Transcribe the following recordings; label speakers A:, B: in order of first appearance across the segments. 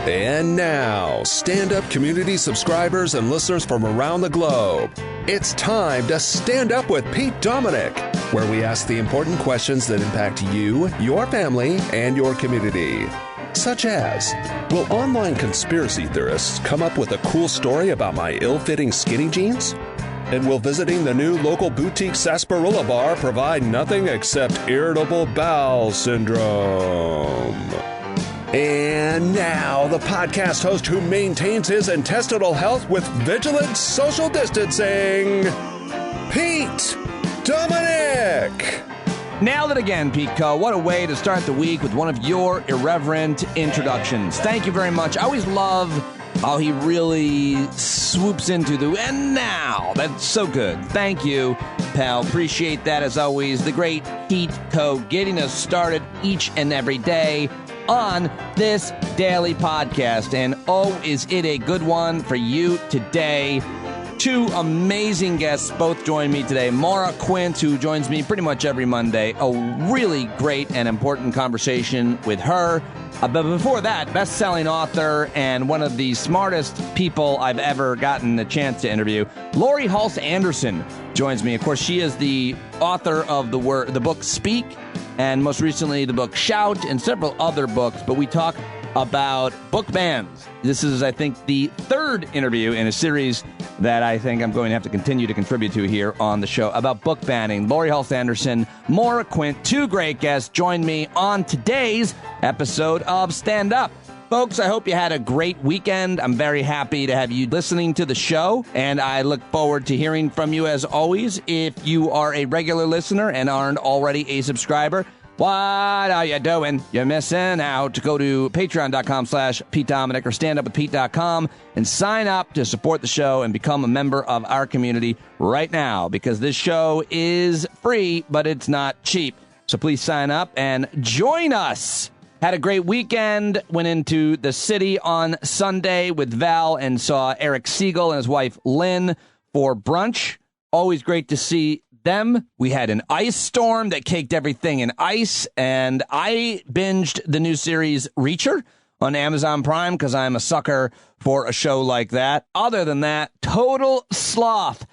A: And now, stand-up community subscribers and listeners from around the globe, it's time to Stand Up with Pete Dominick, where we ask the important questions that impact you, your family, and your community. Such as, will online conspiracy theorists come up with a cool story about my ill-fitting skinny jeans? And will visiting the new local boutique sarsaparilla bar provide nothing except irritable bowel syndrome? And now, the podcast host who maintains his intestinal health with vigilant social distancing, Pete Dominick.
B: Nailed it again, Pete Co. What a way to start the week with one of your irreverent introductions. Thank you very much. I always love how he really swoops into the and now. That's so good. Thank you, pal. Appreciate that as always. The great Pete Co. getting us started each and every day on this daily podcast. And oh, is it a good one for you today. Two amazing guests both join me today. Maura Quint, who joins me pretty much every Monday. A really great and important conversation with her. But before that, best-selling author and one of the smartest people I've ever gotten the chance to interview, Laurie Halse Anderson joins me. Of course, she is the author of the book Speak, and most recently the book Shout, and several other books. But we talk about book bans. This is, I think, the third interview in a series that I think I'm going to have to continue to contribute to here on the show about book banning. Laurie Halse Anderson, Maura Quint, two great guests, join me on today's episode of Stand Up. Folks, I hope you had a great weekend. I'm very happy to have you listening to the show, and I look forward to hearing from you as always. If you are a regular listener and aren't already a subscriber, what are you doing? You're missing out. Go to patreon.com/Pete Dominick or standupwithpete.com and sign up to support the show and become a member of our community right now, because this show is free, but it's not cheap. So please sign up and join us. Had a great weekend. Went into the city on Sunday with Val and saw Eric Siegel and his wife Lynn for brunch. Always great to see them. We had an ice storm that caked everything in ice, and I binged the new series Reacher on Amazon Prime because I'm a sucker for a show like that. Other than that, total slothola,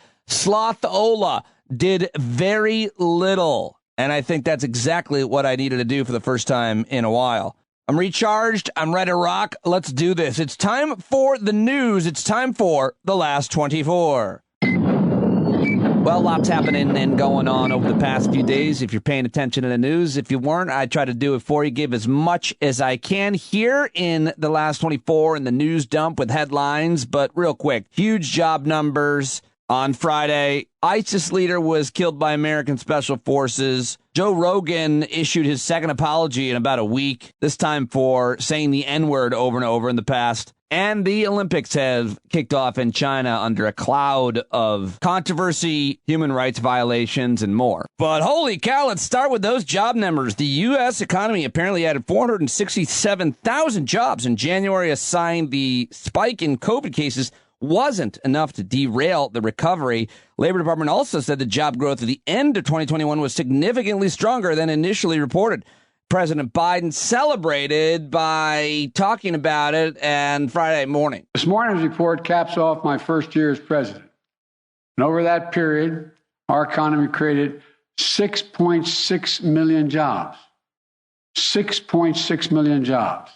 B: did very little, and I think that's exactly what I needed to do for the first time in a while. I'm recharged. I'm ready to rock. Let's do this. It's time for the news. It's time for the last 24. Well, lots happening and going on over the past few days. If you're paying attention to the news, if you weren't, I try to do it for you, give as much as I can here in the last 24 in the news dump with headlines. But real quick, huge job numbers on Friday. ISIS leader was killed by American Special Forces. Joe Rogan issued his second apology in about a week, this time for saying the N-word over and over in the past. And the Olympics have kicked off in China under a cloud of controversy, human rights violations, and more. But holy cow, let's start with those job numbers. The U.S. economy apparently added 467,000 jobs in January. A sign the spike in COVID cases wasn't enough to derail the recovery. Labor Department also said the job growth at the end of 2021 was significantly stronger than initially reported. President Biden celebrated by talking about it on Friday morning.
C: This morning's report caps off my first year as president. And over that period, our economy created 6.6 million jobs. 6.6 million jobs.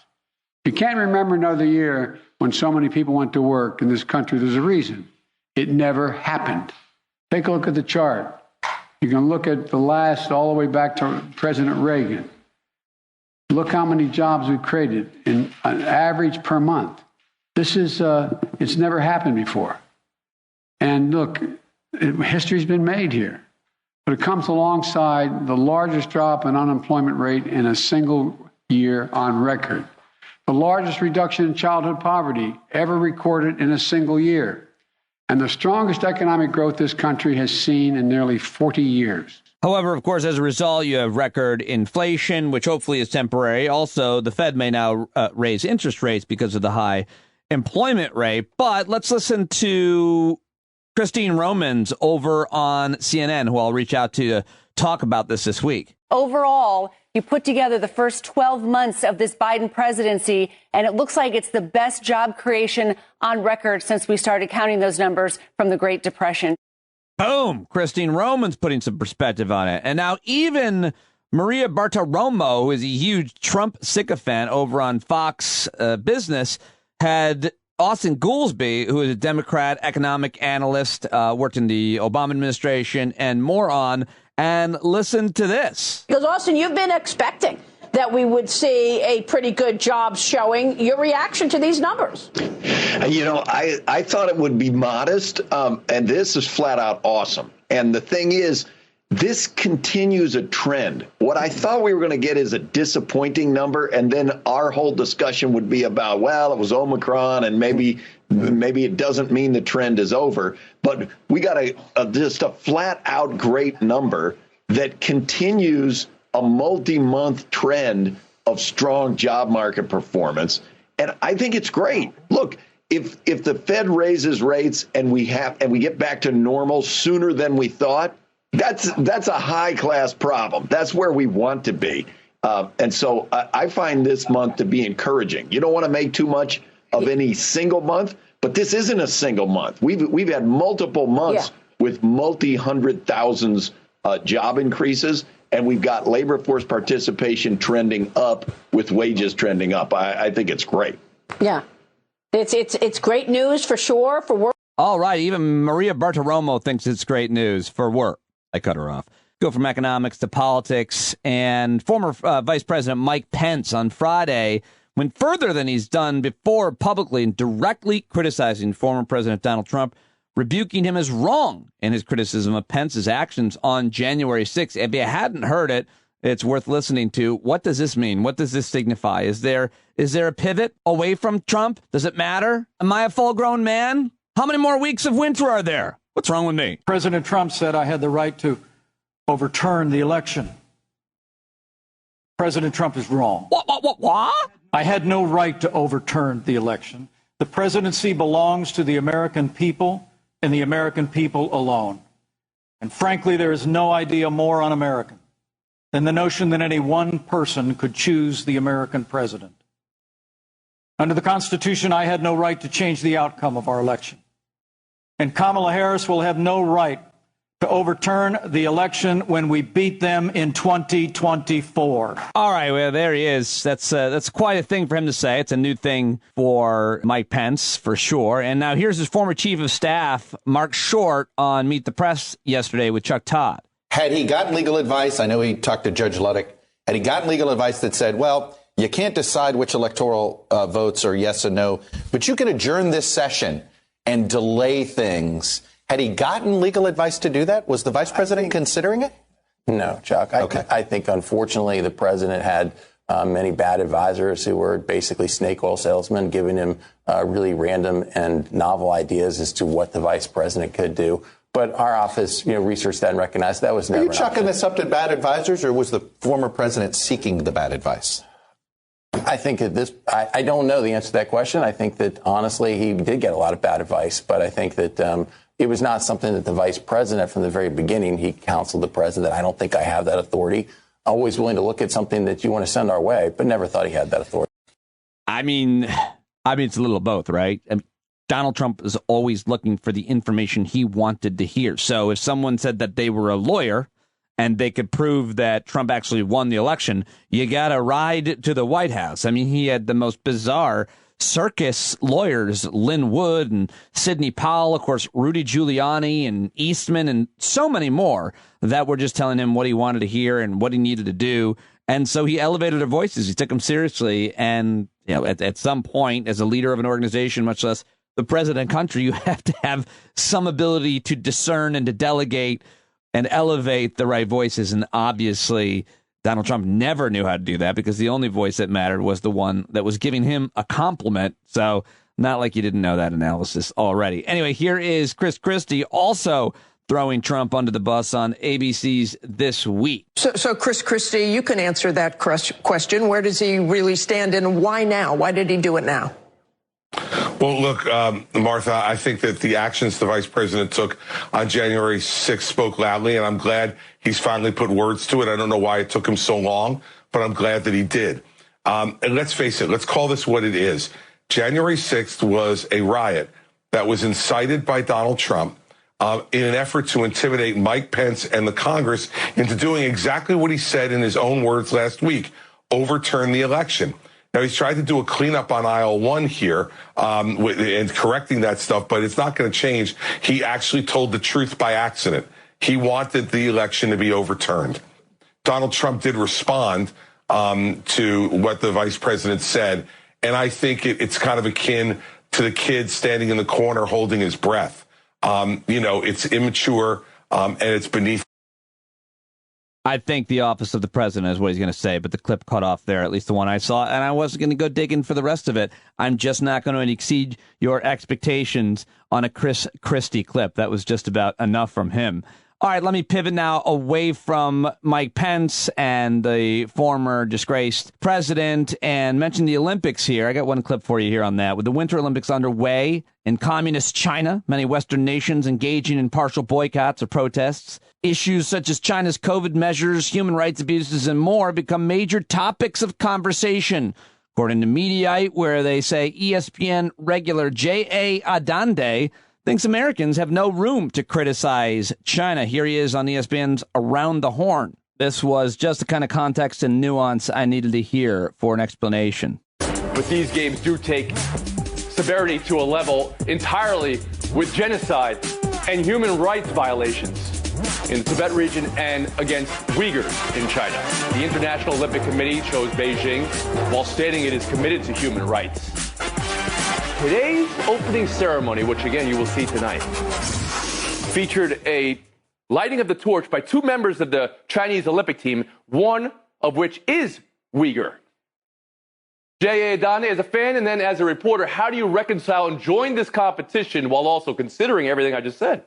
C: You can't remember another year when so many people went to work in this country. There's a reason. It never happened. Take a look at the chart. You can look at the last, all the way back to President Reagan. Look how many jobs we created in an average per month. This is, it's never happened before. And look, history's been made here. But it comes alongside the largest drop in unemployment rate in a single year on record. The largest reduction in childhood poverty ever recorded in a single year. And the strongest economic growth this country has seen in nearly 40 years.
B: However, of course, as a result, you have record inflation, which hopefully is temporary. Also, the Fed may now raise interest rates because of the high employment rate. But let's listen to Christine Romans over on CNN, who I'll reach out to talk about this week.
D: Overall, you put together the first 12 months of this Biden presidency, and it looks like it's the best job creation on record since we started counting those numbers from the Great Depression.
B: Boom. Christine Roman's putting some perspective on it. And now even Maria Bartiromo, who is a huge Trump sycophant over on Fox Business, had Austin Goolsbee, who is a Democrat economic analyst, worked in the Obama administration, and more on. And listen to this.
E: Because, Austin, you've been expecting that we would see a pretty good job showing. Your reaction to these numbers?
F: You know, I thought it would be modest, and this is flat out awesome. And the thing is, this continues a trend. What I thought we were going to get is a disappointing number, and then our whole discussion would be about, well, it was Omicron, and maybe it doesn't mean the trend is over. But we got just a flat out great number that continues a multi-month trend of strong job market performance. And I think it's great. Look, if the Fed raises rates and we get back to normal sooner than we thought, that's a high class problem. That's where we want to be. And so I find this month to be encouraging. You don't want to make too much of any single month, but this isn't a single month. We've had multiple months with multi-hundred thousands job increases, and we've got labor force participation trending up with wages trending up. I think it's great.
E: Yeah, it's great news for sure for work.
B: All right, even Maria Bartiromo thinks it's great news for work. I cut her off. Go from economics to politics, and former Vice President Mike Pence on Friday went further than he's done before publicly in directly criticizing former President Donald Trump, rebuking him as wrong in his criticism of Pence's actions on January 6th. If you hadn't heard it, it's worth listening to. What does this mean? What does this signify? Is there a pivot away from Trump? Does it matter? Am I a full-grown man? How many more weeks of winter are there? What's wrong with me?
G: President Trump said I had the right to overturn the election. President Trump is wrong.
B: What?
G: I had no right to overturn the election. The presidency belongs to the American people and the American people alone. And frankly, there is no idea more un-American than the notion that any one person could choose the American president. Under the Constitution, I had no right to change the outcome of our election. And Kamala Harris will have no right to overturn the election when we beat them in 2024.
B: All right, well, there he is. That's quite a thing for him to say. It's a new thing for Mike Pence, for sure. And now here's his former chief of staff, Mark Short, on Meet the Press yesterday with Chuck Todd.
H: Had he gotten legal advice, I know he talked to Judge Luddick, had he gotten legal advice that said, well, you can't decide which electoral votes are yes or no, but you can adjourn this session and delay things. Had he gotten legal advice to do that? Was the vice president considering it?
I: No, Chuck. I think, unfortunately, the president had many bad advisors who were basically snake oil salesmen, giving him really random and novel ideas as to what the vice president could do. But our office, researched that and recognized that was never.
H: Are you chalking this up to bad advisors, or was the former president seeking the bad advice?
I: I think I don't know the answer to that question. I think that, honestly, he did get a lot of bad advice, but I think that it was not something that the vice president, from the very beginning, he counseled the president. I don't think I have that authority. Always willing to look at something that you want to send our way, but never thought he had that authority.
B: I mean, it's a little of both, right? Donald Trump is always looking for the information he wanted to hear. So if someone said that they were a lawyer and they could prove that Trump actually won the election, you got to ride to the White House. I mean, he had the most bizarre circus lawyers, Lynn Wood and Sidney Powell, of course, Rudy Giuliani and Eastman, and so many more that were just telling him what he wanted to hear and what he needed to do. And so he elevated their voices. He took them seriously. And, at some point, as a leader of an organization, much less the president of the country, you have to have some ability to discern and to delegate and elevate the right voices. And obviously, Donald Trump never knew how to do that, because the only voice that mattered was the one that was giving him a compliment. So not like you didn't know that analysis already. Anyway, here is Chris Christie also throwing Trump under the bus on ABC's This Week.
J: So Chris Christie, you can answer that question. Where does he really stand, and why now? Why did he do it now?
K: Well, look, Martha, I think that the actions the vice president took on January 6th spoke loudly, and I'm glad he's finally put words to it. I don't know why it took him so long, but I'm glad that he did. And let's face it, let's call this what it is. January 6th was a riot that was incited by Donald Trump in an effort to intimidate Mike Pence and the Congress into doing exactly what he said in his own words last week, overturn the election. Now, he's tried to do a cleanup on aisle one here and correcting that stuff, but it's not going to change. He actually told the truth by accident. He wanted the election to be overturned. Donald Trump did respond to what the vice president said, and I think it's kind of akin to the kid standing in the corner holding his breath. It's immature and it's beneath.
B: I think the office of the president is what he's going to say, but the clip cut off there, at least the one I saw, and I wasn't going to go digging for the rest of it. I'm just not going to exceed your expectations on a Christie clip. That was just about enough from him. All right, let me pivot now away from Mike Pence and the former disgraced president and mention the Olympics here. I got one clip for you here on that. With the Winter Olympics underway in communist China, many Western nations engaging in partial boycotts or protests, issues such as China's COVID measures, human rights abuses, and more become major topics of conversation. According to Mediaite, where they say ESPN regular J.A. Adande thinks Americans have no room to criticize China. Here he is on ESPN's Around the Horn. This was just the kind of context and nuance I needed to hear for an explanation.
L: But these games do take severity to a level entirely with genocide and human rights violations in the Tibet region and against Uyghurs in China. The International Olympic Committee chose Beijing while stating it is committed to human rights. Today's opening ceremony, which again you will see tonight, featured a lighting of the torch by two members of the Chinese Olympic team, one of which is Uyghur. J.A. Adane, as a fan and then as a reporter, how do you reconcile enjoying this competition while also considering everything I just said?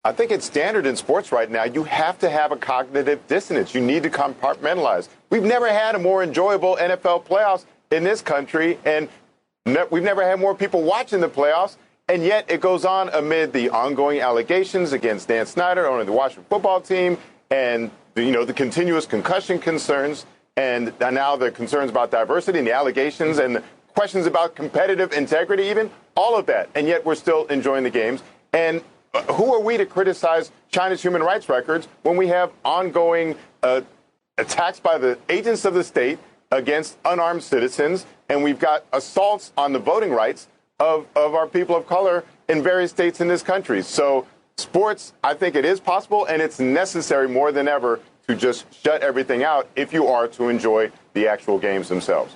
M: I think it's standard in sports right now. You have to have a cognitive dissonance. You need to compartmentalize. We've never had a more enjoyable NFL playoffs in this country, and we've never had more people watching the playoffs, and yet it goes on amid the ongoing allegations against Dan Snyder, owner of the Washington football team, and the continuous concussion concerns, and now the concerns about diversity and the allegations and the questions about competitive integrity, even all of that, and yet we're still enjoying the games. And who are we to criticize China's human rights records when we have ongoing attacks by the agents of the state against unarmed citizens, and we've got assaults on the voting rights of our people of color in various states in this country? So sports, I think it is possible, and it's necessary more than ever to just shut everything out if you are to enjoy the actual games themselves.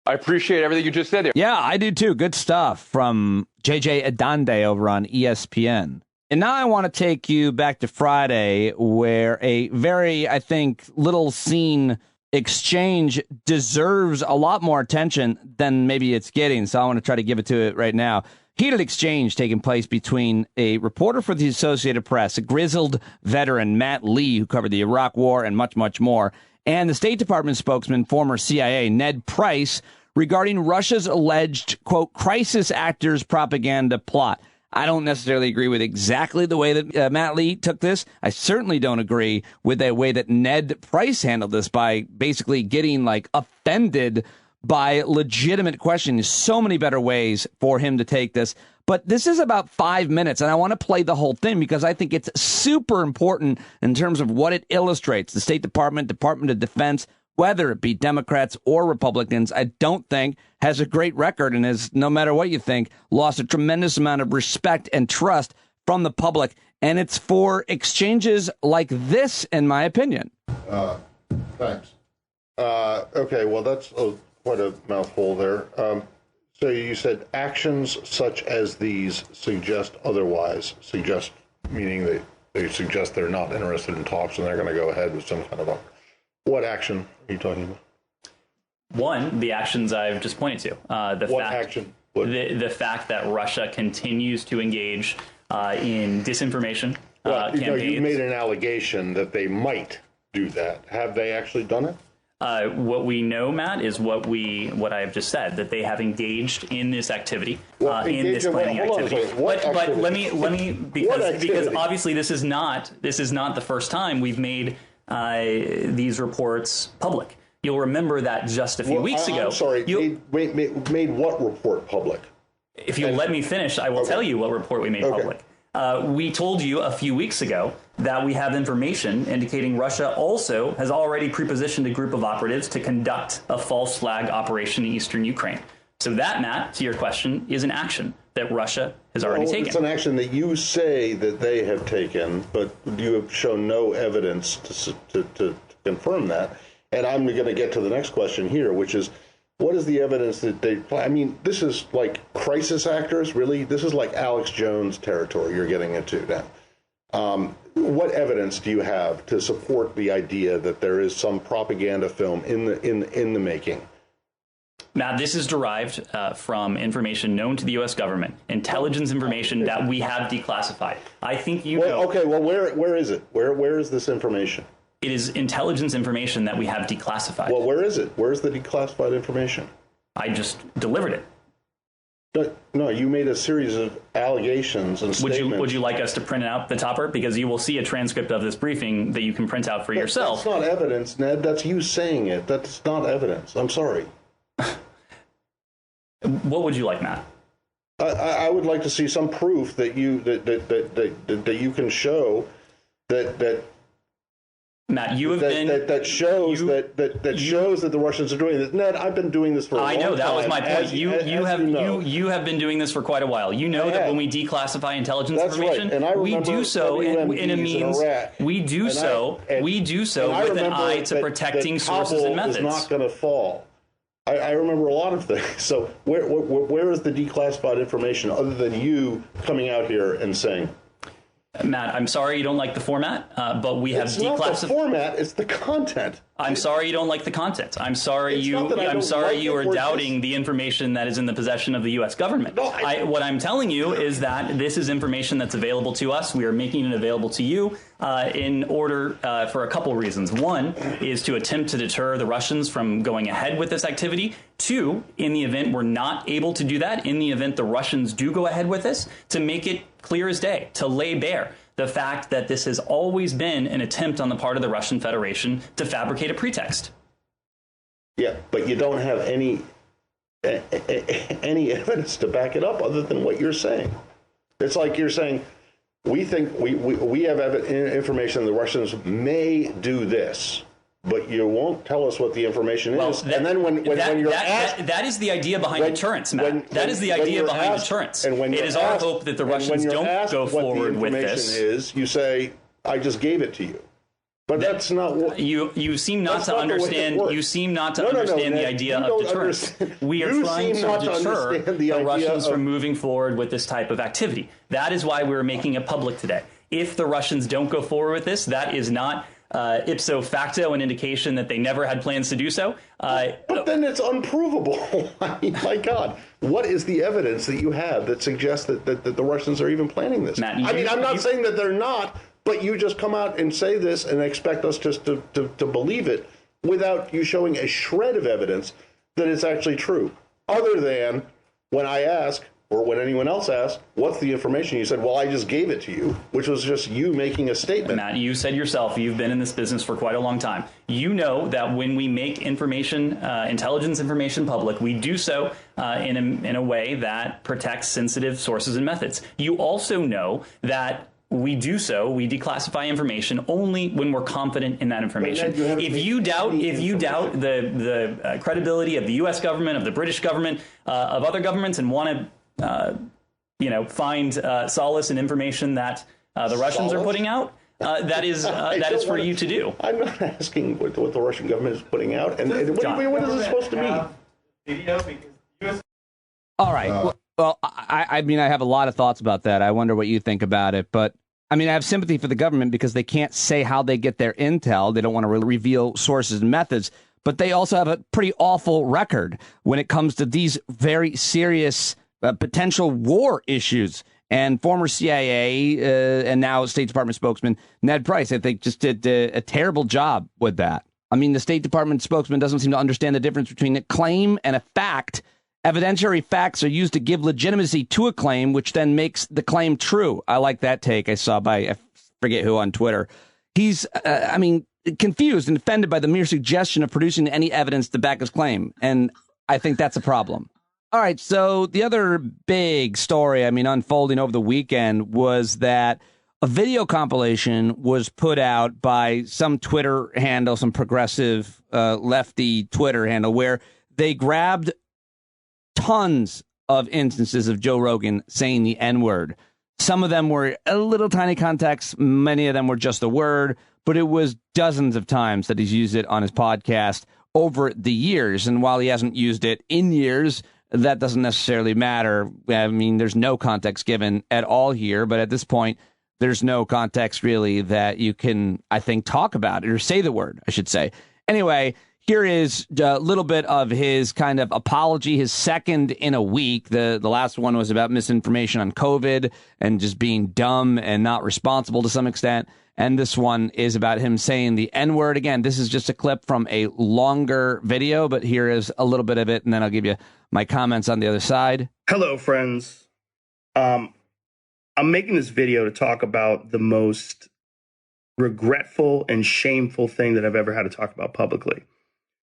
L: I appreciate everything you just said there.
B: Yeah, I do too. Good stuff from J.J. Adande over on ESPN. And now I want to take you back to Friday, where a very, I think, little seen exchange deserves a lot more attention than maybe it's getting. So I want to try to give it to it right now. Heated exchange taking place between a reporter for the Associated Press, a grizzled veteran, Matt Lee, who covered the Iraq War and much, much more, and the State Department spokesman, former CIA, Ned Price, regarding Russia's alleged, quote, crisis actors propaganda plot. I don't necessarily agree with exactly the way that Matt Lee took this. I certainly don't agree with the way that Ned Price handled this by basically getting offended by legitimate questions. So many better ways for him to take this. But this is about 5 minutes, and I want to play the whole thing because I think it's super important in terms of what it illustrates. The State Department, Department of Defense, whether it be Democrats or Republicans, I don't think has a great record and has, no matter what you think, lost a tremendous amount of respect and trust from the public. And it's for exchanges like this, in my opinion.
N: Thanks. Okay, well, that's quite a mouthful there. So you said actions such as these suggest otherwise, suggest meaning they suggest they're not interested in talks and they're going to go ahead with some kind of what action are you talking about?
O: One, the actions I've just pointed to. The fact that Russia continues to engage in disinformation campaigns.
N: You made an allegation that they might do that. Have they actually done it?
O: What we know, Matt, is what I have just said, that they have engaged in this activity, in this planning activity. But let me because obviously this is not the first time we've made these reports public. You'll remember that just a few weeks ago.
N: I'm sorry, made what report public?
O: If you'll let me finish, I will tell you what report we made public. We told you a few weeks ago that we have information indicating Russia also has already prepositioned a group of operatives to conduct a false flag operation in eastern Ukraine. So that, Matt, to your question, is an action that Russia has already taken.
N: It's an action that you say that they have taken, but you have shown no evidence to confirm that. And I'm going to get to the next question here, which is, what is the evidence that they play? I mean, this is like crisis actors, really? This is like Alex Jones territory you're getting into now. What evidence do you have to support the idea that there is some propaganda film in the making?
O: Matt, this is derived from information known to the U.S. government, intelligence information that we have declassified. I think you know.
N: Okay, well, where is it? Where is this information?
O: It is intelligence information that we have declassified.
N: Well, where is it? Where's the declassified information?
O: I just delivered it.
N: No, you made a series of allegations and statements.
O: Would you like us to print out the topper? Because you will see a transcript of this briefing that you can print out for yourself.
N: That's not evidence, Ned. That's you saying it. That's not evidence. I'm sorry.
O: What would you like, Matt?
N: I would like to see some proof that you can show that.
O: Matt, you have been
N: that shows that the Russians are doing this. Ned, I've been doing this for a long time.
O: I know, that was my point. You have been doing this for quite a while. You know that when we declassify intelligence information,
N: right. And I
O: we do so in a means we do so with an eye to protecting sources and methods.
N: Is not going to fall. I remember a lot of things. So where is the declassified information other than you coming out here and saying?
O: Matt, I'm sorry you don't like the format, but we have declassified.
N: It's not the format; it's the content.
O: I'm sorry you don't like the content. I'm sorry you are doubting the information that is in the possession of the U.S. government. No, what I'm telling you is that this is information that's available to us. We are making it available to you in order for a couple reasons. One is to attempt to deter the Russians from going ahead with this activity. Two, in the event we're not able to do that, in the event the Russians do go ahead with this, to make it clear as day, to lay bare the fact that this has always been an attempt on the part of the Russian Federation to fabricate a pretext.
N: Yeah, but you don't have any evidence to back it up other than what you're saying. It's like you're saying, we think we have information the Russians may do this, but you won't tell us what the information is. And then when you're asked...
O: That is the idea behind deterrence, Matt. That is the idea behind deterrence. And it is our hope that the Russians don't go forward with this.
N: Is, you say, I just gave it to you. But that's not what...
O: You seem not to understand... You seem not to understand the idea of deterrence. We are trying to deter the Russians from moving forward with this type of activity. That is why we're making it public today. If the Russians don't go forward with this, that is not... ipso facto, an indication that they never had plans to do so.
N: But then it's unprovable. I mean, my God, what is the evidence that you have that suggests that the Russians are even planning this?
O: Matt,
N: I'm not saying that they're not, but you just come out and say this and expect us just to believe it without you showing a shred of evidence that it's actually true. Other than when I ask, or when anyone else asked, what's the information? You said, well, I just gave it to you, which was just you making a statement.
O: Matt, you said yourself, you've been in this business for quite a long time. You know that when we make information, intelligence information public, we do so in a way that protects sensitive sources and methods. You also know that we declassify information only when we're confident in that information. If you doubt the credibility of the U.S. government, of the British government, of other governments, and want to find solace in information that the Russians are putting out, that is for you to do.
N: I'm not asking what the Russian government is putting out, and what is it supposed to mean?
B: All right. Well, I mean, I have a lot of thoughts about that. I wonder what you think about it, but I mean, I have sympathy for the government because they can't say how they get their intel. They don't want to reveal sources and methods, but they also have a pretty awful record when it comes to these very serious potential war issues. And former CIA and now State Department spokesman Ned Price, I think, just did a terrible job with that. I mean, the State Department spokesman doesn't seem to understand the difference between a claim and a fact. Evidentiary facts are used to give legitimacy to a claim, which then makes the claim true. I like that take I saw by, I forget who on Twitter. He's, confused and offended by the mere suggestion of producing any evidence to back his claim. And I think that's a problem. All right, so the other big story, unfolding over the weekend was that a video compilation was put out by some Twitter handle, some progressive lefty Twitter handle, where they grabbed tons of instances of Joe Rogan saying the N-word. Some of them were a little tiny context. Many of them were just a word, but it was dozens of times that he's used it on his podcast over the years. And while he hasn't used it in years, that doesn't necessarily matter. There's no context given at all here, but at this point, there's no context really that you can, I think, talk about it or say the word, I should say. Anyway, here is a little bit of his kind of apology, his second in a week. The last one was about misinformation on COVID and just being dumb and not responsible to some extent. And this one is about him saying the N-word. Again, this is just a clip from a longer video, but here is a little bit of it, and then I'll give you my comments on the other side.
P: Hello, friends. I'm making this video to talk about the most regretful and shameful thing that I've ever had to talk about publicly.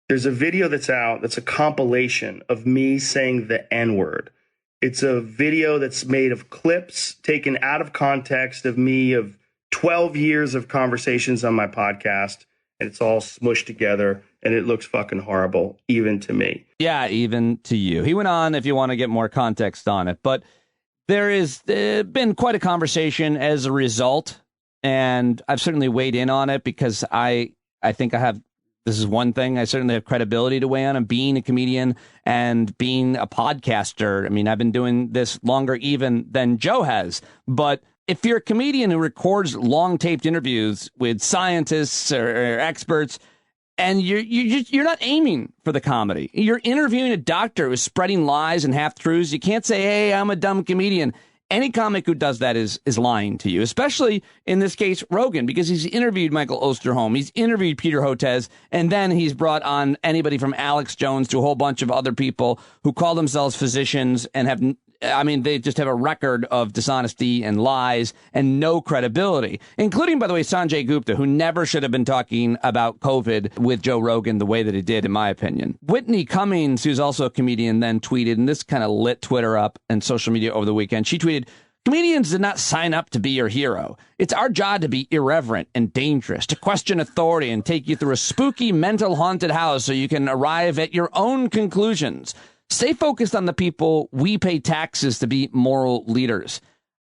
P: There's a video that's out that's a compilation of me saying the N-word. It's a video that's made of clips taken out of context of me of 12 years of conversations on my podcast, and it's all smushed together, and it looks fucking horrible, even to me.
B: Yeah, even to you. He went on, if you want to get more context on it, but there has been quite a conversation as a result, and I've certainly weighed in on it because I think I have, this is one thing, I certainly have credibility to weigh on, and being a comedian and being a podcaster. I've been doing this longer even than Joe has, but if you're a comedian who records long-taped interviews with scientists or experts, and you're not aiming for the comedy, you're interviewing a doctor who's spreading lies and half-truths, you can't say, hey, I'm a dumb comedian. Any comic who does that is lying to you, especially in this case, Rogan, because he's interviewed Michael Osterholm, he's interviewed Peter Hotez, and then he's brought on anybody from Alex Jones to a whole bunch of other people who call themselves physicians and have, they just have a record of dishonesty and lies and no credibility, including, by the way, Sanjay Gupta, who never should have been talking about COVID with Joe Rogan the way that he did, in my opinion. Whitney Cummings, who's also a comedian, then tweeted, and this kind of lit Twitter up and social media over the weekend. She tweeted, "Comedians did not sign up to be your hero. It's our job to be irreverent and dangerous, to question authority and take you through a spooky mental haunted house so you can arrive at your own conclusions. Stay focused on the people we pay taxes to be moral leaders."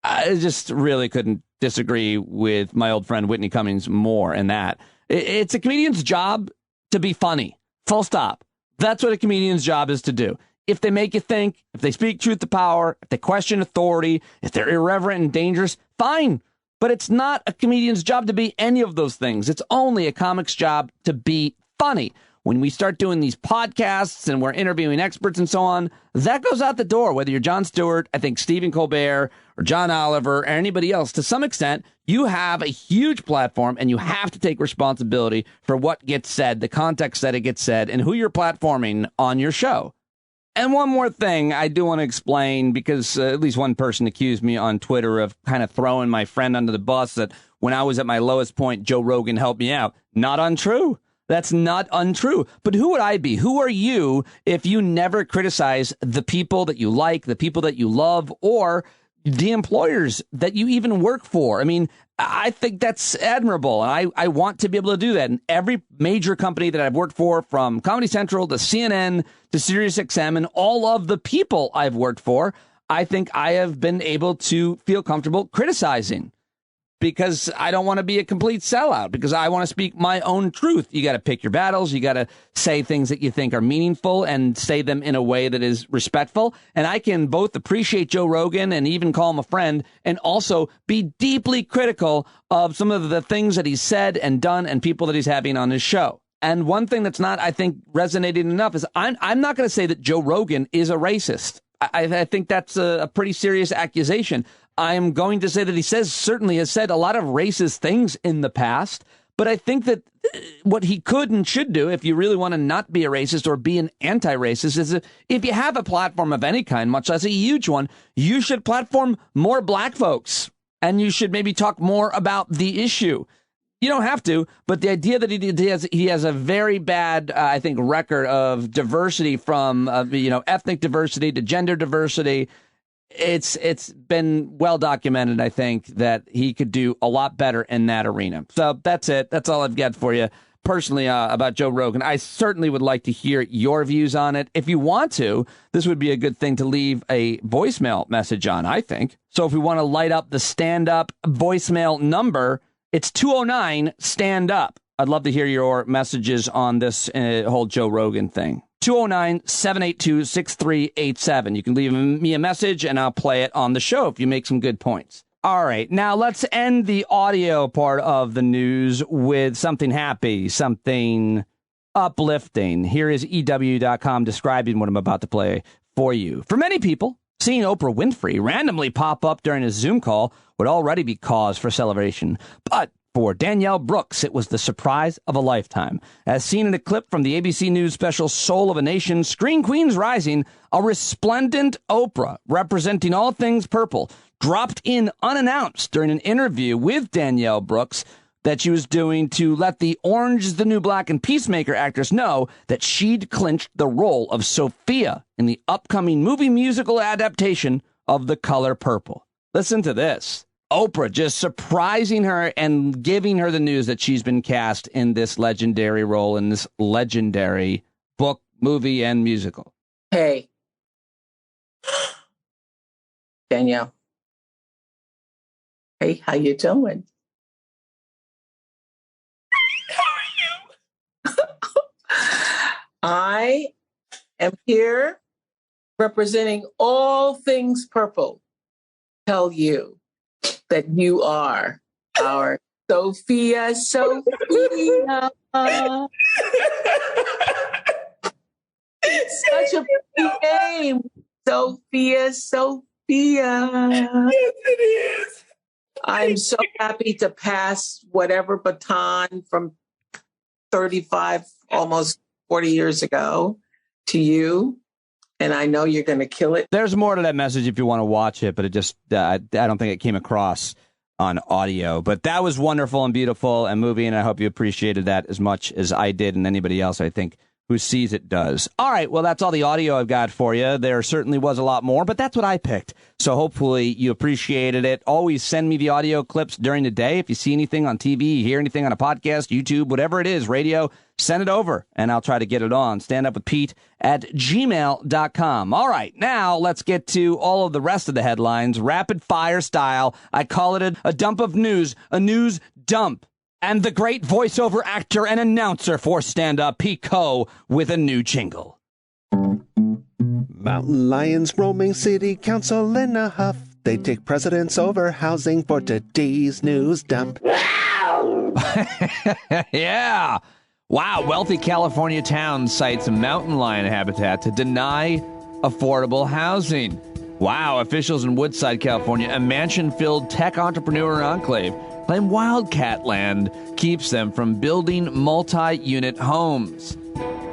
B: I just really couldn't disagree with my old friend Whitney Cummings more in that. It's a comedian's job to be funny. Full stop. That's what a comedian's job is to do. If they make you think, if they speak truth to power, if they question authority, if they're irreverent and dangerous, fine. But it's not a comedian's job to be any of those things. It's only a comic's job to be funny. When we start doing these podcasts and we're interviewing experts and so on, that goes out the door. Whether you're Jon Stewart, I think Stephen Colbert, or John Oliver, or anybody else, to some extent, you have a huge platform and you have to take responsibility for what gets said, the context that it gets said, and who you're platforming on your show. And one more thing I do want to explain, because at least one person accused me on Twitter of kind of throwing my friend under the bus, that when I was at my lowest point, Joe Rogan helped me out. Not untrue. That's not untrue. But who would I be? Who are you if you never criticize the people that you like, the people that you love, or the employers that you even work for? I think that's admirable, and I want to be able to do that. And every major company that I've worked for, from Comedy Central to CNN to SiriusXM, and all of the people I've worked for, I think I have been able to feel comfortable criticizing, because I don't want to be a complete sellout, because I want to speak my own truth. You got to pick your battles. You got to say things that you think are meaningful and say them in a way that is respectful. And I can both appreciate Joe Rogan and even call him a friend, and also be deeply critical of some of the things that he's said and done and people that he's having on his show. And one thing that's not, I think, resonating enough is I'm not going to say that Joe Rogan is a racist. I think that's a pretty serious accusation. I'm going to say that he certainly has said a lot of racist things in the past, But I think that what he could and should do, if you really want to not be a racist or be an anti-racist, is if you have a platform of any kind, much less a huge one, you should platform more black folks. And you should maybe talk more about the issue. You don't have to, but the idea that he has a very bad, I think, record of diversity from, ethnic diversity to gender diversity. It's been well documented, I think, that he could do a lot better in that arena. So that's it. That's all I've got for you personally about Joe Rogan. I certainly would like to hear your views on it. If you want to, this would be a good thing to leave a voicemail message on, I think. So if we want to light up the stand-up voicemail number, it's 209-STAND-UP. I'd love to hear your messages on this whole Joe Rogan thing. 209-782-6387. You can leave me a message, and I'll play it on the show if you make some good points. All right, now let's end the audio part of the news with something happy, something uplifting. Here is EW.com describing what I'm about to play for you. For many people, seeing Oprah Winfrey randomly pop up during a Zoom call would already be cause for celebration. But for Danielle Brooks, it was the surprise of a lifetime. As seen in a clip from the ABC News special Soul of a Nation, Screen Queens Rising, a resplendent Oprah representing all things purple dropped in unannounced during an interview with Danielle Brooks that she was doing to let the Orange is the New Black and Peacemaker actress know that she'd clinched the role of Sophia in the upcoming movie musical adaptation of The Color Purple. Listen to this. Oprah just surprising her and giving her the news that she's been cast in this legendary role in this legendary book, movie, and musical.
Q: Hey, Danielle. Hey, how you doing? How are you? I am here representing all things purple. Tell you that you are our Sophia. Such a pretty name. Sophia. Yes, it is. I'm so happy to pass whatever baton from 35, almost 40 years ago to you. And I know you're going to kill it.
B: There's more to that message if you want to watch it, but it just, I don't think it came across on audio. But that was wonderful and beautiful and moving, and I hope you appreciated that as much as I did and anybody else, I think, who sees it does. All right, well, that's all the audio I've got for you. There certainly was a lot more, but that's what I picked. So hopefully you appreciated it. Always send me the audio clips during the day. If you see anything on TV, hear anything on a podcast, YouTube, whatever it is, radio, send it over, and I'll try to get it on. standupwithpete@gmail.com. All right, now let's get to all of the rest of the headlines, rapid fire style. I call it a dump of news, a news dump. And the great voiceover actor and announcer for stand-up, Pete Coe, with a new jingle.
R: Mountain lions roaming city council in a huff. They take precedence over housing for today's news dump.
B: Yeah. Wow, wealthy California town cites mountain lion habitat to deny affordable housing. Wow, officials in Woodside, California, a mansion-filled tech entrepreneur enclave, claim wildcat land keeps them from building multi-unit homes.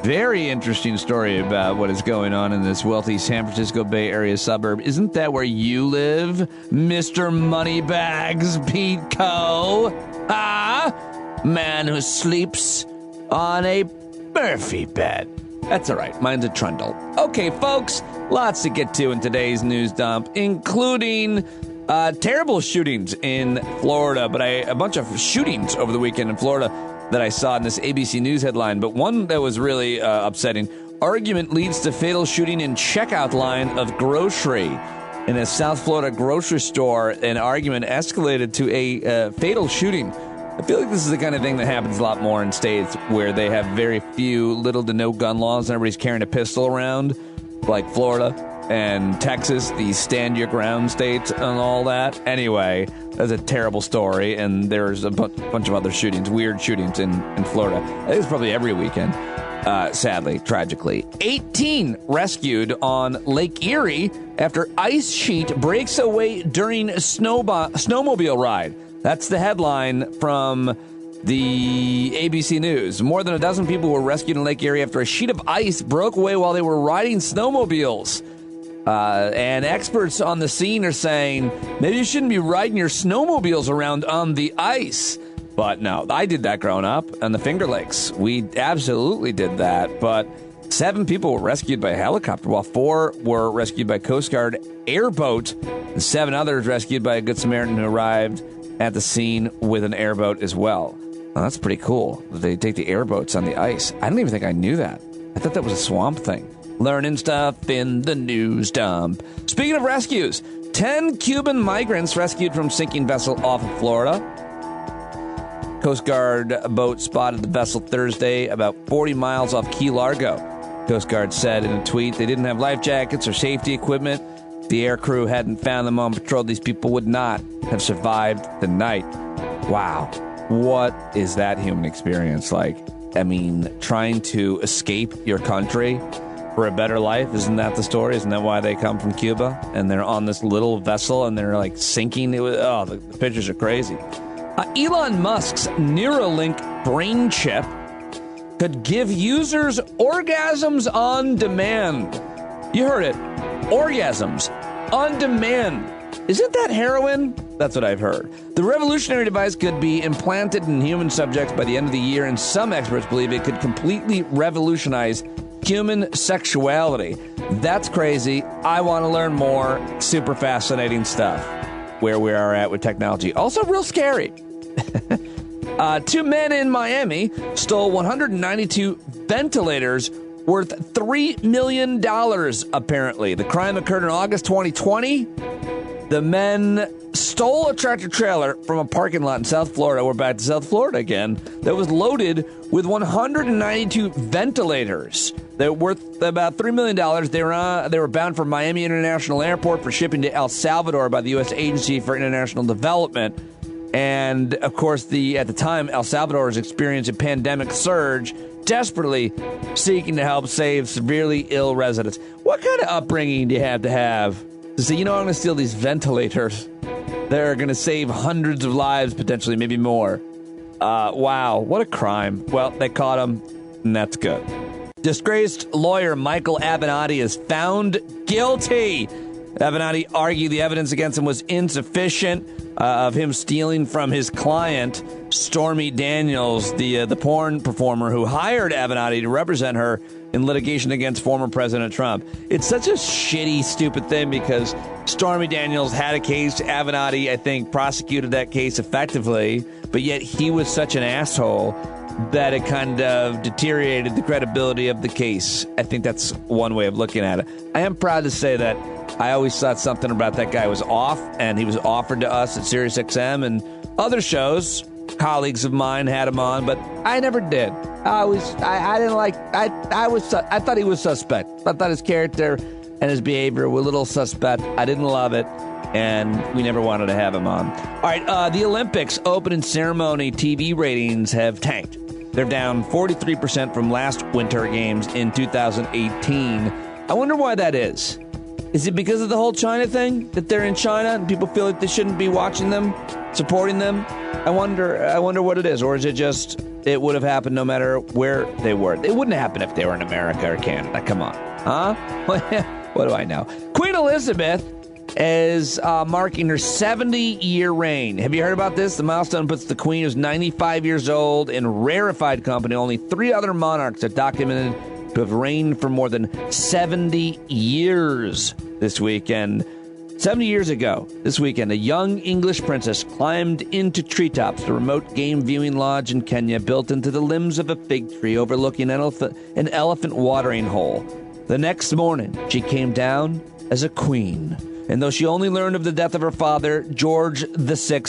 B: Very interesting story about what is going on in this wealthy San Francisco Bay Area suburb. Isn't that where you live, Mr. Moneybags Pete Coe? Man who sleeps on a Murphy bed. That's all right. Mine's a trundle. Okay, folks, lots to get to in today's news dump, including terrible shootings in Florida, but a bunch of shootings over the weekend in Florida that I saw in this ABC News headline, but one that was really upsetting. Argument leads to fatal shooting in checkout line of grocery. In a South Florida grocery store, an argument escalated to a fatal shooting. I feel like this is the kind of thing that happens a lot more in states where they have very few, little to no gun laws and everybody's carrying a pistol around, like Florida and Texas, the stand-your-ground states and all that. Anyway, that's a terrible story, and there's a bunch of other shootings, weird shootings in Florida. I think it's probably every weekend, sadly, tragically. 18 rescued on Lake Erie after ice sheet breaks away during a snowmobile ride. That's the headline from The ABC News. More than a dozen people were rescued in Lake Erie after a sheet of ice broke away while they were riding snowmobiles. And experts on the scene are saying, maybe you shouldn't be riding your snowmobiles around on the ice. But no, I did that growing up on the Finger Lakes. We absolutely did that. But 7 people were rescued by a helicopter, while 4 were rescued by Coast Guard airboat, and 7 others rescued by a Good Samaritan who arrived at the scene with an airboat as well. Well, that's pretty cool. They take the airboats on the ice. I don't even think I knew that. I thought that was a swamp thing. Learning stuff in the news dump. Speaking of rescues, 10 Cuban migrants rescued from sinking vessel off of Florida. Coast Guard boat spotted the vessel Thursday about 40 miles off Key Largo. Coast Guard said in a tweet they didn't have life jackets or safety equipment. If the air crew hadn't found them on patrol, these people would not have survived the night. Wow. What is that human experience like? I mean, trying to escape your country for a better life. Isn't that the story? Isn't that why they come from Cuba? And they're on this little vessel and they're like sinking. The pictures are crazy. Elon Musk's Neuralink brain chip could give users orgasms on demand. You heard it. Orgasms on demand. Isn't that heroin? That's what I've heard. The revolutionary device could be implanted in human subjects by the end of the year, and some experts believe it could completely revolutionize human sexuality. That's crazy. I want to learn more. Super fascinating stuff where we are at with technology. Also real scary. 2 men in Miami stole 192 ventilators worth $3 million, apparently. The crime occurred in August 2020. The men stole a tractor trailer from a parking lot in South Florida. We're back to South Florida again. That was loaded with 192 ventilators. They're worth about $3 million. They were bound for Miami International Airport for shipping to El Salvador by the U.S. Agency for International Development. And, of course, at the time, El Salvador was experiencing a pandemic surge, desperately seeking to help save severely ill residents. What kind of upbringing do you have to say, I'm going to steal these ventilators? They're going to save hundreds of lives, potentially, maybe more. Wow, what a crime. Well, they caught him, and that's good. Disgraced lawyer Michael Avenatti is found guilty. Avenatti argued the evidence against him was insufficient of him stealing from his client, Stormy Daniels, the porn performer who hired Avenatti to represent her in litigation against former President Trump. It's such a shitty, stupid thing because Stormy Daniels had a case. Avenatti, I think, prosecuted that case effectively, but yet he was such an asshole that it kind of deteriorated the credibility of the case. I think that's one way of looking at it. I am proud to say that I always thought something about that guy was off, and he was offered to us at SiriusXM and other shows. Colleagues of mine had him on, but I never did. I thought he was suspect. I thought his character and his behavior were a little suspect. I didn't love it, and we never wanted to have him on. All right, the Olympics opening ceremony TV ratings have tanked. They're down 43% from last Winter Games in 2018. I wonder why that is. Is it because of the whole China thing, that they're in China and people feel like they shouldn't be watching them, supporting them? I wonder what it is. Or is it just it would have happened no matter where they were? It wouldn't happen if they were in America or Canada. Come on. Huh? What do I know? Queen Elizabeth is marking her 70-year reign. Have you heard about this? The milestone puts the Queen, who's 95 years old, in rarefied company. Only 3 other monarchs are documented to have reigned for more than 70 years this weekend. 70 years ago, this weekend, a young English princess climbed into treetops, a remote game viewing lodge in Kenya built into the limbs of a fig tree overlooking an elephant watering hole. The next morning, she came down as a queen. And though she only learned of the death of her father, George VI,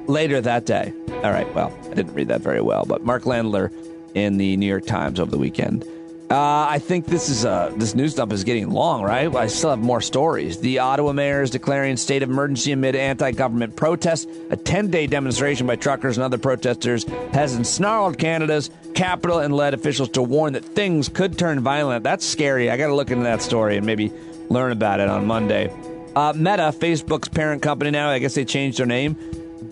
B: later that day. All right, well, I didn't read that very well, but Mark Landler in the New York Times over the weekend. I think this news dump is getting long, right? I still have more stories. The Ottawa mayor is declaring state of emergency amid anti-government protests. A 10-day demonstration by truckers and other protesters has ensnarled Canada's capital and led officials to warn that things could turn violent. That's scary. I got to look into that story and maybe learn about it on Monday. Meta, Facebook's parent company now, I guess they changed their name.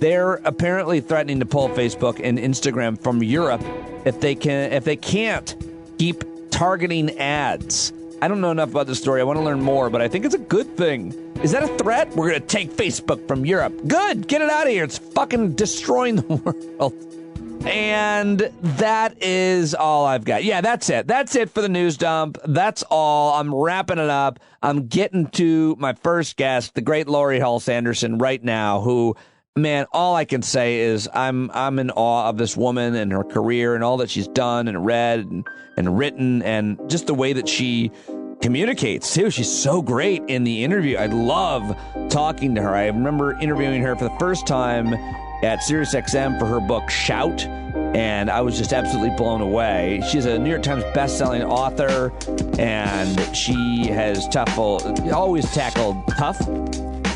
B: they're apparently threatening to pull Facebook and Instagram from Europe if they can't keep targeting ads. I don't know enough about the story. I want to learn more, but I think it's a good thing. Is that a threat? We're going to take Facebook from Europe. Good. Get it out of here. It's fucking destroying the world. And that is all I've got. Yeah, that's it. That's it for the news dump. That's all. I'm wrapping it up. I'm getting to my first guest, the great Laurie Halse Anderson, right now, who, man, all I can say is I'm in awe of this woman and her career and all that she's done and read and written, and just the way that she communicates, too. She's so great in the interview. I love talking to her. I remember interviewing her for the first time at SiriusXM for her book Shout, and I was just absolutely blown away. She's a New York Times bestselling author, and she has always tackled tough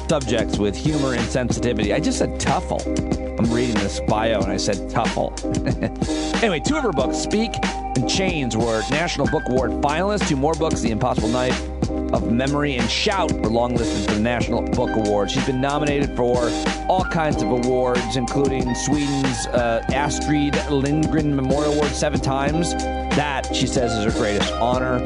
B: subjects with humor and sensitivity. I just said tuffle. I'm reading this bio, and I said tuffle. Anyway, 2 of her books, Speak and Chains, were National Book Award finalists. 2 more books, The Impossible Knife of Memory and Shout, were longlisted for the National Book Award. She's been nominated for all kinds of awards, including Sweden's Astrid Lindgren Memorial Award 7 times. That, she says, is her greatest honor.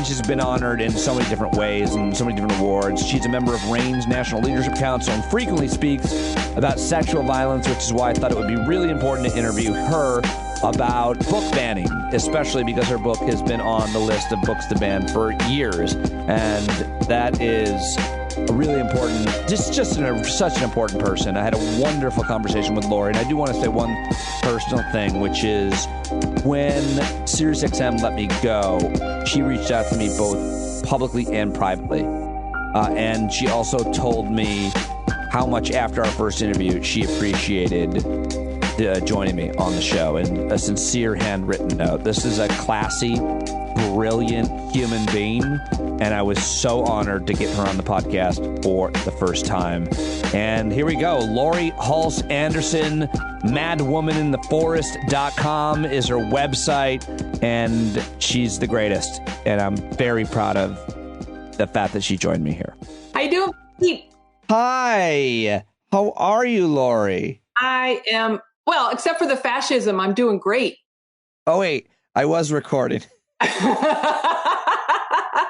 B: She's been honored in so many different ways and so many different awards. She's a member of RAIN's National Leadership Council and frequently speaks about sexual violence, which is why I thought it would be really important to interview her about book banning, especially because her book has been on the list of books to ban for years. And that is a really important, such an important person. I had a wonderful conversation with Laurie, and I do want to say one personal thing, which is when SiriusXM let me go, she reached out to me both publicly and privately. And she also told me how much after our first interview she appreciated joining me on the show, and a sincere handwritten note. This is a classy, brilliant human being, and I was so honored to get her on the podcast for the first time. And here we go. Laurie Halse Anderson, madwomanintheforest.com is her website, and she's the greatest. And I'm very proud of the fact that she joined me here.
Q: How you doing, Pete?
B: Hi. How are you, Laurie?
Q: I am, well, except for the fascism, I'm doing great.
B: Oh, wait. I was recording.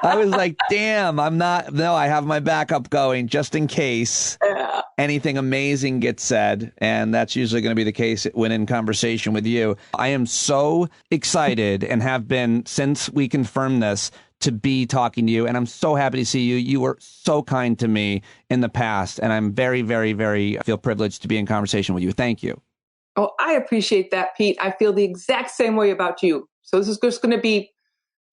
B: I was like, damn, I have my backup going just in case anything amazing gets said. And that's usually going to be the case when in conversation with you. I am so excited and have been since we confirmed this to be talking to you. And I'm so happy to see you. You were so kind to me in the past. And I'm very, very, very feel privileged to be in conversation with you. Thank you.
Q: Oh, I appreciate that, Pete. I feel the exact same way about you. So this is just going to be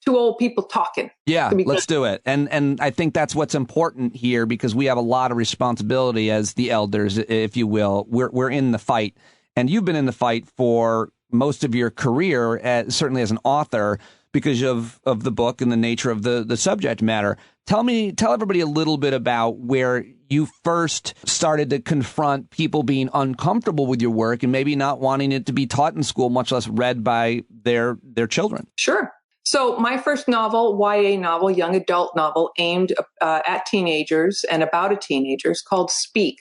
Q: 2 old people talking.
B: Yeah, let's do it. And I think that's what's important here, because we have a lot of responsibility as the elders, if you will. We're in the fight, and you've been in the fight for most of your career, certainly as an author, because of the book and the nature of the subject matter. Tell everybody a little bit about where you first started to confront people being uncomfortable with your work and maybe not wanting it to be taught in school, much less read by their children.
Q: Sure. So my first novel, YA novel, young adult novel, aimed at teenagers and about a teenager, is called Speak.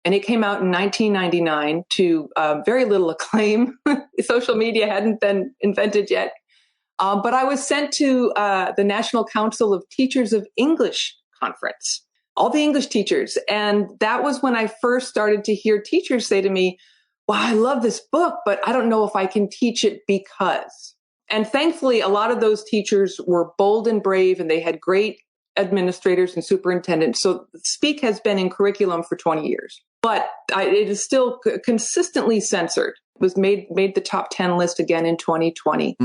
Q: And it came out in 1999 to very little acclaim. Social media hadn't been invented yet. But I was sent to the National Council of Teachers of English conference, all the English teachers. And that was when I first started to hear teachers say to me, wow, I love this book, but I don't know if I can teach it because. And thankfully, a lot of those teachers were bold and brave, and they had great administrators and superintendents. So Speak has been in curriculum for 20 years, but it is still consistently censored. It was made the top 10 list again in 2020.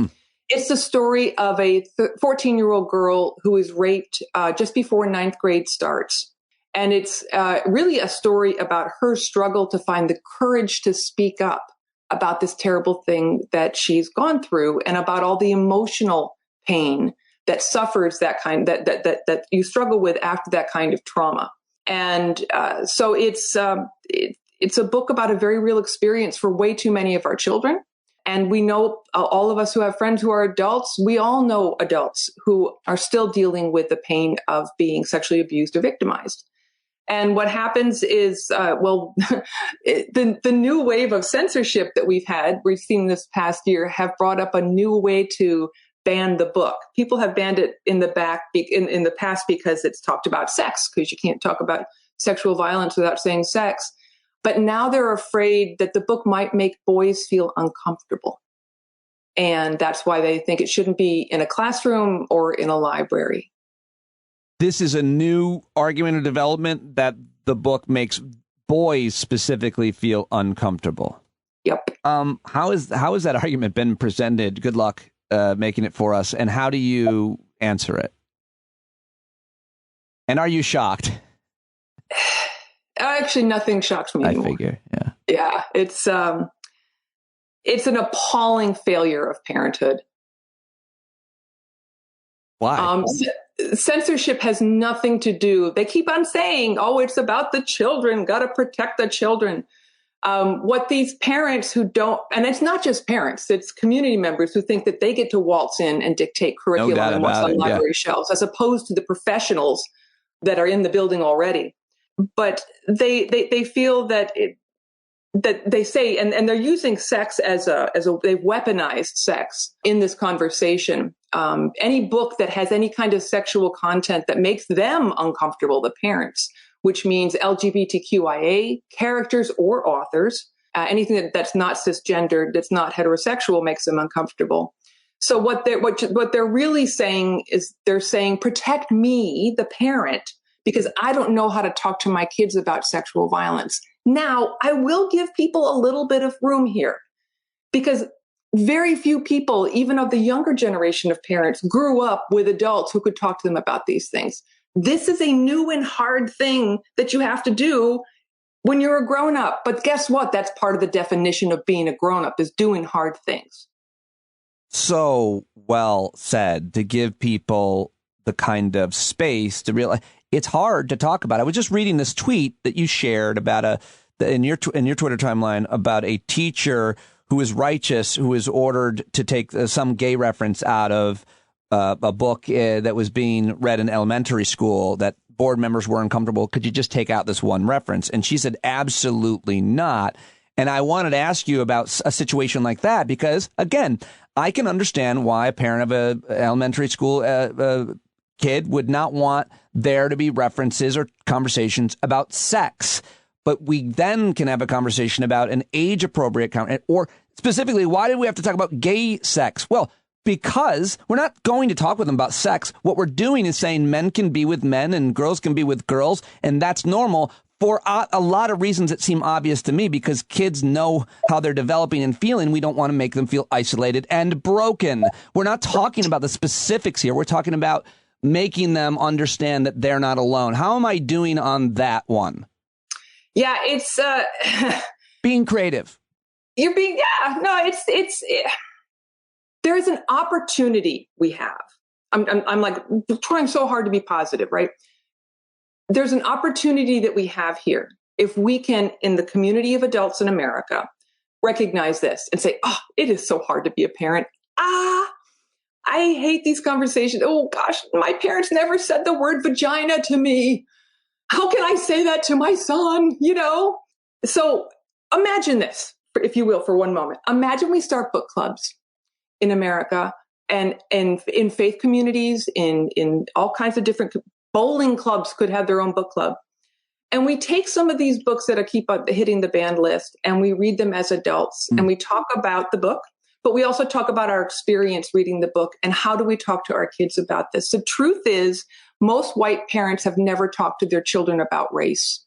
Q: It's the story of a 14-year-old girl who is raped just before 9th grade starts. And it's really a story about her struggle to find the courage to speak up about this terrible thing that she's gone through, and about all the emotional pain that suffers that you struggle with after that kind of trauma. And so it's a book about a very real experience for way too many of our children. And we know, all of us who have friends who are adults, we all know adults who are still dealing with the pain of being sexually abused or victimized. And what happens is, the new wave of censorship that we've seen this past year, have brought up a new way to ban the book. People have banned it in the past because it's talked about sex, because you can't talk about sexual violence without saying sex. But now they're afraid that the book might make boys feel uncomfortable. And that's why they think it shouldn't be in a classroom or in a library.
B: This is a new argument or development that the book makes boys specifically feel uncomfortable.
Q: Yep.
B: How is that argument been presented? Good luck making it for us. And how do you answer it? And are you shocked?
Q: Actually, nothing shocks me anymore.
B: I figure, yeah.
Q: Yeah, it's an appalling failure of parenthood.
B: Why?
Q: Censorship has nothing to do. They keep on saying, "Oh, it's about the children. Got to protect the children." What these parents who don't, and it's not just parents, it's community members who think that they get to waltz in and dictate curriculum and what's on library shelves, as opposed to the professionals that are in the building already. But they feel that they say, and they're using sex as they've weaponized sex in this conversation. Any book that has any kind of sexual content that makes them uncomfortable, the parents, which means LGBTQIA characters or authors, anything that's not cisgendered, that's not heterosexual, makes them uncomfortable. So what they're really saying is, they're saying, protect me, the parent, because I don't know how to talk to my kids about sexual violence. Now, I will give people a little bit of room here, because very few people, even of the younger generation of parents, grew up with adults who could talk to them about these things. This is a new and hard thing that you have to do when you're a grown-up. But guess what? That's part of the definition of being a grown-up, is doing hard things.
B: So well said, to give people the kind of space to realize it's hard to talk about. I was just reading this tweet that you shared about in your Twitter timeline about a teacher who is righteous, who is ordered to take some gay reference out of a book that was being read in elementary school, that board members were uncomfortable. Could you just take out this one reference? And she said, absolutely not. And I wanted to ask you about a situation like that, because, again, I can understand why a parent of an elementary school kid would not want there to be references or conversations about sex. But we then can have a conversation about an age-appropriate or specifically, why did we have to talk about gay sex? Well, because we're not going to talk with them about sex. What we're doing is saying men can be with men and girls can be with girls, and that's normal for a lot of reasons that seem obvious to me, because kids know how they're developing and feeling. We don't want to make them feel isolated and broken. We're not talking about the specifics here. We're talking about making them understand that they're not alone. How am I doing on that one?
Q: Yeah, it's
B: being creative.
Q: You're being, it's there's an opportunity we have. I'm like trying so hard to be positive, right? There's an opportunity that we have here. If we can, in the community of adults in America, recognize this and say, oh, it is so hard to be a parent. I hate these conversations. Oh gosh, my parents never said the word vagina to me. How can I say that to my son? So imagine this, if you will, for one moment. Imagine we start book clubs in America and in faith communities, in all kinds of different bowling clubs could have their own book club. And we take some of these books that keep hitting the banned list and we read them as adults and we talk about the book, but we also talk about our experience reading the book and how do we talk to our kids about this. The truth is, most white parents have never talked to their children about race.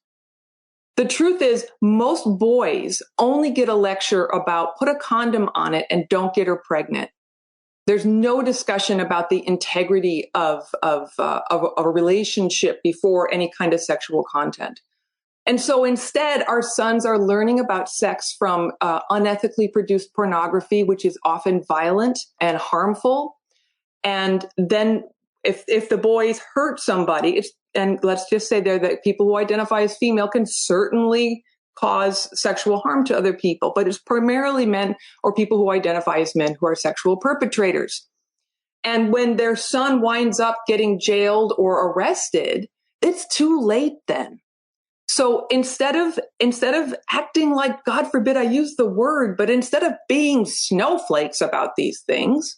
Q: The truth is, most boys only get a lecture about put a condom on it and don't get her pregnant. There's no discussion about the integrity of a relationship before any kind of sexual content. And so instead, our sons are learning about sex from unethically produced pornography, which is often violent and harmful. And then if the boys hurt somebody, and let's just say there that people who identify as female can certainly cause sexual harm to other people, but it's primarily men or people who identify as men who are sexual perpetrators. And when their son winds up getting jailed or arrested, it's too late then.
J: So instead of acting like, God forbid I use the word, but instead of being snowflakes about these things,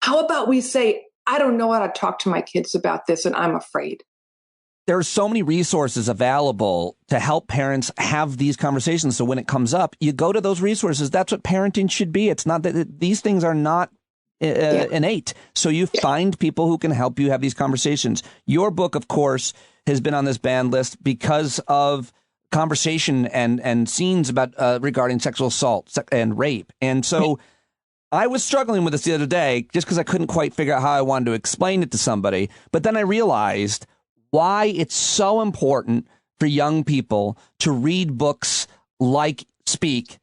J: how about we say, I don't know how to talk to my kids about this and I'm afraid.
B: There are so many resources available to help parents have these conversations. So when it comes up, you go to those resources. That's what parenting should be. It's not that these things are not innate. So you find people who can help you have these conversations. Your book, of course, has been on this banned list because of conversation and scenes about regarding sexual assault and rape. And so I was struggling with this the other day just because I couldn't quite figure out how I wanted to explain it to somebody. But then I realized why it's so important for young people to read books like Speak.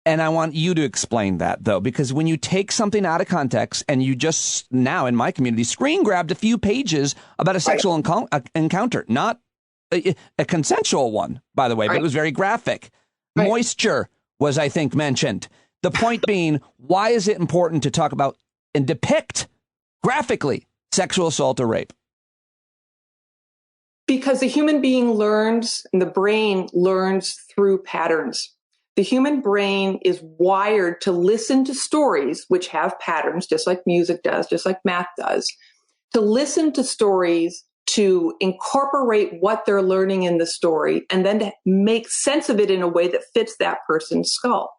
B: And I want you to explain that, though, because when you take something out of context and you just now in my community screen grabbed a few pages about a sexual encounter, not a consensual one, by the way, but it was very graphic. Moisture was, I think, mentioned. The point being, why is it important to talk about and depict graphically sexual assault or rape?
J: Because the human being learns and the brain learns through patterns. The human brain is wired to listen to stories, which have patterns, just like music does, just like math does, to listen to stories, to incorporate what they're learning in the story, and then to make sense of it in a way that fits that person's skull.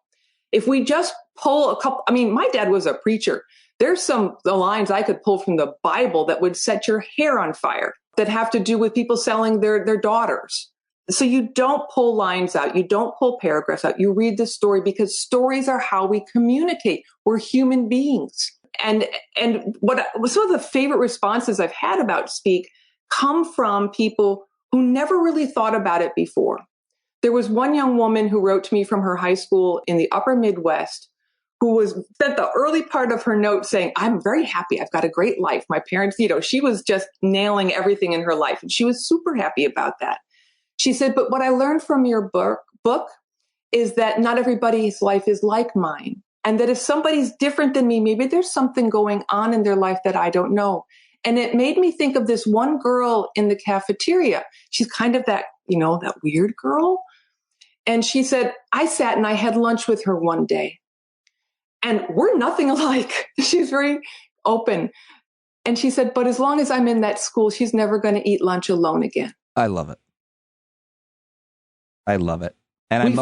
J: If we just pull a couple, my dad was a preacher. There's the lines I could pull from the Bible that would set your hair on fire, that have to do with people selling their daughters. So you don't pull lines out. You don't pull paragraphs out. You read the story because stories are how we communicate. We're human beings. And what some of the favorite responses I've had about Speak come from people who never really thought about it before. There was one young woman who wrote to me from her high school in the upper Midwest who spent the early part of her note saying, I'm very happy. I've got a great life. My parents, she was just nailing everything in her life. And she was super happy about that. She said, but what I learned from your book is that not everybody's life is like mine. And that if somebody's different than me, maybe there's something going on in their life that I don't know. And it made me think of this one girl in the cafeteria. She's kind of that, that weird girl. And she said, I sat and I had lunch with her one day. And we're nothing alike. She's very open. And she said, but as long as I'm in that school, she's never going to eat lunch alone again.
B: I love it. I love it. And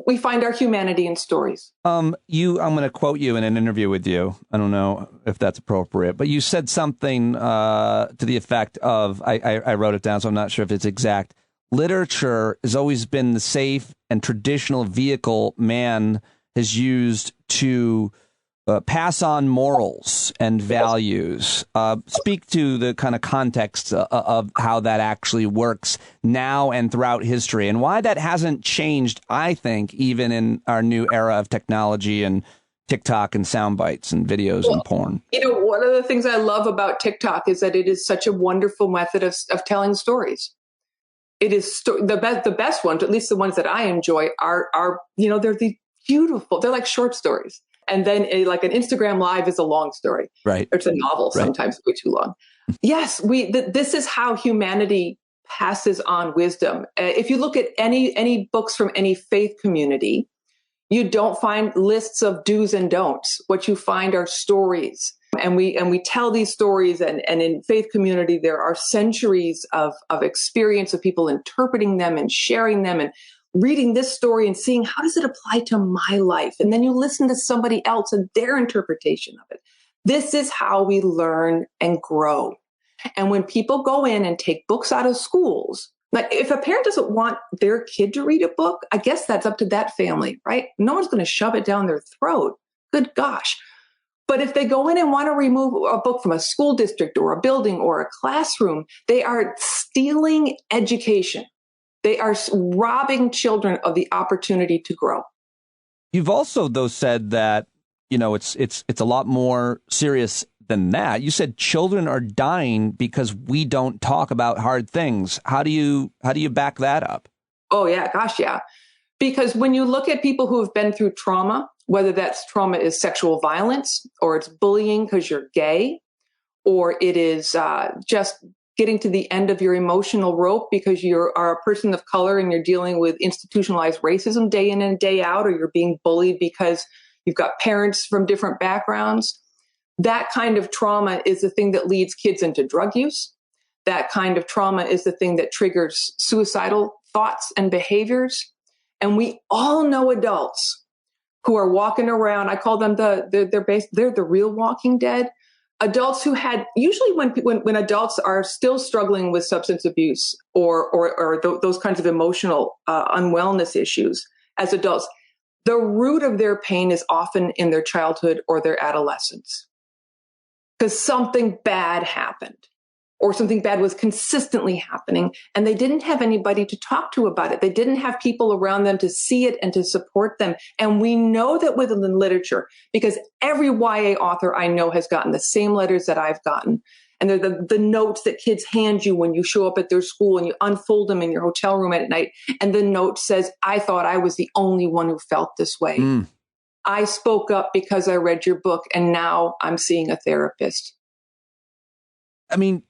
J: we find our humanity in stories.
B: I'm going to quote you in an interview with you. I don't know if that's appropriate, but you said something to the effect of, I wrote it down, so I'm not sure if it's exact. Literature has always been the safe and traditional vehicle man has used to pass on morals and values. Speak to the kind of context of how that actually works now and throughout history, and why that hasn't changed, I think, even in our new era of technology and TikTok and sound bites and videos and porn.
J: One of the things I love about TikTok is that it is such a wonderful method of telling stories. It is the best ones, at least the ones that I enjoy, are they're the beautiful. They're like short stories. And then like an Instagram Live is a long story.
B: Right.
J: It's a novel, sometimes way too long. Yes, this is how humanity passes on wisdom. If you look at any books from any faith community, you don't find lists of do's and don'ts. What you find are stories. And we tell these stories, and in faith community, there are centuries of experience of people interpreting them and sharing them and reading this story and seeing how does it apply to my life? And then you listen to somebody else and their interpretation of it. This is how we learn and grow. And when people go in and take books out of schools, like if a parent doesn't want their kid to read a book, I guess that's up to that family, right? No one's going to shove it down their throat. Good gosh. But if they go in and want to remove a book from a school district or a building or a classroom, they are stealing education. They are robbing children of the opportunity to grow.
B: You've also, though, said that, it's a lot more serious than that. You said children are dying because we don't talk about hard things. How do you back that up?
J: Oh, yeah. Gosh, yeah. Because when you look at people who have been through trauma, whether that's trauma is sexual violence or it's bullying because you're gay, or it is just getting to the end of your emotional rope because you are a person of color and you're dealing with institutionalized racism day in and day out, or you're being bullied because you've got parents from different backgrounds. That kind of trauma is the thing that leads kids into drug use. That kind of trauma is the thing that triggers suicidal thoughts and behaviors. And we all know adults who are walking around. I call them they're the real Walking Dead. Adults who had, usually when adults are still struggling with substance abuse or those kinds of emotional unwellness issues as adults, the root of their pain is often in their childhood or their adolescence. Because something bad happened or something bad was consistently happening and they didn't have anybody to talk to about it. They didn't have people around them to see it and to support them. And we know that within the literature, because every YA author I know has gotten the same letters that I've gotten. And they're the notes that kids hand you when you show up at their school and you unfold them in your hotel room at night. And the note says, I thought I was the only one who felt this way. I spoke up because I read your book and now I'm seeing a therapist.
B: I mean,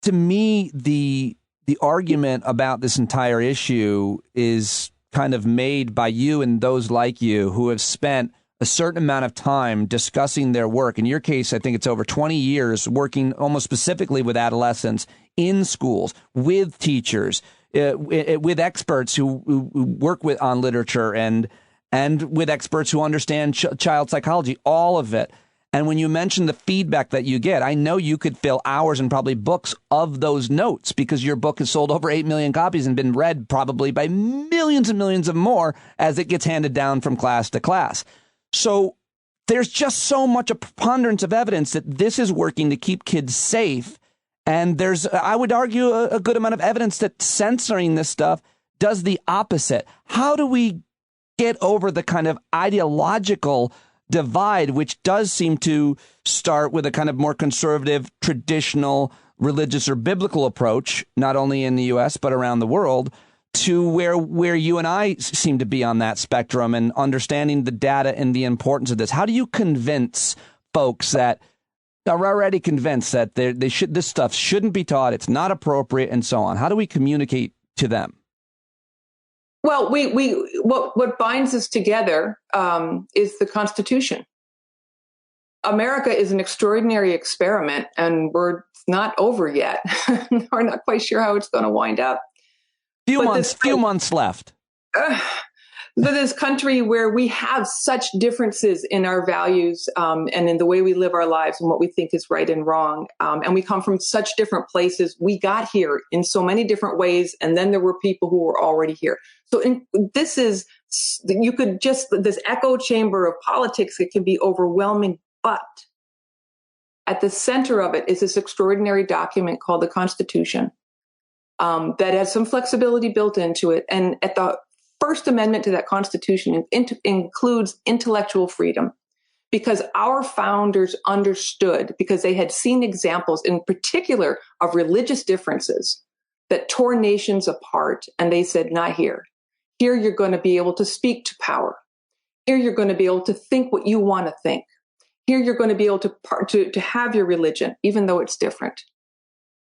B: to me, the argument about this entire issue is kind of made by you and those like you who have spent a certain amount of time discussing their work. In your case, I think it's over 20 years working almost specifically with adolescents in schools, with teachers, with experts who work on literature and with experts who understand child psychology, all of it. And when you mention the feedback that you get, I know you could fill hours and probably books of those notes because your book has sold over 8 million copies and been read probably by millions and millions of more as it gets handed down from class to class. So there's just so much a preponderance of evidence that this is working to keep kids safe. And there's, I would argue, a good amount of evidence that censoring this stuff does the opposite. How do we get over the kind of ideological divide, which does seem to start with a kind of more conservative, traditional, religious or biblical approach, not only in the U.S., but around the world, to where you and I seem to be on that spectrum and understanding the data and the importance of this? How do you convince folks that are already convinced that this stuff shouldn't be taught, it's not appropriate, and so on? How do we communicate to them?
J: Well, what binds us together is the Constitution. America is an extraordinary experiment, and we're not over yet. We're not quite sure how it's going to wind up.
B: Few months left.
J: This country where we have such differences in our values and in the way we live our lives and what we think is right and wrong. And we come from such different places. We got here in so many different ways. And then there were people who were already here. So this echo chamber of politics, it can be overwhelming. But at the center of it is this extraordinary document called the Constitution that has some flexibility built into it. And at the First Amendment to that Constitution includes intellectual freedom, because our founders understood, because they had seen examples in particular of religious differences that tore nations apart. And they said, not here. Here you're going to be able to speak to power. Here you're going to be able to think what you want to think. Here you're going to be able to have your religion, even though it's different.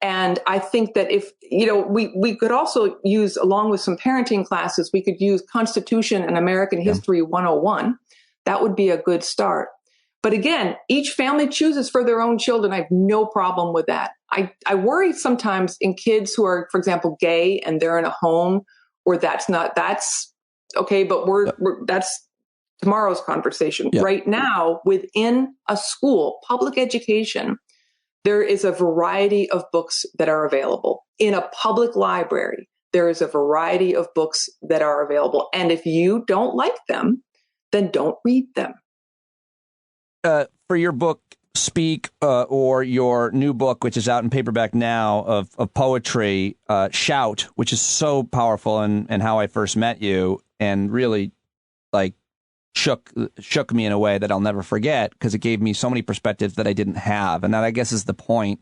J: And I think that if, we could also use, along with some parenting classes, we could use Constitution and American History 101. That would be a good start. But again, each family chooses for their own children. I have no problem with that. I worry sometimes in kids who are, for example, gay and they're in a home where that's okay, but that's tomorrow's conversation. Yeah. Right now, within a school, public education, there is a variety of books that are available. In a public library, there is a variety of books that are available. And if you don't like them, then don't read them.
B: For your book, Speak, or your new book, which is out in paperback now, of poetry, Shout, which is so powerful, and how I first met you, and really, shook me in a way that I'll never forget, because it gave me so many perspectives that I didn't have. And that, I guess, is the point.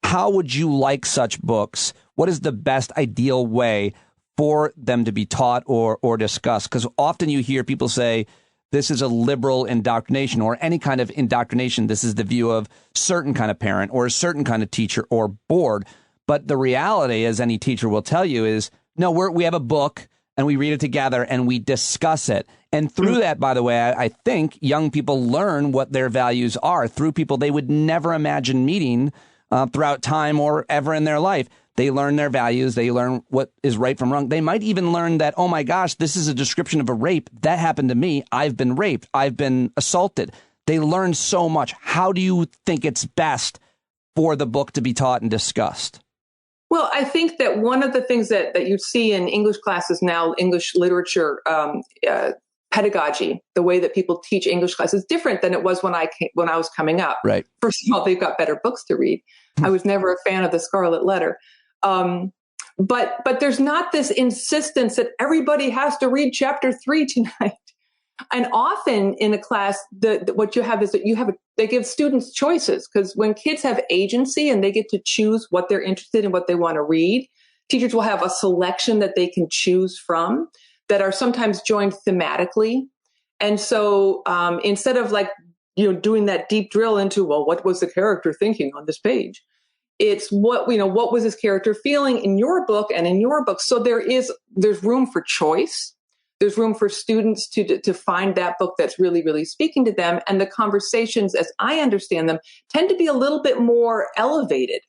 B: How would you like such books? What is the best ideal way for them to be taught or discussed? Because often you hear people say, this is a liberal indoctrination, or any kind of indoctrination. This is the view of certain kind of parent or a certain kind of teacher or board. But the reality, as any teacher will tell you, is no, we have a book and we read it together and we discuss it. And through that, by the way, I think young people learn what their values are through people they would never imagine meeting throughout time or ever in their life. They learn their values. They learn what is right from wrong. They might even learn that, oh, my gosh, this is a description of a rape. That happened to me. I've been raped. I've been assaulted. They learn so much. How do you think it's best for the book to be taught and discussed?
J: Well, I think that one of the things that you see in English classes now, English literature, pedagogy, the way that people teach English class is different than it was when I was coming up.
B: Right.
J: First of all, they've got better books to read. I was never a fan of the Scarlet Letter. But there's not this insistence that everybody has to read chapter 3 tonight. And often in a class, what you have is that they give students choices, because when kids have agency and they get to choose what they're interested in, what they want to read, teachers will have a selection that they can choose from that are sometimes joined thematically. And so instead of doing that deep drill into, well, what was the character thinking on this page? It's what was this character feeling in your book and in your book. So there's room for choice. There's room for students to find that book that's really, really speaking to them. And the conversations, as I understand them, tend to be a little bit more elevated.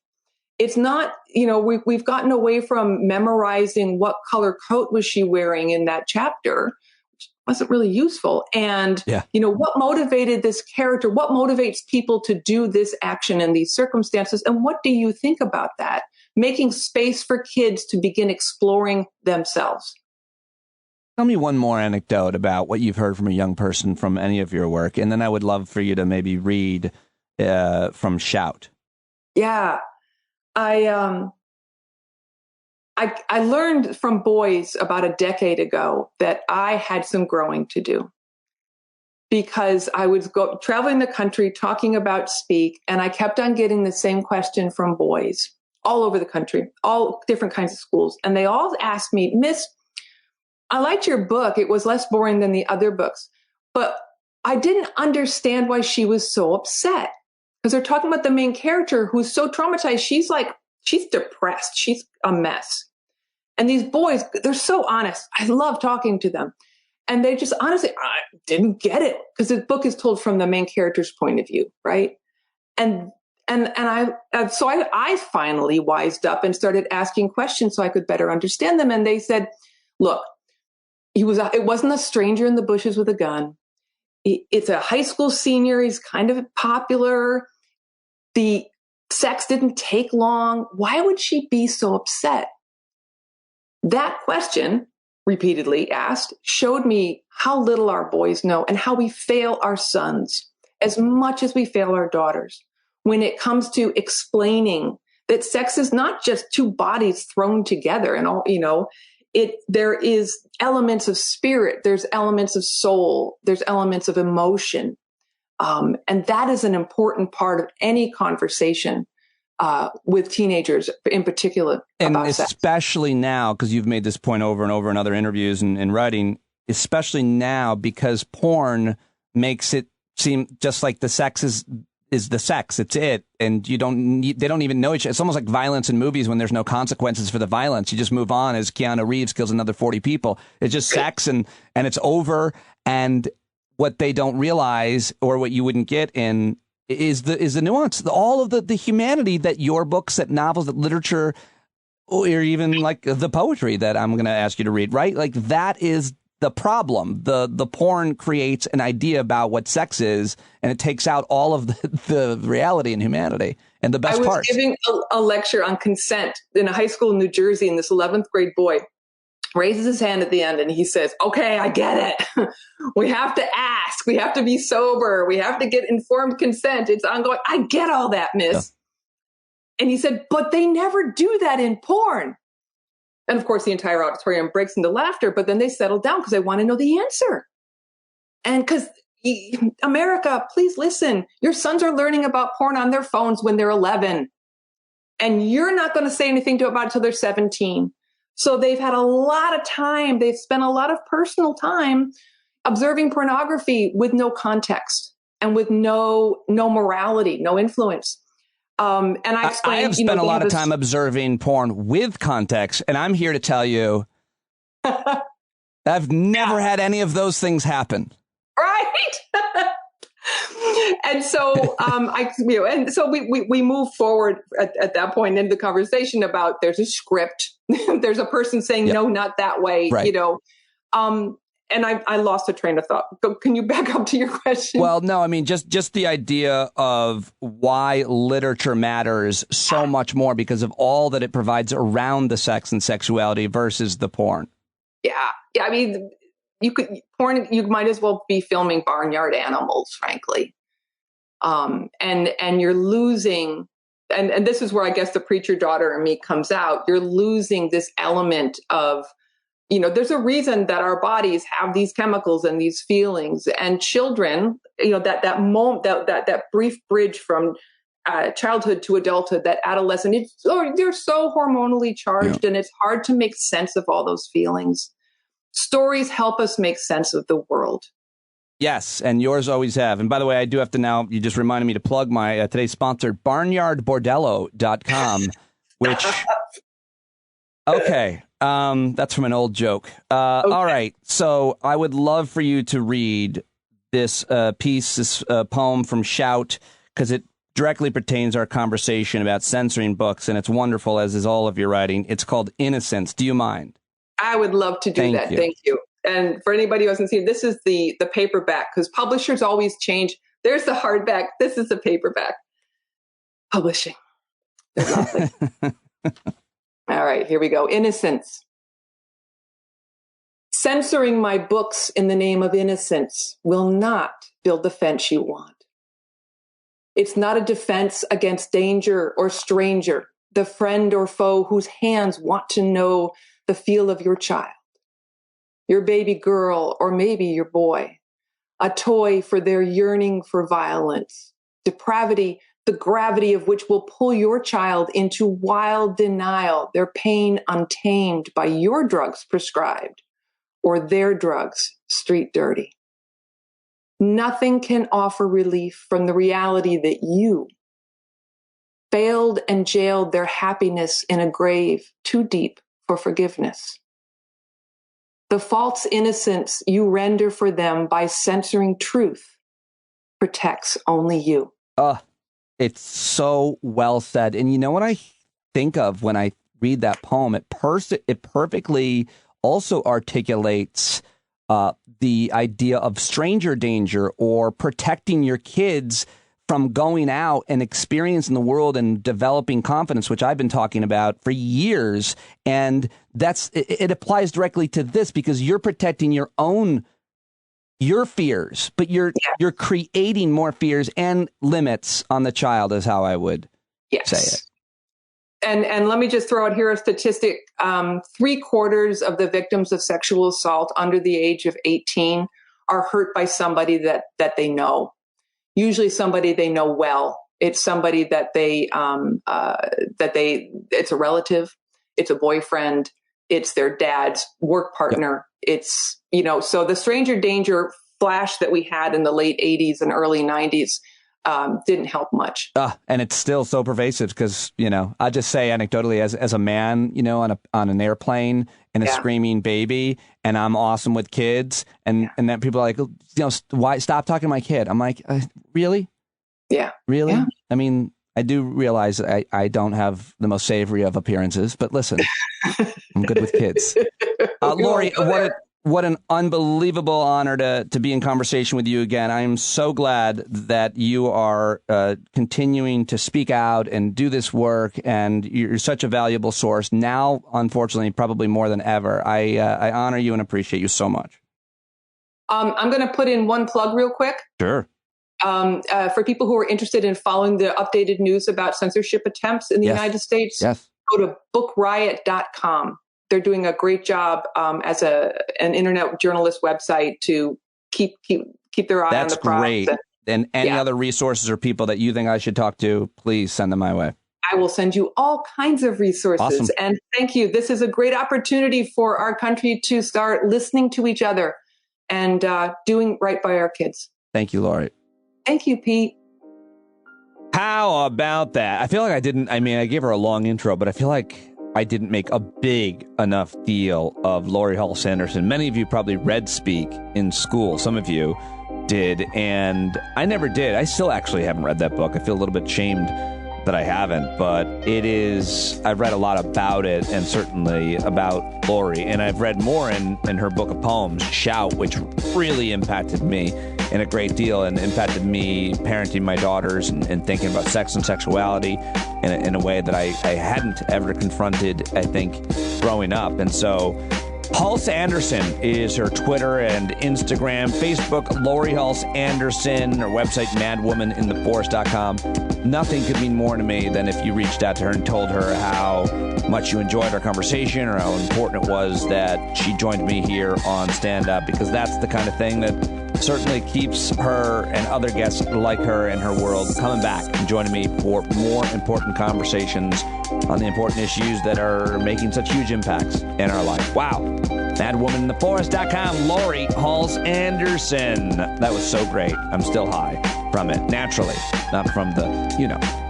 J: It's not, we've gotten away from memorizing what color coat was she wearing in that chapter, which wasn't really useful. And, what motivated this character? What motivates people to do this action in these circumstances? And what do you think about that? Making space for kids to begin exploring themselves.
B: Tell me one more anecdote about what you've heard from a young person from any of your work, and then I would love for you to maybe read from Shout.
J: Yeah, I learned from boys about a decade ago that I had some growing to do, because I was traveling the country talking about Speak, and I kept on getting the same question from boys all over the country, all different kinds of schools, and they all asked me, Miss, I liked your book. It was less boring than the other books, but I didn't understand why she was so upset, because they're talking about the main character who's so traumatized. She's depressed. She's a mess. And these boys, they're so honest. I love talking to them. And they just honestly, I didn't get it, because the book is told from the main character's point of view. Right. And I finally wised up and started asking questions so I could better understand them. And they said, look, it wasn't a stranger in the bushes with a gun. It's a high school senior. He's kind of popular. The sex didn't take long. Why would she be so upset? That question, repeatedly asked, showed me how little our boys know and how we fail our sons as much as we fail our daughters when it comes to explaining that sex is not just two bodies thrown together and all, there is elements of spirit, there's elements of soul, there's elements of emotion. And that is an important part of any conversation with teenagers in particular.
B: And
J: about
B: especially
J: sex.
B: now, because you've made this point over and over in other interviews and writing, especially now because porn makes it seem just like the sex is the sex. It's it. And they don't even know each other. It's almost like violence in movies when there's no consequences for the violence. You just move on as Keanu Reeves kills another 40 people. It's just sex and it's over. And what they don't realize, or what you wouldn't get in, is the nuance, all of the humanity that your books, that novels, that literature, or even like the poetry that I'm going to ask you to read, right? Like that is the problem. The porn creates an idea about what sex is, and it takes out all of the reality and humanity and the best parts.
J: I was giving a lecture on consent in a high school in New Jersey, and this 11th grade boy raises his hand at the end and he says, okay, I get it. We have to ask. We have to be sober. We have to get informed consent. It's ongoing. I get all that, miss. Yeah. And he said, but they never do that in porn. And of course, the entire auditorium breaks into laughter, but then they settle down because they want to know the answer. And because America, please listen, your sons are learning about porn on their phones when they're 11. And you're not going to say anything about it until they're 17. So they've had a lot of time. They've spent a lot of personal time observing pornography with no context and with no morality, no influence. And I explained,
B: I have spent a lot of time observing porn with context, and I'm here to tell you I've never had any of those things happen.
J: Right. And so we move forward at that point in the conversation about there's a script. There's a person saying, no, not that way,
B: right.
J: And I lost a train of thought. Can you back up to your question?
B: Well, no, I mean, just the idea of why literature matters so much more because of all that it provides around the sex and sexuality versus the porn.
J: Yeah. I mean, you might as well be filming barnyard animals, frankly. And you're losing, and this is where I guess the preacher daughter in me comes out. You're losing this element of, there's a reason that our bodies have these chemicals and these feelings, and children, that moment, that brief bridge from childhood to adulthood, that adolescent, they're so hormonally charged, and it's hard to make sense of all those feelings. Stories help us make sense of the world.
B: Yes, and yours always have. And by the way, I do have to now, you just reminded me to plug my today's sponsor, barnyardbordello.com, which, okay, that's from an old joke. Okay. All right, so I would love for you to read this this poem from Shout, because it directly pertains to our conversation about censoring books, and it's wonderful, as is all of your writing. It's called Innocence. Do you mind?
J: I would love to do that. Thank you. And for anybody who hasn't seen, this is the paperback, because publishers always change. There's the hardback. This is the paperback. Publishing. All right, here we go. Innocence. Censoring my books in the name of innocence will not build the fence you want. It's not a defense against danger or stranger, the friend or foe whose hands want to know the feel of your child, your baby girl, or maybe your boy, a toy for their yearning for violence, depravity, the gravity of which will pull your child into wild denial, their pain untamed by your drugs prescribed or their drugs street dirty. Nothing can offer relief from the reality that you failed and jailed their happiness in a grave too deep for forgiveness. The false innocence you render for them by censoring truth protects only you.
B: It's so well said. And you know what I think of when I read that poem? It perfectly also articulates the idea of stranger danger or protecting your kids from going out and experiencing the world and developing confidence, which I've been talking about for years. And it applies directly to this because you're protecting your fears, but you're creating more fears and limits on the child is how I would say it.
J: And let me just throw out here a statistic. 3/4 of the victims of sexual assault under the age of 18 are hurt by somebody that they know. Usually somebody they know well. It's somebody that it's a relative, it's a boyfriend, it's their dad's work partner. Yep. It's, so the stranger danger flash that we had in the late 80s and early 90s didn't help much.
B: And it's still so pervasive because, I just say anecdotally as a man, on an airplane and a screaming baby, and I'm awesome with kids, and then people are like, why stop talking to my kid? I'm like, really?
J: Yeah.
B: Really?
J: Yeah.
B: I mean, I do realize I don't have the most savory of appearances, but listen, I'm good with kids. Laurie, what an unbelievable honor to be in conversation with you again. I am so glad that you are continuing to speak out and do this work, and you're such a valuable source. Now, unfortunately, probably more than ever. I honor you and appreciate you so much.
J: I'm going to put in one plug real quick.
B: Sure.
J: For people who are interested in following the updated news about censorship attempts in the United States, go to bookriot.com. They're doing a great job as an internet journalist website to keep their eye on the process. That's
B: great. And any other resources or people that you think I should talk to, please send them my way.
J: I will send you all kinds of resources.
B: Awesome.
J: And thank you. This is a great opportunity for our country to start listening to each other and doing right by our kids.
B: Thank you, Laurie.
J: Thank you, Pete.
B: How about that? I feel like I gave her a long intro, but I feel like I didn't make a big enough deal of Laurie Halse Anderson. Many of you probably read Speak in school. Some of you did, and I never did. I still actually haven't read that book. I feel a little bit shamed that I haven't, but I've read a lot about it, and certainly about Laurie, and I've read more in her book of poems, Shout, which really impacted me in a great deal and impacted me parenting my daughters and thinking about sex and sexuality in a way that I hadn't ever confronted, I think, growing up. And so Halse Anderson is her Twitter and Instagram. Facebook, Laurie Halse Anderson. Her website, madwomanintheforest.com. Nothing could mean more to me than if you reached out to her and told her how much you enjoyed our conversation or how important it was that she joined me here on Stand Up, because that's the kind of thing that certainly keeps her and other guests like her in her world coming back and joining me for more important conversations on the important issues that are making such huge impacts in our life. Wow. MadWomanInTheForest.com, Laurie Halse Anderson. That was so great. I'm still high from it, naturally, not from the,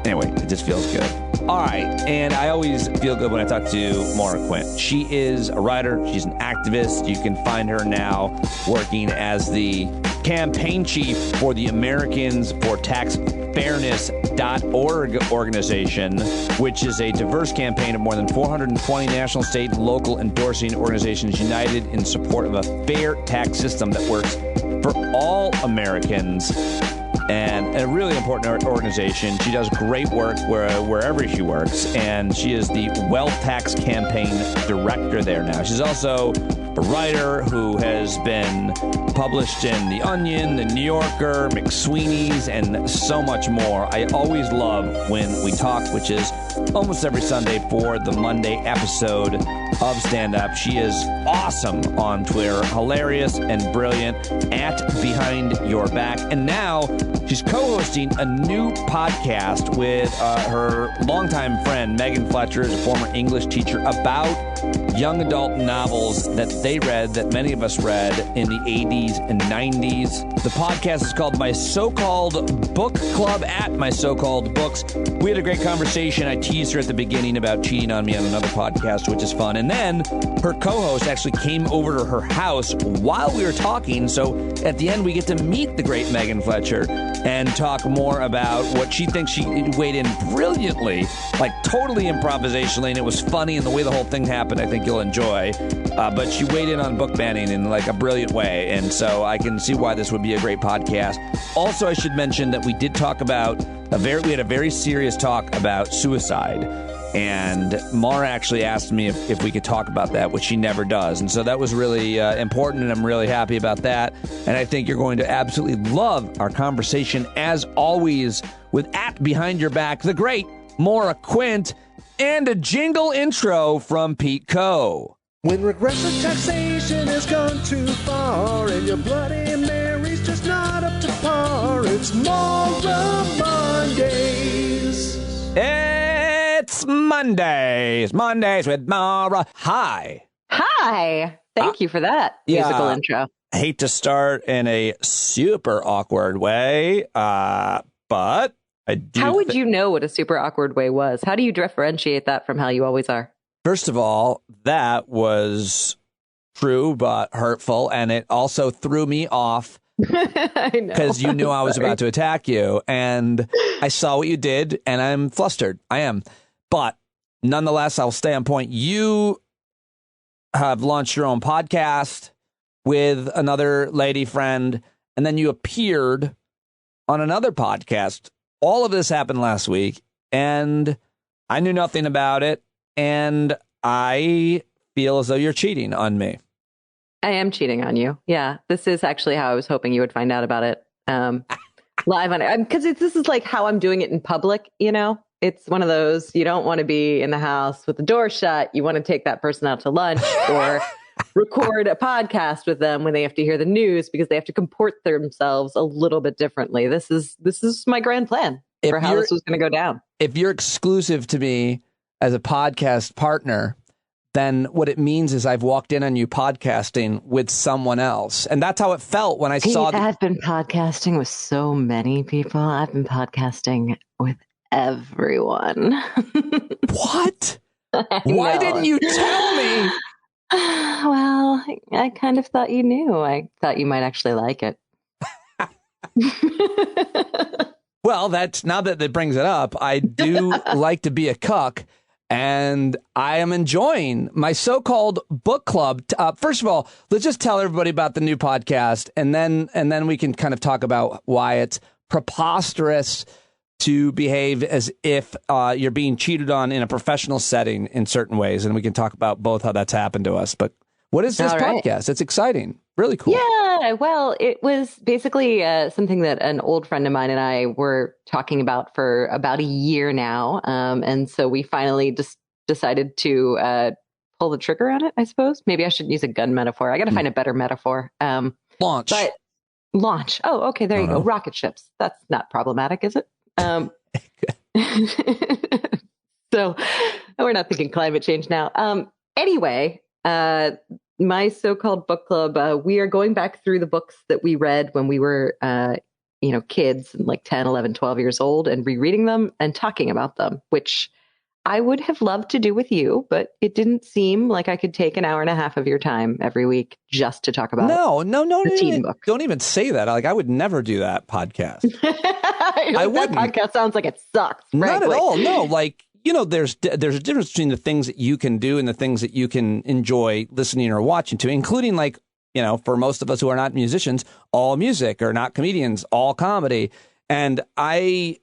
B: Anyway, it just feels good. All right, and I always feel good when I talk to Maura Quint. She is a writer. She's an activist. You can find her now working as the campaign chief for the Americans for Tax Fairness.org organization, which is a diverse campaign of more than 420 national, state, and local endorsing organizations united in support of a fair tax system that works for all Americans. And a really important organization. She does great work wherever she works, and she is the Wealth Tax Campaign Director there now. She's also a writer who has been published in The Onion, The New Yorker, McSweeney's, and so much more. I always love when we talk, which is almost every Sunday for the Monday episode of Stand Up. She is awesome on Twitter, hilarious and brilliant, at Behind Your Back. And now she's co-hosting a new podcast with her longtime friend, Megan Fletcher, is a former English teacher, about young adult novels that they read, that many of us read in the 80s and 90s. The podcast is called My So-Called Book Club, at My So-Called Books. We had a great conversation. I teased her at the beginning about cheating on me on another podcast, which is fun. And then her co-host actually came over to her house while we were talking. So at the end, we get to meet the great Megan Fletcher and talk more about what she thinks. She weighed in brilliantly, like totally improvisationally, and it was funny, and the way the whole thing happened, I think you'll enjoy. But she weighed in on book banning in like a brilliant way, and so I can see why this would be a great podcast. Also, I should mention that we did talk about we had a very serious talk about suicide. And Maura actually asked me if we could talk about that, which she never does. And so that was really important, and I'm really happy about that. And I think you're going to absolutely love our conversation, as always, with at Behind Your Back, the great Maura Quint, and a jingle intro from Pete Coe.
R: When regressive taxation has gone too far and your Bloody Mary's just not up to par, it's Maura Mondays.
B: It's Mondays with Maura. Hi.
S: Thank you for that musical intro.
B: I hate to start in a super awkward way, but I do.
S: How would you know what a super awkward way was? How do you differentiate that from how you always are?
B: First of all, that was true but hurtful, and it also threw me off.
S: I know.
B: Because you knew I was about to attack you, and I saw what you did, and I'm flustered. I am. But nonetheless, I'll stay on point. You have launched your own podcast with another lady friend, and then you appeared on another podcast. All of this happened last week, and I knew nothing about it, and I feel as though you're cheating on me.
S: I am cheating on you. Yeah, this is actually how I was hoping you would find out about it live on it. Because this is like how I'm doing it in public, It's one of those, you don't want to be in the house with the door shut. You want to take that person out to lunch or record a podcast with them when they have to hear the news, because they have to comport themselves a little bit differently. This is my grand plan for how this was going to go down.
B: If you're exclusive to me as a podcast partner, then what it means is I've walked in on you podcasting with someone else. And that's how it felt when I saw
S: I've been podcasting with so many people. I've been podcasting with everyone.
B: What? Why didn't you tell me?
S: Well, I kind of thought you knew. I thought you might actually like it.
B: Well, that's now that it brings it up, I do like to be a cuck, and I am enjoying my so-called book club. First of all, let's just tell everybody about the new podcast, and then we can kind of talk about why it's preposterous to behave as if you're being cheated on in a professional setting in certain ways, and we can talk about both how that's happened to us. But what is this podcast? It's exciting. Really cool.
S: Yeah, well, it was basically something that an old friend of mine and I were talking about for about a year now. And so we finally just decided to pull the trigger on it, I suppose. Maybe I should use a gun metaphor. I got to find a better metaphor.
B: Launch.
S: But launch. Oh, okay. There you go. Rocket ships. That's not problematic, is it? So we're not thinking climate change now. Anyway, my so-called book club, we are going back through the books that we read when we were, kids, like 10, 11, 12 years old, and rereading them and talking about them, which I would have loved to do with you, but it didn't seem like I could take an hour and a half of your time every week just to talk about the teen book.
B: Don't even say that. Like, I would never do that podcast.
S: I wouldn't. That podcast sounds like it sucks.
B: Not at all. No, like, there's a difference between the things that you can do and the things that you can enjoy listening or watching to, including, like, for most of us who are not musicians, all music, or not comedians, all comedy. And I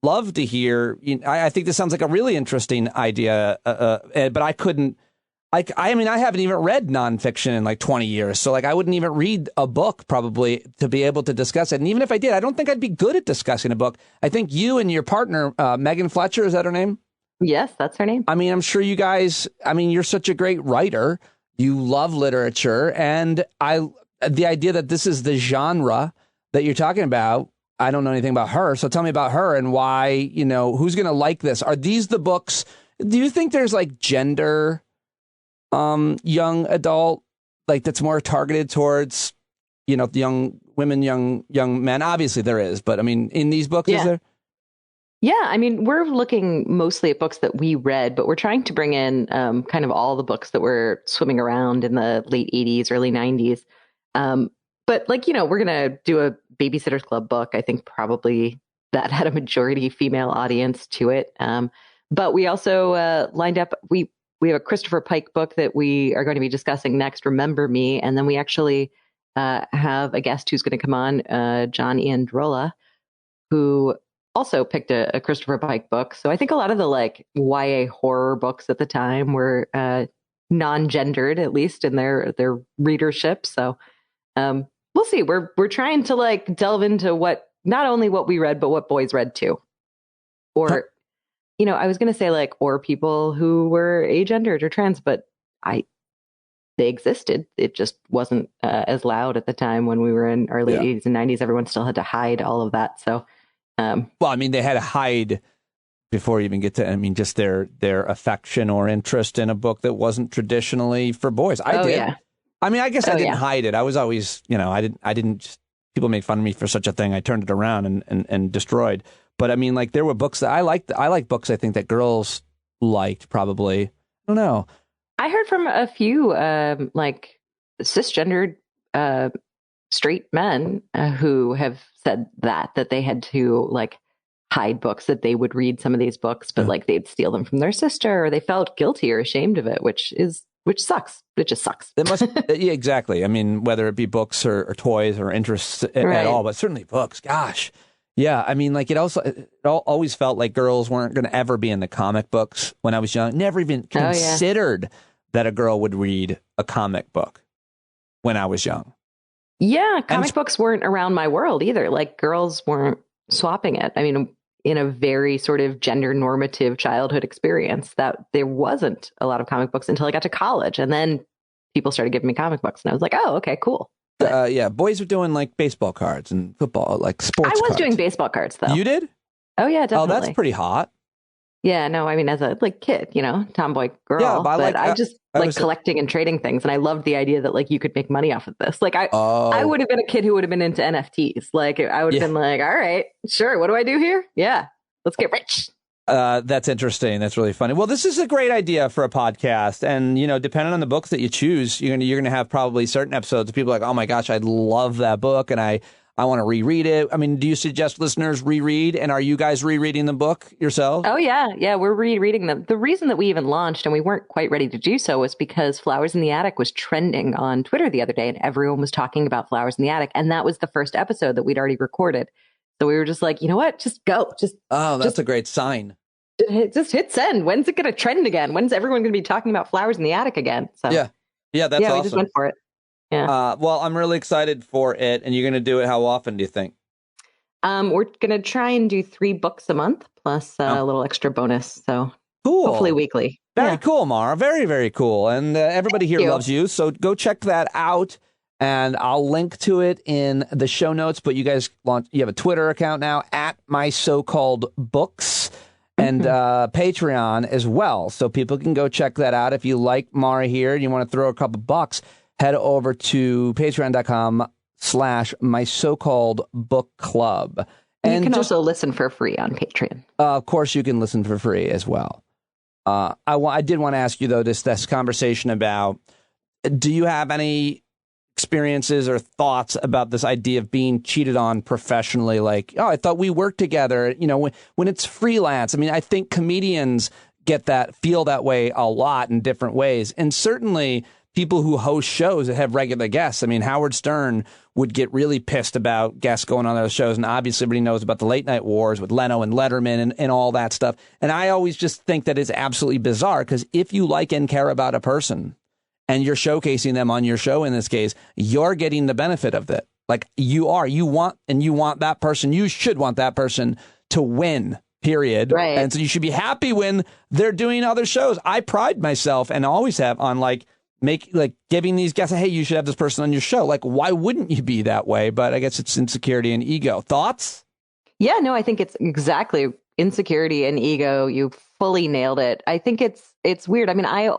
B: love to hear, I think this sounds like a really interesting idea, but I couldn't, I haven't even read nonfiction in like 20 years. So like, I wouldn't even read a book probably to be able to discuss it. And even if I did, I don't think I'd be good at discussing a book. I think you and your partner, Megan Fletcher, is that her name?
S: Yes, that's her name.
B: I mean, I'm sure you guys, you're such a great writer. You love literature. And the idea that this is the genre that you're talking about, I don't know anything about her. So tell me about her and why, who's going to like this? Are these the books? Do you think there's like gender, young adult, like that's more targeted towards, young women, young men? Obviously there is, but in these books, is there?
S: Yeah, we're looking mostly at books that we read, but we're trying to bring in kind of all the books that were swimming around in the late 80s, early 90s. But like, we're going to do a Babysitter's Club book. I think probably that had a majority female audience to it. But we also lined up, we have a Christopher Pike book that we are going to be discussing next, Remember Me. And then we actually have a guest who's going to come on, John Androla, who also picked a Christopher Pike book. So I think a lot of the like YA horror books at the time were non-gendered, at least in their readership. So we'll see. We're trying to like delve into not only what we read, but what boys read too. Or, I was going to say like, or people who were agendered or trans, but they existed. It just wasn't as loud at the time when we were in our late 80s and 90s. Everyone still had to hide all of that. So,
B: they had to hide before you even get to, just their affection or interest in a book that wasn't traditionally for boys. I did.
S: Yeah.
B: I guess I didn't hide it. I was always, I didn't, people made fun of me for such a thing. I turned it around and destroyed. But there were books that I liked. I like books I think that girls liked probably. I don't know.
S: I heard from a few like cisgendered straight men who have said that they had to like hide books, that they would read some of these books, but like they'd steal them from their sister, or they felt guilty or ashamed of it, which sucks. It just sucks.
B: It must. Yeah, exactly. Whether it be books or toys or interests at all, but certainly books. Gosh. Yeah. It always felt like girls weren't going to ever be in the comic books when I was young. Never even considered that a girl would read a comic book when I was young.
S: Yeah. Comic books weren't around my world either. Like girls weren't swapping it. In a very sort of gender normative childhood experience, that there wasn't a lot of comic books until I got to college. And then people started giving me comic books and I was like, oh, okay, cool.
B: Boys were doing like baseball cards and football, like sports
S: I was
B: cards.
S: doing baseball cards though.
B: You did?
S: Oh yeah, definitely.
B: Oh, that's pretty hot.
S: Yeah, no, I mean, as a kid, tomboy girl,
B: Yeah,
S: but I just
B: was
S: collecting and trading things. And I loved the idea that you could make money off of this. I would have been a kid who would have been into NFTs. I would have been like, all right, sure. What do I do here? Yeah, let's get rich.
B: That's interesting. That's really funny. Well, this is a great idea for a podcast. And, depending on the books that you choose, you're going to have probably certain episodes of people like, oh my gosh, I love that book. And I want to reread it. I mean, do you suggest listeners reread? And are you guys rereading the book yourselves?
S: Oh, yeah. Yeah, we're rereading them. The reason that we even launched and we weren't quite ready to do so was because Flowers in the Attic was trending on Twitter the other day and everyone was talking about Flowers in the Attic. And that was the first episode that we'd already recorded. So we were just like, you know what? Just go.
B: That's a great sign.
S: Just hit send. When's it going to trend again? When's everyone going to be talking about Flowers in the Attic again? So
B: yeah, that's awesome.
S: We just went for it. Yeah.
B: Well, I'm really excited for it. And you're going to do it how often, do you think?
S: We're going to try and do 3 books a month plus a little extra bonus. So
B: cool.
S: Hopefully weekly.
B: Very cool, Maura. Very, very cool. And everybody here loves you. So go check that out. And I'll link to it in the show notes. But you guys you have a Twitter account now at My So-Called Books and Patreon as well. So people can go check that out. If you like Maura here and you want to throw a couple bucks, head over to patreon.com/My So-Called Book Club. And
S: you can also listen for free on Patreon.
B: Of course, you can listen for free as well. I did want to ask you, though, this conversation about, do you have any experiences or thoughts about this idea of being cheated on professionally? Like, oh, I thought we worked together. When it's freelance, I mean, I think comedians feel that way a lot in different ways. And certainly people who host shows that have regular guests. I mean, Howard Stern would get really pissed about guests going on those shows. And obviously everybody knows about the late night wars with Leno and Letterman and all that stuff. And I always just think that it's absolutely bizarre, because if you like and care about a person and you're showcasing them on your show, in this case, you're getting the benefit of it. Like you want that person. You should want that person to win, period.
S: Right.
B: And so you should be happy when they're doing other shows. I pride myself, and always have, on giving these guests, hey, you should have this person on your show. Like, why wouldn't you be that way? But I guess it's insecurity and ego. Thoughts?
S: Yeah, no, I think it's exactly insecurity and ego. You fully nailed it. I think it's weird. I mean, I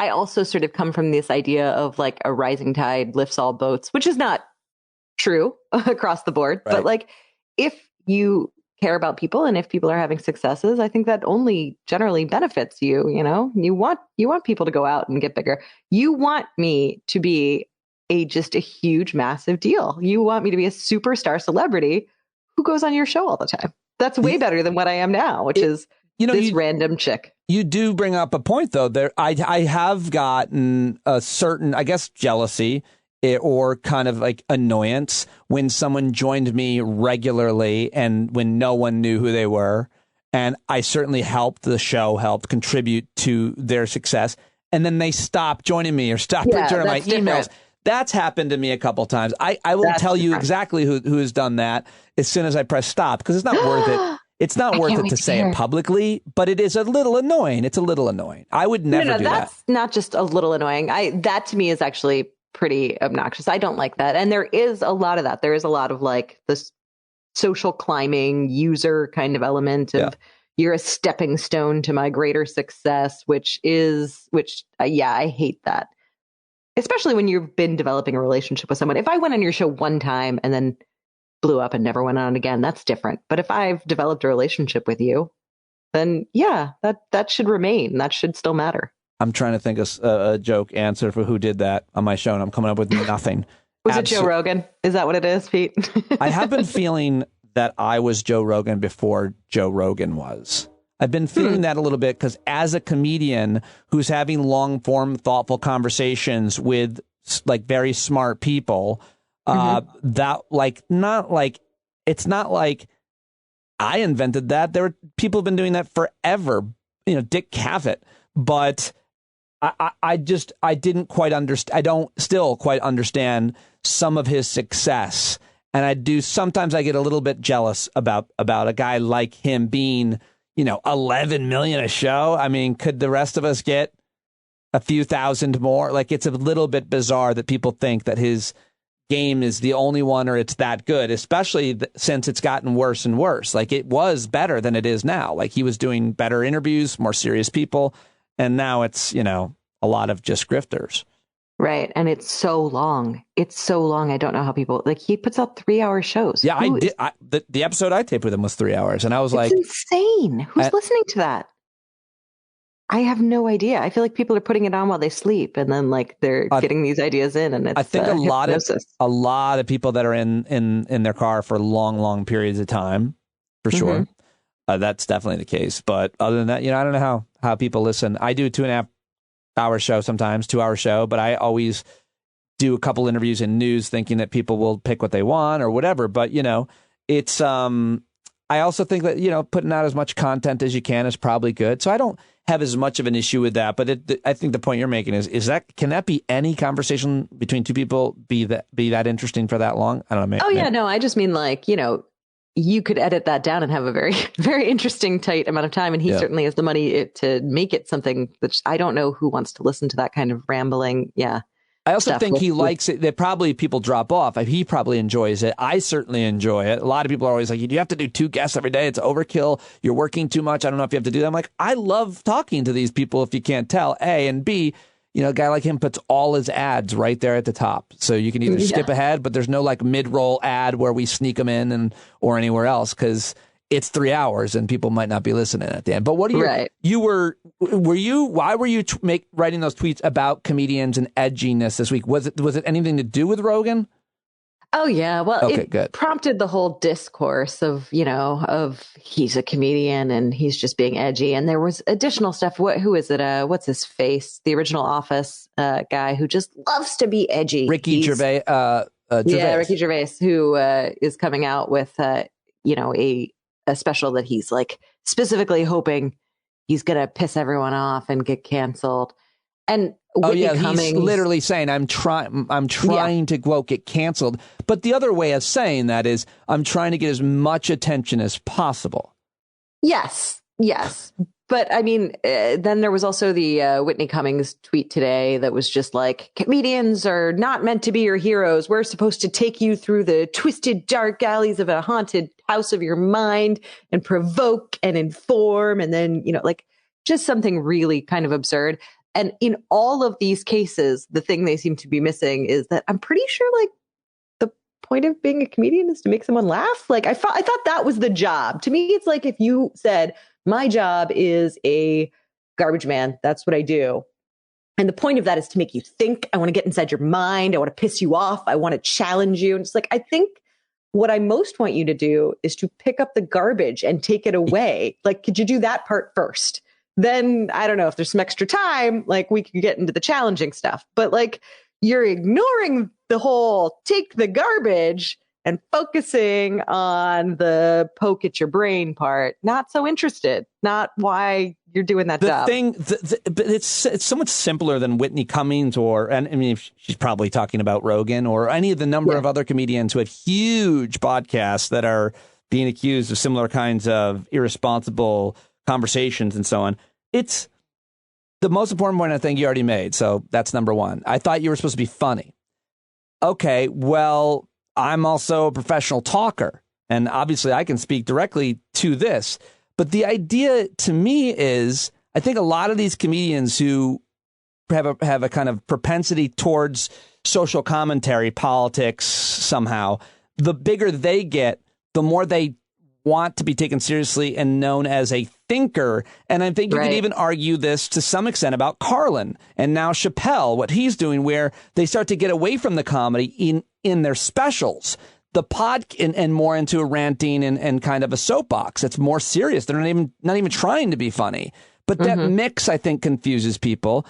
S: also sort of come from this idea of a rising tide lifts all boats, which is not true across the board.
B: Right.
S: But if you care about people and if people are having successes, I think that only generally benefits you. You want people to go out and get bigger. You want me to be just a huge, massive deal. You want me to be a superstar celebrity who goes on your show all the time. That's way better than what I am now, which is this random chick.
B: You do bring up a point, though. I have gotten a certain, I guess, jealousy or kind of annoyance when someone joined me regularly and when no one knew who they were. And I certainly helped contribute to their success. And then they stopped joining me or stopped returning my emails. That's happened to me a couple times. I will tell you exactly who has done that as soon as I press stop, because it's not worth it. It's not worth it to say it publicly, but it is a little annoying. It's a little annoying. I would never do that.
S: That's not just a little annoying. That to me is actually pretty obnoxious. I don't like that. And there is a lot of that. There is a lot of this social climbing user kind of element of you're a stepping stone to my greater success, I hate that. Especially when you've been developing a relationship with someone. If I went on your show one time and then blew up and never went on again, that's different. But if I've developed a relationship with you, then that should remain. That should still matter.
B: I'm trying to think of a joke answer for who did that on my show, and I'm coming up with nothing.
S: Was it Joe Rogan? Is that what it is, Pete?
B: I have been feeling that I was Joe Rogan before Joe Rogan was. I've been feeling that a little bit because as a comedian who's having long form, thoughtful conversations with very smart people, it's not like I invented that. There were people have been doing that forever. Dick Cavett, but I didn't quite understand. I don't still quite understand some of his success. And sometimes I get a little bit jealous about a guy like him being, 11 million a show. I mean, could the rest of us get a few thousand more? It's a little bit bizarre that people think that his game is the only one or it's that good, especially since it's gotten worse and worse. Like, it was better than it is now. Like, he was doing better interviews, more serious people. And now it's, you know, a lot of just grifters.
S: Right. And it's so long. It's so long. I don't know how people, like, he puts out 3-hour shows.
B: Yeah, the episode I taped with him was 3 hours. And I was like,
S: insane. Who's listening to that? I have no idea. I feel like people are putting it on while they sleep, and then like they're getting these ideas in, and it's,
B: I think a lot of people that are in their car for long periods of time, for sure. That's definitely the case. But other than that, you know, I don't know how people listen. I do a 2.5-hour show sometimes, 2-hour show, but I always do a couple interviews in news thinking that people will pick what they want or whatever. But, you know, it's I also think that, you know, putting out as much content as you can is probably good. So I don't have as much of an issue with that. But I think the point you're making is that, can that be any conversation between two people be that interesting for that long? I don't know.
S: Yeah, no, I just mean, like, you know, you could edit that down and have a very, very interesting, tight amount of time. And he certainly has the money to make it something that I don't know who wants to listen to that kind of rambling. Yeah.
B: I also think he likes it. That probably people drop off. He probably enjoys it. I certainly enjoy it. A lot of people are always like, you have to do 2 guests every day. It's overkill. You're working too much. I don't know if you have to do that. I'm like, I love talking to these people if you can't tell. A, and B, you know, a guy like him puts all his ads right there at the top. So you can either skip ahead, but there's no like mid-roll ad where we sneak them in or anywhere else, because it's 3 hours and people might not be listening at the end. But what do you, why were you writing those tweets about comedians and edginess this week? Was it anything to do with Rogan?
S: Oh, yeah. Well,
B: good.
S: Prompted the whole discourse of he's a comedian and he's just being edgy. And there was additional stuff. Who is it? What's his face? The original Office guy who just loves to be edgy.
B: Ricky Gervais.
S: Yeah, Ricky Gervais, who is coming out with, a special that he's like specifically hoping he's going to piss everyone off and get canceled. And
B: he's literally saying, I'm trying to quote get canceled. But the other way of saying that is, I'm trying to get as much attention as possible.
S: Yes. But I mean, then there was also the Whitney Cummings tweet today that was just like, comedians are not meant to be your heroes. We're supposed to take you through the twisted, dark alleys of a haunted house of your mind and provoke and inform. And then, like just something really kind of absurd. And in all of these cases, the thing they seem to be missing is that I'm pretty sure like the point of being a comedian is to make someone laugh. Like I thought that was the job. To me, it's like if you said, my job is a garbage man. That's what I do. And the point of that is to make you think. I want to get inside your mind. I want to piss you off. I want to challenge you. And it's like, I think what I most want you to do is to pick up the garbage and take it away. Like, could you do that part first? Then I don't know if there's some extra time, like we could get into the challenging stuff, but like you're ignoring the whole take the garbage and focusing on the poke at your brain part. Not so interested. Not why you're doing that job.
B: But it's so much simpler than Whitney Cummings and I mean, she's probably talking about Rogan or any of the number of other comedians who have huge podcasts that are being accused of similar kinds of irresponsible conversations and so on. It's the most important point I think you already made. So that's number one. I thought you were supposed to be funny. Okay, well, I'm also a professional talker, and obviously I can speak directly to this. But the idea to me is, I think a lot of these comedians who have a kind of propensity towards social commentary, politics somehow, the bigger they get, the more they want to be taken seriously and known as a thinker. And I think you could even argue this to some extent about Carlin and now Chappelle, what he's doing, where they start to get away from the comedy in their specials, the and more into a ranting and kind of a soapbox. It's more serious. They're not even trying to be funny. But that mix, I think, confuses people.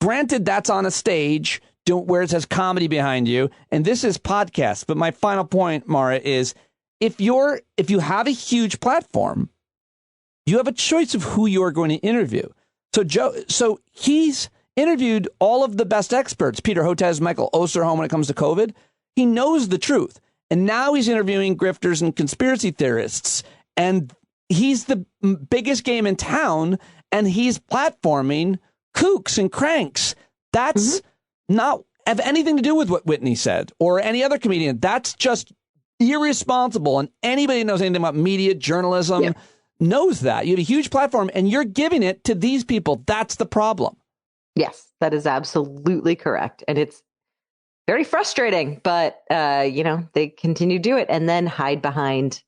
B: Granted, that's on a stage where it says comedy behind you, and this is podcast. But my final point, Maura, is if you have a huge platform, you have a choice of who you are going to interview. So he's interviewed all of the best experts, Peter Hotez, Michael Osterholm, when it comes to COVID. He knows the truth. And now he's interviewing grifters and conspiracy theorists. And he's the biggest game in town, and he's platforming kooks and cranks. That's not have anything to do with what Whitney said or any other comedian. That's just irresponsible. And anybody who knows anything about media, journalism knows that. You have a huge platform and you're giving it to these people. That's the problem.
S: Yes, that is absolutely correct. And it's very frustrating, but, they continue to do it and then hide behind.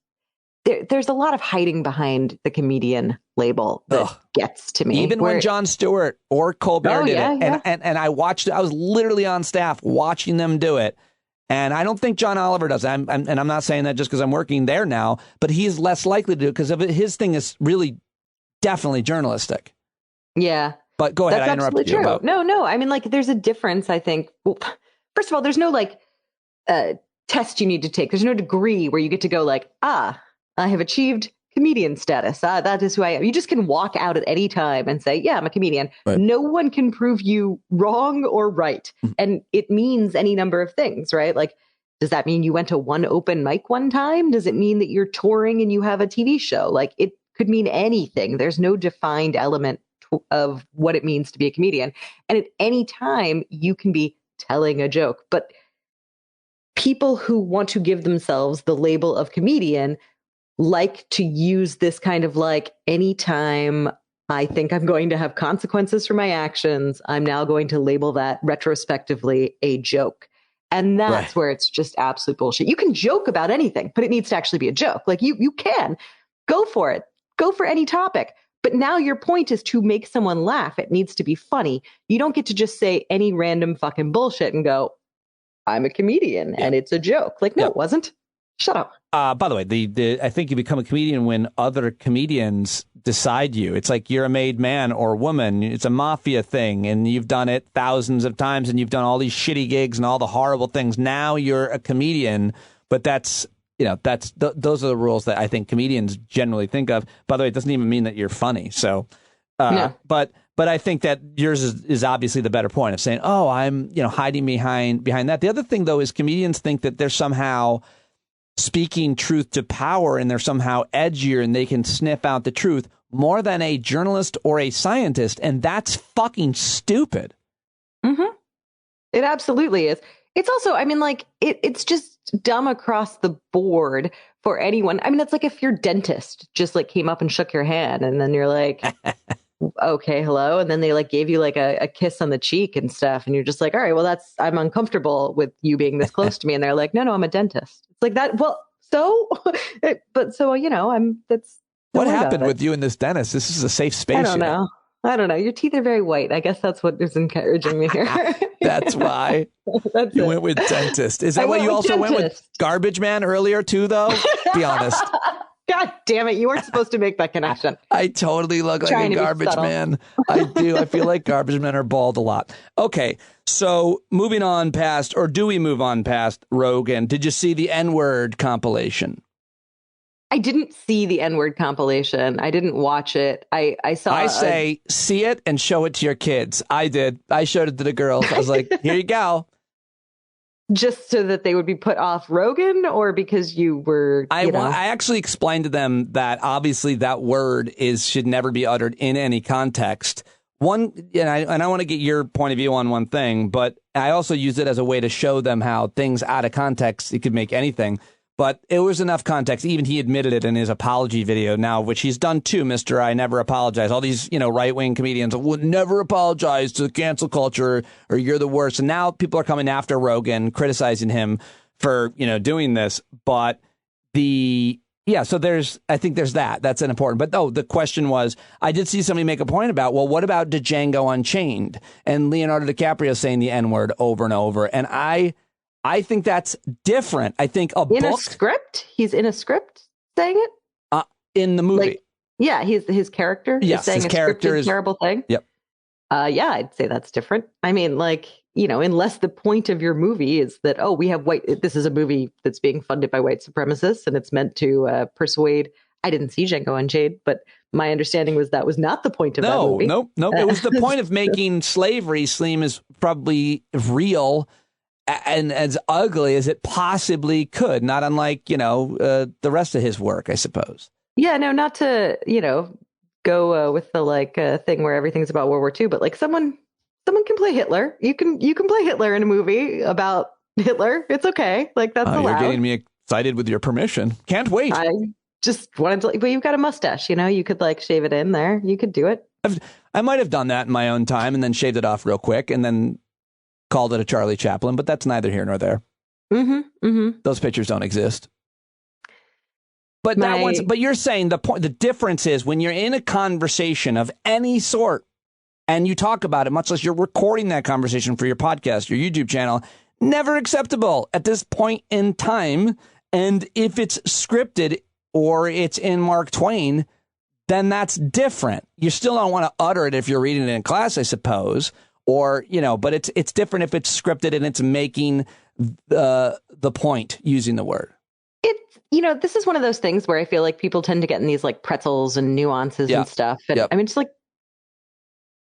S: There's a lot of hiding behind the comedian label that gets to me.
B: Even when Jon Stewart or Colbert did it. And I watched it. I was literally on staff watching them do it. And I don't think John Oliver does. And I'm not saying that just because I'm working there now, but he's less likely to do it because his thing is really definitely journalistic.
S: Yeah.
B: But go ahead.
S: That's
B: I interrupted you.
S: No. I mean, there's a difference, I think. Well, first of all, there's no test you need to take. There's no degree where you get to go I have achieved comedian status. That is who I am. You just can walk out at any time and say, yeah, I'm a comedian. Right. No one can prove you wrong or right. And it means any number of things, right? Like, does that mean you went to one open mic one time? Does it mean that you're touring and you have a TV show? Like, it could mean anything. There's no defined element of what it means to be a comedian. And at any time, you can be telling a joke. But people who want to give themselves the label of comedian like to use this kind of anytime I think I'm going to have consequences for my actions, I'm now going to label that retrospectively a joke. And that's where it's just absolute bullshit. You can joke about anything, but it needs to actually be a joke. Like you can go for it. Go for any topic. But now your point is to make someone laugh. It needs to be funny. You don't get to just say any random fucking bullshit and go, I'm a comedian and it's a joke. No, it wasn't. Shut up.
B: By the way, I think you become a comedian when other comedians decide you. It's like you're a made man or woman. It's a mafia thing, and you've done it thousands of times, and you've done all these shitty gigs and all the horrible things. Now you're a comedian, but those are the rules that I think comedians generally think of. By the way, it doesn't even mean that you're funny. So, but I think that yours is obviously the better point of saying, oh, I'm hiding behind that. The other thing though is comedians think that they're somehow speaking truth to power and they're somehow edgier and they can sniff out the truth more than a journalist or a scientist. And that's fucking stupid.
S: Mm-hmm. It absolutely is. It's also, it's just dumb across the board for anyone. I mean, it's like if your dentist just came up and shook your hand and then you're like, okay, hello. And then they gave you a kiss on the cheek and stuff. And you're just like, all right, well, I'm uncomfortable with you being this close to me. And they're like, no, I'm a dentist. It's like that. Well, so, but so, that's.
B: What happened with you and this dentist? This is a safe space.
S: I don't know. Your teeth are very white. I guess that's what is encouraging me here.
B: That's why you went with dentist. Is that why you also went with garbage man earlier too, though? Be honest.
S: God damn it. You weren't supposed to make that connection.
B: I totally look like a garbage man. I do. I feel like garbage men are bald a lot. Okay. So moving on past, or do we move on past Rogan? Did you see the N-word compilation?
S: I didn't see the N-word compilation. I didn't watch it. I say
B: see it and show it to your kids. I did. I showed it to the girls. I was like, here you go.
S: Just so that they would be put off Rogan, or because you were,
B: I actually explained to them that obviously that word should never be uttered in any context. And I want to get your point of view on one thing, but I also used it as a way to show them how things out of context, it could make anything. But it was enough context. Even he admitted it in his apology video now, which he's done too, Mr. I Never Apologize. All these, right-wing comedians would never apologize to cancel culture or you're the worst. And now people are coming after Rogan, criticizing him for, doing this. But so I think there's that. That's an important. But the question was, I did see somebody make a point about, well, what about Django Unchained and Leonardo DiCaprio saying the N-word over and over? And I think that's different. I think
S: in a script, he's in a script saying it
B: in the movie.
S: He's his character.
B: Yes,
S: is saying
B: his character is
S: terrible thing.
B: Yep.
S: I'd say that's different. I mean, unless the point of your movie is that we have this is a movie that's being funded by white supremacists and it's meant to persuade. I didn't see Django Unchained, but my understanding was that was not the point of that movie.
B: No. It was the point of making slavery seem as probably real and as ugly as it possibly could, not unlike, the rest of his work, I suppose.
S: Yeah, no, not to, go with the thing where everything's about World War II, but someone someone can play Hitler. You can play Hitler in a movie about Hitler. It's okay. Like, that's allowed.
B: You're getting me excited with your permission. Can't wait.
S: I just wanted to, but you've got a mustache, you know, you could like shave it in there. You could do it.
B: I might have done that in my own time and then shaved it off real quick and then called it a Charlie Chaplin, but that's neither here nor there. Those pictures don't exist. But but you're saying the difference is when you're in a conversation of any sort and you talk about it, much less you're recording that conversation for your podcast, your YouTube channel, never acceptable at this point in time. And if it's scripted or it's in Mark Twain, then that's different. You still don't want to utter it if you're reading it in class, I suppose, or, you know, but it's different if it's scripted and it's making the point using the word.
S: It's, you know, this is one of those things where I feel like people tend to get in these like pretzels and nuances and stuff. And I mean, it's like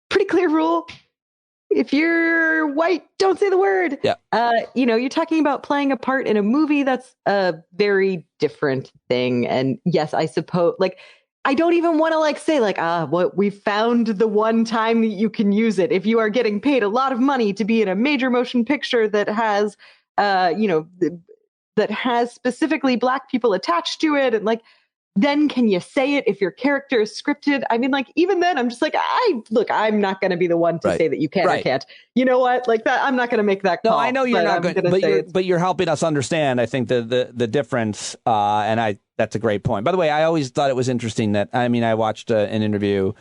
S: pretty clear rule. If you're white, don't say the word. You know, you're talking about playing a part in a movie. That's a very different thing. And yes, I suppose, like, I don't even want to like say like, what we found the one time that you can use it. If you are getting paid a lot of money to be in a major motion picture that has, you know, that has specifically Black people attached to it, and like, then can you say it if your character is scripted? I mean, like, even then I'm just like, I'm not going to be the one to say that you can or can't. You know what? Like that, I'm not going to make that call.
B: No, I know you're not going, but you're helping us understand, I think, the difference. And that's a great point. By the way, I always thought it was interesting that, I mean, I watched an interview.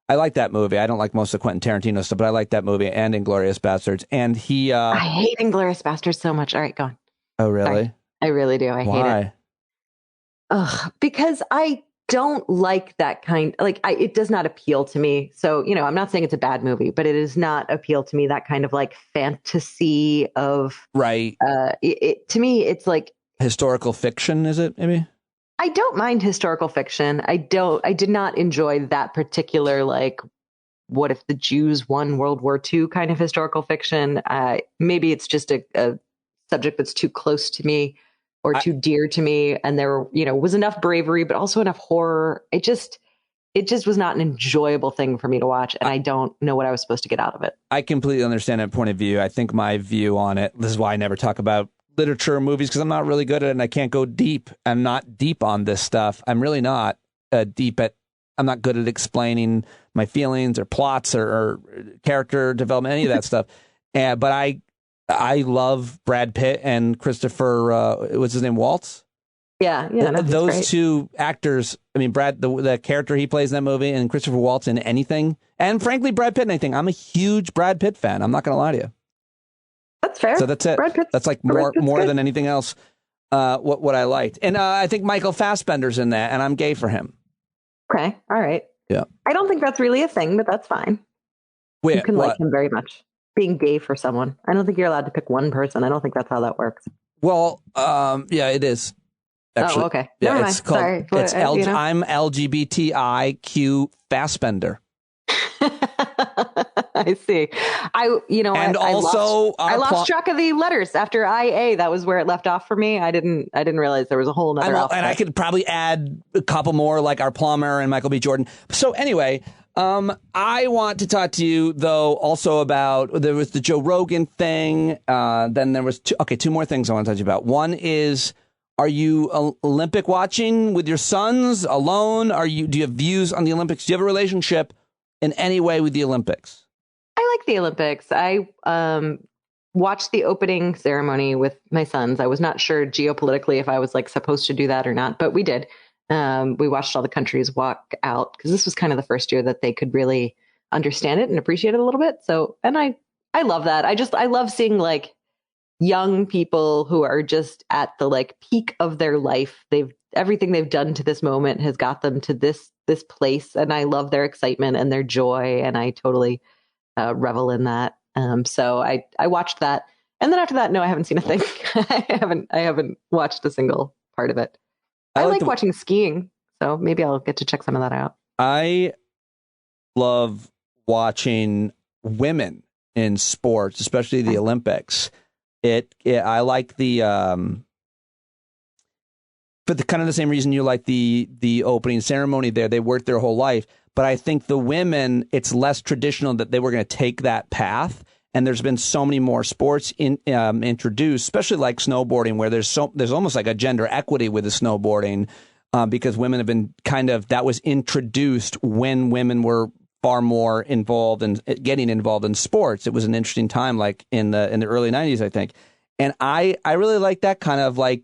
B: I like that movie. I don't like most of Quentin Tarantino stuff, but I like that movie and Inglourious Bastards. And he,
S: I hate Inglourious Bastards so much. All right, go on.
B: Oh, really?
S: Sorry. I really do. I hate it. Because I don't like that kind, like, it does not appeal to me. So, you know, I'm not saying it's a bad movie, but it does not appeal to me, that kind of like fantasy of, to me, it's like
B: historical fiction, is it maybe?
S: I don't mind historical fiction. I did not enjoy that particular, like, what if the Jews won World War II kind of historical fiction. Maybe it's just a subject that's too close to me or too dear to me. And there, you know, was enough bravery, but also enough horror. It just was not an enjoyable thing for me to watch. And I don't know what I was supposed to get out of it.
B: I completely understand that point of view. I think my view on it, this is why I never talk about literature or movies, because I'm not really good at it and I can't go deep. I'm not deep on this stuff. I'm really not I'm not good at explaining my feelings or plots or character development, any of that stuff. But I love Brad Pitt and Christopher, what's his name, Waltz?
S: Yeah.
B: Those
S: great.
B: two actors, I mean, Brad, the character he plays in that movie, and Christopher Waltz in anything, and frankly, Brad Pitt in anything. I'm a huge Brad Pitt fan. I'm not going to lie to you.
S: That's fair.
B: So that's it. That's like more than anything else, what I liked. And I think Michael Fassbender's in that, and I'm gay for him.
S: Okay. All right.
B: Yeah.
S: I don't think that's really a thing, but that's fine. You can like him very much. Being gay for someone. I don't think you're allowed to pick one person. I don't think that's how that works.
B: Well, yeah, it is. Actually.
S: Oh, okay.
B: Yeah,
S: Never
B: it's
S: mind.
B: called.
S: Sorry.
B: I'm LGBTIQ Fassbender.
S: I see. I lost track of the letters after IA. That was where it left off for me. I didn't realize there was a whole other alphabet.
B: And I could probably add a couple more, like our plumber and Michael B. Jordan. So anyway, I want to talk to you though also about, there was the Joe Rogan thing. Then there was two more things I want to talk to you about. One is, are you Olympic watching with your sons alone? Do you have views on the Olympics? Do you have a relationship in any way with the Olympics?
S: I like the Olympics. I watched the opening ceremony with my sons. I was not sure geopolitically if I was like supposed to do that or not, but we did. We watched all the countries walk out because this was kind of the first year that they could really understand it and appreciate it a little bit. So, and I love that. I love seeing like young people who are just at the like peak of their life. Everything they've done to this moment has got them to this place. And I love their excitement and their joy. And I totally revel in that. So I watched that. And then after that, no, I haven't seen a thing. I haven't watched a single part of it. I like watching skiing. So maybe I'll get to check some of that out. I
B: love watching women in sports, especially the Olympics. I like the for the kind of the same reason you like the opening ceremony there. They worked their whole life, But I think the women, it's less traditional that they were going to take that path. And there's been so many more sports introduced, especially like snowboarding, where there's almost like a gender equity with the snowboarding, because women have been that was introduced when women were far more involved in getting involved in sports. It was an interesting time, like in the early 90s, I think. And I really like that kind of like,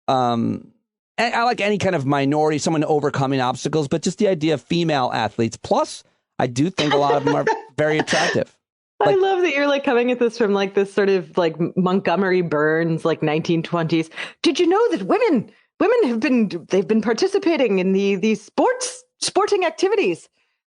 B: I like any kind of minority, someone overcoming obstacles, but just the idea of female athletes. Plus, I do think a lot of them are very attractive.
S: I love that you're like coming at this from like this sort of like Montgomery Burns, like 1920s. Did you know that women they've been participating in these sporting activities.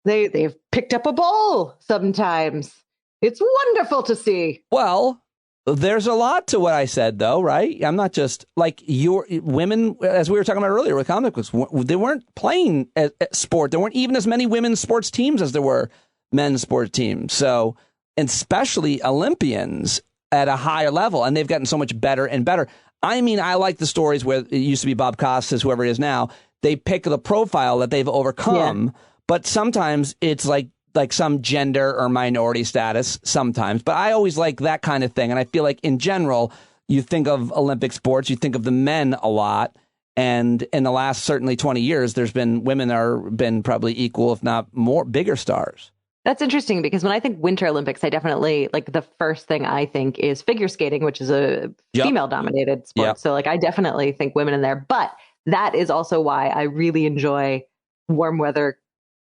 S: They've picked up a ball sometimes. It's wonderful to see.
B: Well, there's a lot to what I said, though, right? I'm not just like your women, as we were talking about earlier with comic books. They weren't playing sport. There weren't even as many women's sports teams as there were men's sports teams. So, and especially Olympians at a higher level, and they've gotten so much better and better. I mean, I like the stories where it used to be Bob Costas, whoever it is now. They pick the profile that they've overcome, but sometimes it's like some gender or minority status sometimes. But I always like that kind of thing. And I feel like in general, you think of Olympic sports, you think of the men a lot. And in the last certainly 20 years, there's been women are been probably equal, if not more, bigger stars.
S: That's interesting because when I think Winter Olympics, I definitely like the first thing I think is figure skating, which is a female dominated sport. Yep. So like I definitely think women in there. But that is also why I really enjoy warm weather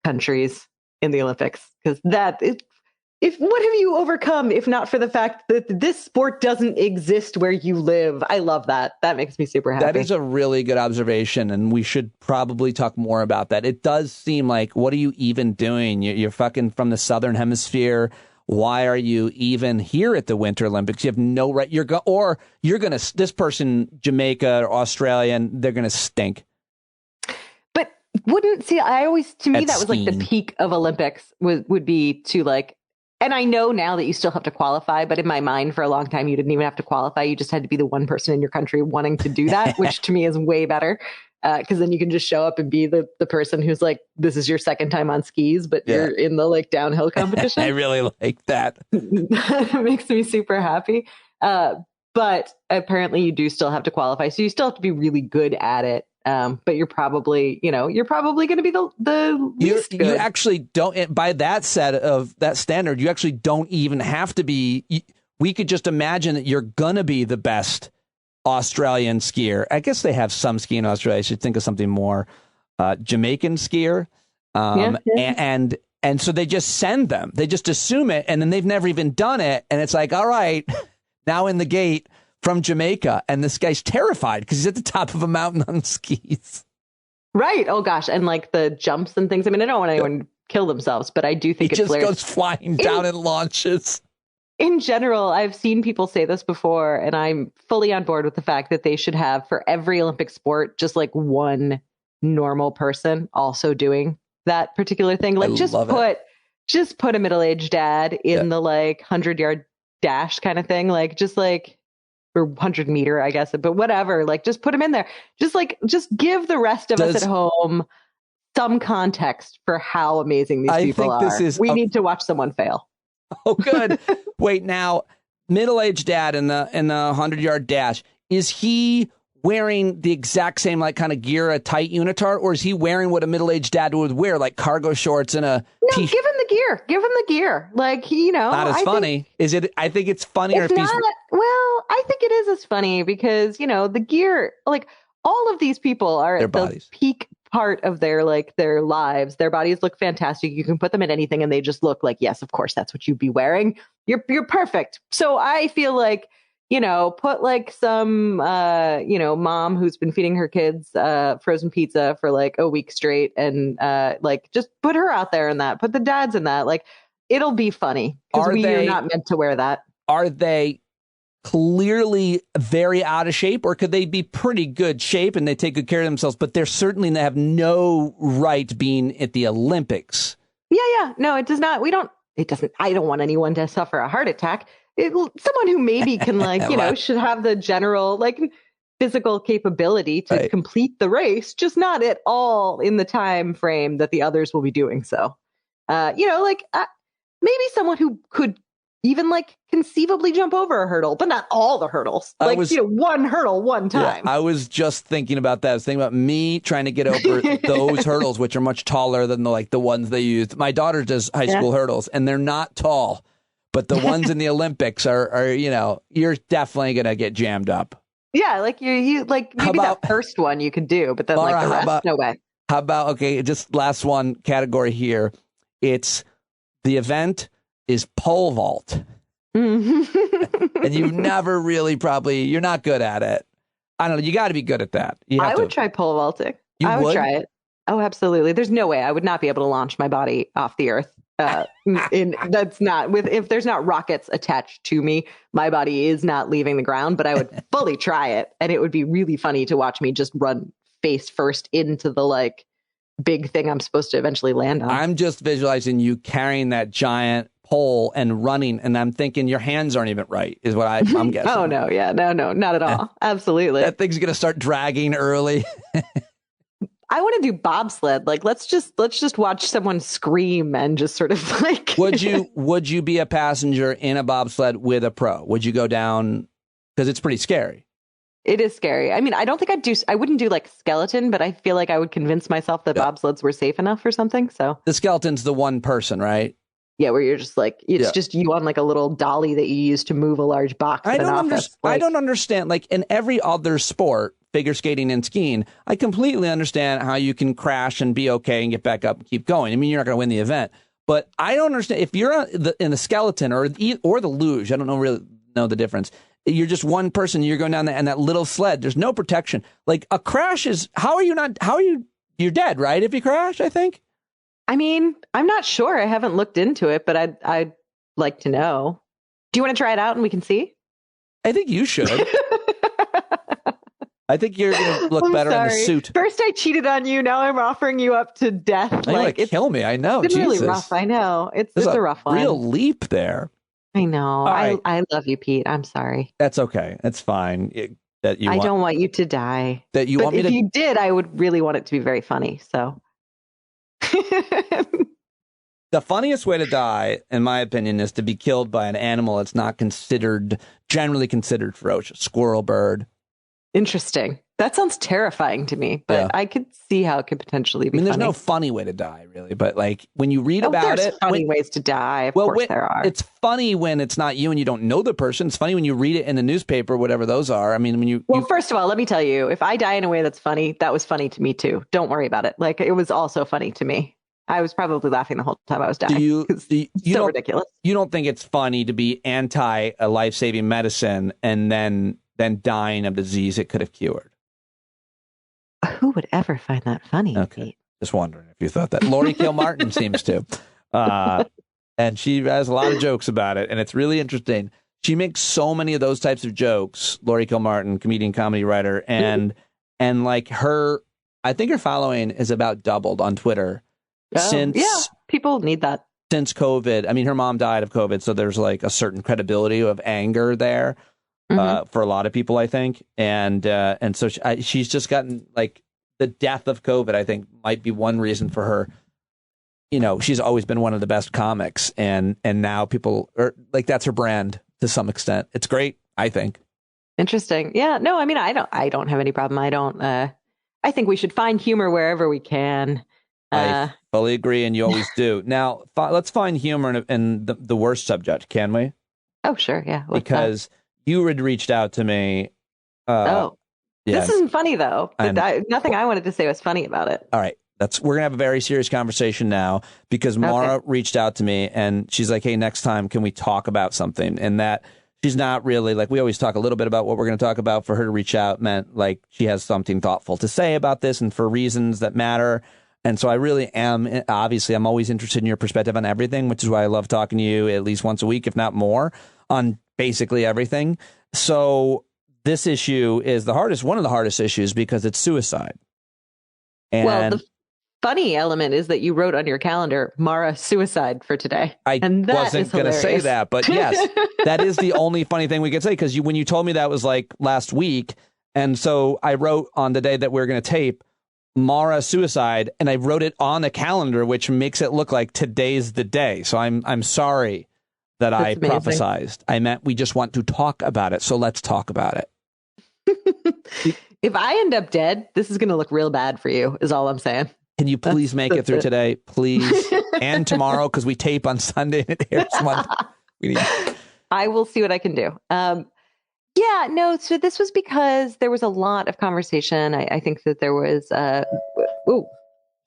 S: countries in the Olympics, because what have you overcome if not for the fact that this sport doesn't exist where you live? I love that. That makes me super happy.
B: That is a really good observation, and we should probably talk more about that. It does seem like, what are you even doing? You're fucking from the Southern Hemisphere. Why are you even here at the Winter Olympics? You have no right. This person, Jamaica or Australian, they're gonna stink.
S: But to me, that was like the peak of Olympics would be to like. And I know now that you still have to qualify, but in my mind for a long time, you didn't even have to qualify. You just had to be the one person in your country wanting to do that, which to me is way better. Because then you can just show up and be the person who's like, this is your second time on skis, but you're in the like downhill competition.
B: I really like that.
S: It makes me super happy. But apparently you do still have to qualify. So you still have to be really good at it. But you're probably going to be the least good.
B: You actually don't, by that set of that standard, you actually don't even have to be. We could just imagine that you're going to be the best Australian skier. I guess they have some skiing in Australia. I should think of something more. Jamaican skier. And so they just send them. They just assume it, and then they've never even done it. And it's like, all right, now in the gate from Jamaica, and this guy's terrified because he's at the top of a mountain on skis.
S: Right. Oh gosh, and like the jumps and things. I mean, I don't want anyone to kill themselves, but I do think
B: he just goes flying down and launches.
S: In general, I've seen people say this before, and I'm fully on board with the fact that they should have for every Olympic sport just like one normal person also doing that particular thing. Like just put a middle-aged dad in the like 100-yard dash kind of thing, like just like. Or 100 meter, I guess, but whatever, like just put him in there. Just give the rest of us at home some context for how amazing these people are. We need to watch someone fail.
B: Oh, good. Wait, now, middle-aged dad in the 100-yard dash, is he wearing the exact same like kind of gear, a tight unitard, or is he wearing what a middle-aged dad would wear, like cargo shorts and a
S: t-shirt? Give him the gear. Give him the gear. Like,
B: not as funny. Is it? I think it's funnier if he's.
S: Well, I think it is as funny because, the gear, like all of these people are at the peak part of their lives. Their bodies look fantastic. You can put them in anything and they just look like, yes, of course, that's what you'd be wearing. You're perfect. So I feel like, put like some, mom who's been feeding her kids frozen pizza for like a week straight and like just put her out there in that. Put the dads in that. Like it'll be funny because we're not meant to wear that.
B: Are they clearly very out of shape, or could they be pretty good shape and they take good care of themselves, but they're certainly they have no right being at the Olympics?
S: Yeah. No, it does not. I don't want anyone to suffer a heart attack. Someone who maybe can should have the general, like physical capability to complete the race, just not at all in the time frame that the others will be doing so. Maybe someone who could even conceivably jump over a hurdle, but not all the hurdles. One hurdle one time.
B: Yeah, I was just thinking about that. I was thinking about me trying to get over those hurdles, which are much taller than the ones they used. My daughter does high school hurdles, and they're not tall, but the ones in the Olympics are you're definitely going to get jammed up.
S: Yeah, maybe that first one you could do, but then
B: Maura,
S: the rest, no way.
B: How about, just last one category here. It's the event is pole vault. And you've never really you're not good at it. I don't know. You got to be good at that.
S: I would try pole vaulting. I would try it. Oh, absolutely. There's no way I would not be able to launch my body off the earth. If there's not rockets attached to me, my body is not leaving the ground, but I would fully try it. And it would be really funny to watch me just run face first into the big thing I'm supposed to eventually land on.
B: I'm just visualizing you carrying that giant pole and running, and I'm thinking your hands aren't even right, is what I'm guessing.
S: Oh, no. Yeah. No, not at all. Absolutely.
B: That thing's going to start dragging early.
S: I want to do bobsled. Let's just watch someone scream and just sort of
B: Would you be a passenger in a bobsled with a pro? Would you go down? Because it's pretty scary.
S: It is scary. I mean, I don't think I wouldn't do skeleton, but I feel like I would convince myself that bobsleds were safe enough or something. So
B: the skeleton's the one person, right?
S: Yeah, where you're just it's just you on a little dolly that you use to move a large box.
B: I don't understand. In every other sport, figure skating and skiing, I completely understand how you can crash and be okay and get back up and keep going. I mean, you're not going to win the event, but I don't understand if you're in the skeleton or the luge. I don't really know the difference. You're just one person. You're going down and that little sled. There's no protection. A crash is you're dead, right? If you crash, I think.
S: I mean, I'm not sure. I haven't looked into it, but I'd like to know. Do you want to try it out and we can see?
B: I think you should. I think you're going to look better in the suit.
S: First I cheated on you. Now I'm offering you up to death.
B: You're going to kill me. I know.
S: It's really rough. I know. It's a rough one.
B: Real leap there.
S: I know. Right. I love you, Pete. I'm sorry.
B: That's okay. That's fine. I
S: don't want you to die.
B: If
S: you did, I would really want it to be very funny. So.
B: The funniest way to die, in my opinion, is to be killed by an animal that's not generally considered ferocious. Squirrel, bird.
S: Interesting. That sounds terrifying to me, but I could see how it could potentially be.
B: There's no funny way to die, really. But when you read about
S: there's funny ways to die. Of course there are.
B: It's funny when it's not you and you don't know the person. It's funny when you read it in the newspaper, whatever those are. I mean,
S: first of all, let me tell you, if I die in a way that's funny, that was funny to me too. Don't worry about it. It was also funny to me. I was probably laughing the whole time I was dying. So ridiculous.
B: You don't think it's funny to be anti a life-saving medicine and then dying of disease it could have cured?
S: Who would ever find that funny?
B: Okay. Just wondering if you thought that. Laurie Kilmartin seems to. And she has a lot of jokes about it, and it's really interesting. She makes so many of those types of jokes, Laurie Kilmartin, comedian, comedy writer, and I think her following is about doubled on Twitter.
S: People need that.
B: Since COVID. I mean, her mom died of COVID, so there's a certain credibility of anger there for a lot of people, I think. And so she's just gotten the death of COVID, I think, might be one reason for her. She's always been one of the best comics, and now people are that's her brand to some extent. It's great, I think.
S: Interesting. Yeah. No, I mean, I don't have any problem. I think we should find humor wherever we can.
B: I fully agree, and you always do. Now, let's find humor in the worst subject, can we?
S: Oh, sure, yeah.
B: Because you had reached out to me.
S: This isn't funny, though. Nothing I wanted to say was funny about it.
B: All right. We're going to have a very serious conversation now, because Maura reached out to me, and she's like, hey, next time, can we talk about something? And that she's not really we always talk a little bit about what we're going to talk about. For her to reach out meant she has something thoughtful to say about this and for reasons that matter. And so I really am, obviously, I'm always interested in your perspective on everything, which is why I love talking to you at least once a week, if not more, on basically everything. So this issue is one of the hardest issues, because it's suicide. And
S: the funny element is that you wrote on your calendar, Maura suicide for today.
B: I wasn't going to say that, but yes, that is the only funny thing we could say, because when you told me that was last week, And so I wrote on the day that we were going to tape Maura suicide, and I wrote it on the calendar, which makes it look like today's the day. So I'm sorry that I prophesized. I meant we just want to talk about it. So let's talk about it.
S: If I end up dead, this is going to look real bad for you, is all I'm saying.
B: Can you please make it through today, please? And tomorrow, because we tape on Sunday and it airs Monday.
S: I will see what I can do. Yeah, no, so this was because there was a lot of conversation. I think that there was,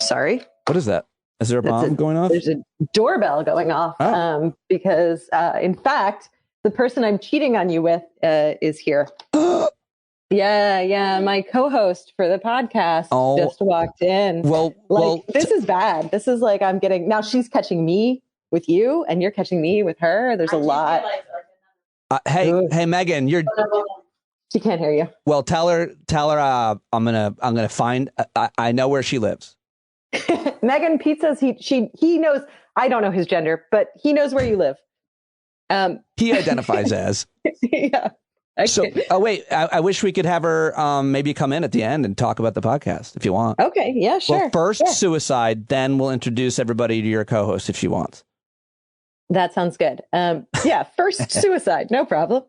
S: sorry.
B: What is that? Is there a bomb going off?
S: There's a doorbell going off because, in fact, the person I'm cheating on you with is here. Yeah. My co-host for the podcast just walked in.
B: Well,
S: this is bad. This is like now she's catching me with you and you're catching me with her. There's a lot.
B: Hey, Megan,
S: she can't hear you.
B: Well, tell her. I'm gonna find. I know where she lives.
S: Megan Pizzas. He knows. I don't know his gender, but he knows where you live.
B: He identifies as.
S: Yeah.
B: Wait. I wish we could have her maybe come in at the end and talk about the podcast if you want.
S: Okay. Yeah. Sure.
B: Well, first suicide, then we'll introduce everybody to your co-host if she wants.
S: That sounds good. First suicide, no problem.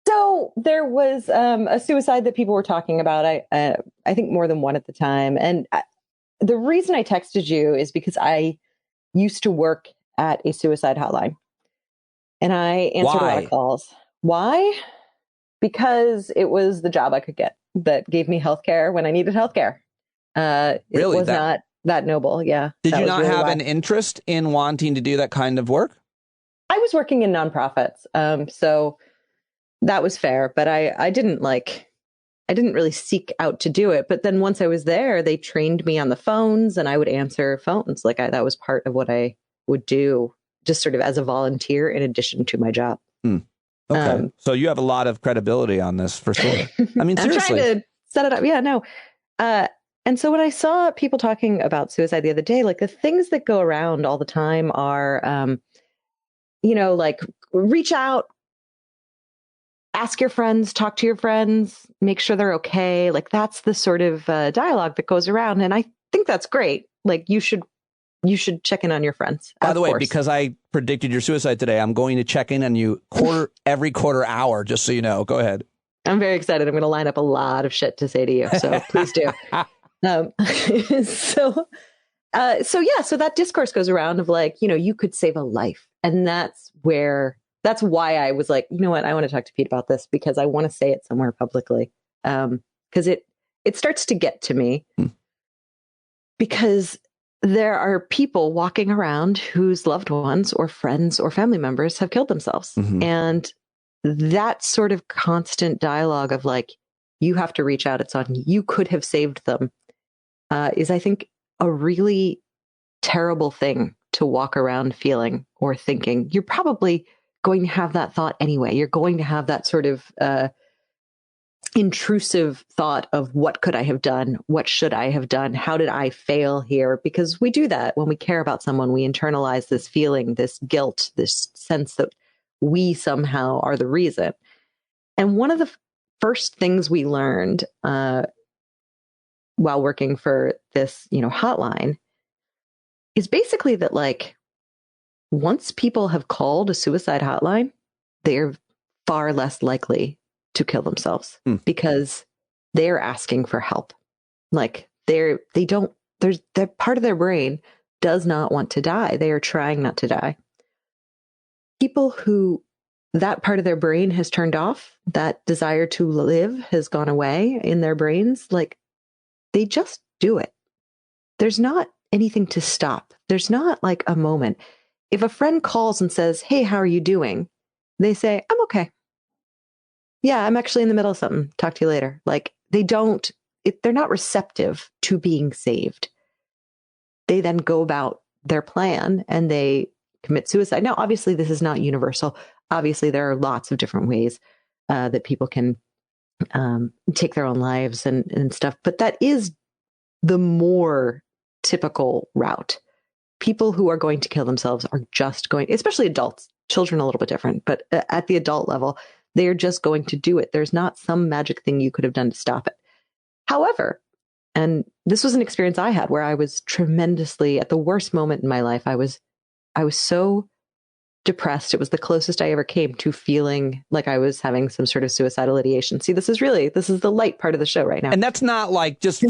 S: So there was a suicide that people were talking about. I think more than one at the time. And the reason I texted you is because I used to work at a suicide hotline. And I answered a lot of calls. Why? Because it was the job I could get that gave me healthcare when I needed healthcare. Really? It was not that noble. Yeah.
B: Did you not have an interest in wanting to do that kind of work?
S: I was working in nonprofits. So that was fair, but I didn't really seek out to do it. But then once I was there, they trained me on the phones and I would answer phones. That was part of what I would do just sort of as a volunteer in addition to my job.
B: Okay. So you have a lot of credibility on this for sure. I mean, seriously.
S: I'm trying to set it up. Yeah, no. And so when I saw people talking about suicide the other day, the things that go around all the time are, reach out, ask your friends, talk to your friends, make sure they're okay. That's the sort of dialogue that goes around. And I think that's great. You should check in on your friends.
B: By the way, because I predicted your suicide today, I'm going to check in on you every quarter hour, just so you know. Go ahead.
S: I'm very excited. I'm going to line up a lot of shit to say to you. So please do. So that discourse goes around of you could save a life. And that's why I was like, you know what? I want to talk to Pete about this because I want to say it somewhere publicly. Because it starts to get to me because there are people walking around whose loved ones or friends or family members have killed themselves. Mm-hmm. And that sort of constant dialogue of you have to reach out. It's on you could have saved them is, I think, a really terrible thing to walk around feeling or thinking. You're probably going to have that thought anyway. You're going to have that sort of intrusive thought of what could I have done? What should I have done? How did I fail here? Because we do that when we care about someone. We internalize this feeling, this guilt, this sense that we somehow are the reason. And one of the first things we learned while working for this, hotline is basically that once people have called a suicide hotline, they're far less likely to kill themselves because they're asking for help. Their part of their brain does not want to die. They are trying not to die. People who that part of their brain has turned off, that desire to live has gone away in their brains, they just do it. There's not anything to stop. There's not a moment. If a friend calls and says, "Hey, how are you doing?" They say, "I'm okay. Yeah, I'm actually in the middle of something. Talk to you later." They're not receptive to being saved. They then go about their plan and they commit suicide. Now, obviously, this is not universal. Obviously, there are lots of different ways that people can take their own lives and stuff. But that is the more typical route. People who are going to kill themselves are just going, especially adults, children a little bit different, but at the adult level, They are just going to do it. There's not some magic thing you could have done to stop it. However, and this was an experience I had where I was tremendously, at the worst moment in my life, I was so depressed. It was the closest I ever came to feeling like I was having some sort of suicidal ideation. See, this is the light part of the show right now.
B: And that's not like, just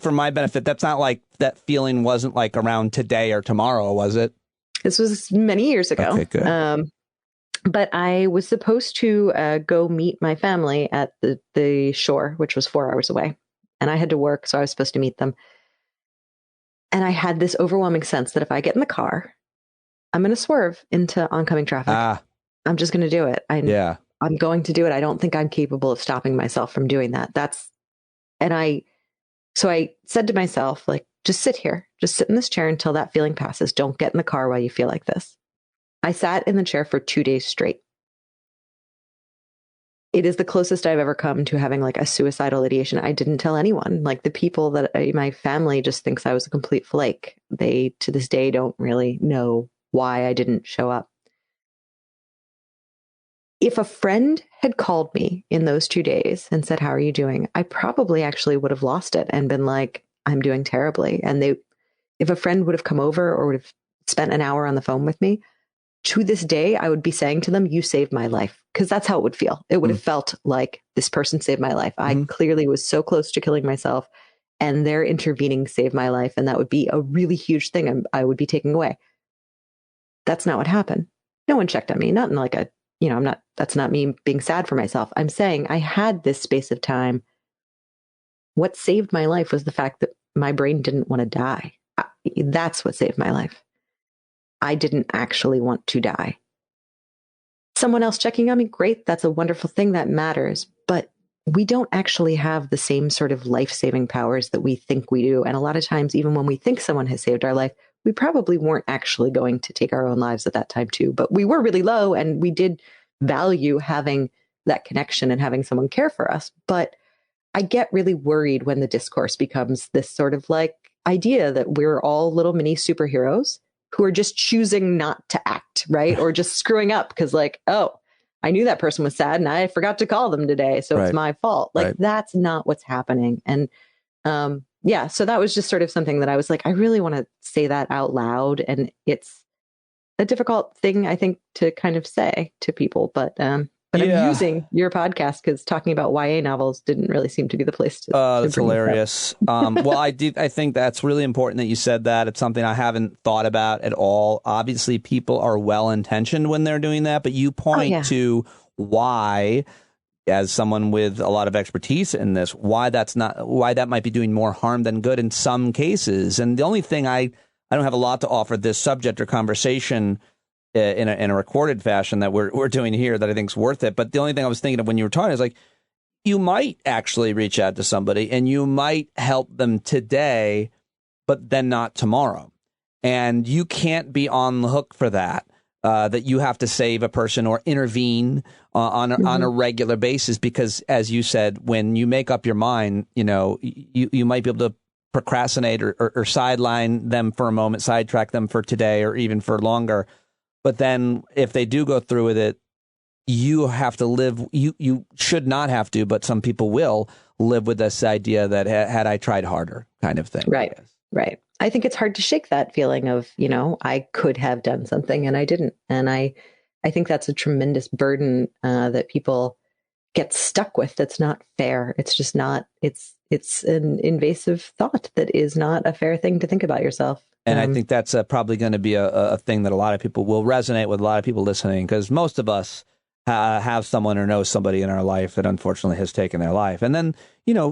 B: for my benefit, that's not like that feeling wasn't like around today or tomorrow, was it?
S: This was many years ago.
B: Okay, good.
S: But I was supposed to go meet my family at the shore, which was 4 hours away. And I had to work, so I was supposed to meet them. And I had this overwhelming sense that if I get in the car, I'm going to swerve into oncoming traffic. I'm just going to do it. I'm going to do it. I don't think I'm capable of stopping myself from doing that. So I said to myself, like, just sit here, just sit in this chair until that feeling passes. Don't get in the car while you feel like this. I sat in the chair for 2 days straight. It is the closest I've ever come to having like a suicidal ideation. I didn't tell anyone. Like the people my family just thinks I was a complete flake. They, to this day, don't really know why I didn't show up. If a friend had called me in those 2 days and said, "How are you doing?" I probably actually would have lost it and been like, "I'm doing terribly." And if a friend would have come over or would have spent an hour on the phone with me, to this day, I would be saying to them, "You saved my life." Because that's how it would feel. It would have felt like this person saved my life. I clearly was so close to killing myself, and their intervening saved my life. And that would be a really huge thing I would be taking away. That's not what happened. No one checked on me. Not in like that's not me being sad for myself. I'm saying I had this space of time. What saved my life was the fact that my brain didn't want to die. That's what saved my life. I didn't actually want to die. Someone else checking on me, great. That's a wonderful thing. That matters. But we don't actually have the same sort of life-saving powers that we think we do. And a lot of times, even when we think someone has saved our life, we probably weren't actually going to take our own lives at that time too. But we were really low, and we did value having that connection and having someone care for us. But I get really worried when the discourse becomes this sort of like idea that we're all little mini superheroes who are just choosing not to act, right? Or just screwing up because like, oh, I knew that person was sad and I forgot to call them today, so it's my fault. Like that's not what's happening. And so that was just sort of something that I was like, I really want to say that out loud. And it's a difficult thing, I think, to kind of say to people. But I'm using your podcast because talking about YA novels didn't really seem to be the place to.
B: That's hilarious. Well, I think that's really important that you said that. It's something I haven't thought about at all. Obviously, people are well-intentioned when they're doing that, but you point to why, as someone with a lot of expertise in this, why that might be doing more harm than good in some cases. And the only thing I don't have a lot to offer this subject or conversation in a recorded fashion that we're doing here that I think is worth it. But the only thing I was thinking of when you were talking is like, you might actually reach out to somebody and you might help them today, but then not tomorrow. And you can't be on the hook for that. That you have to save a person or intervene on a regular basis, because, as you said, when you make up your mind, you might be able to procrastinate or sideline them for a moment, sidetrack them for today or even for longer. But then if they do go through with it, you have to live. You should not have to, but some people will live with this idea that had I tried harder kind of thing.
S: Right. Right. I think it's hard to shake that feeling of, I could have done something and I didn't. And I think that's a tremendous burden that people get stuck with. That's not fair. It's just not, it's an invasive thought that is not a fair thing to think about yourself.
B: And I think that's probably going to be a thing that a lot of people will resonate with, a lot of people listening, because most of us have someone or know somebody in our life that unfortunately has taken their life. And then,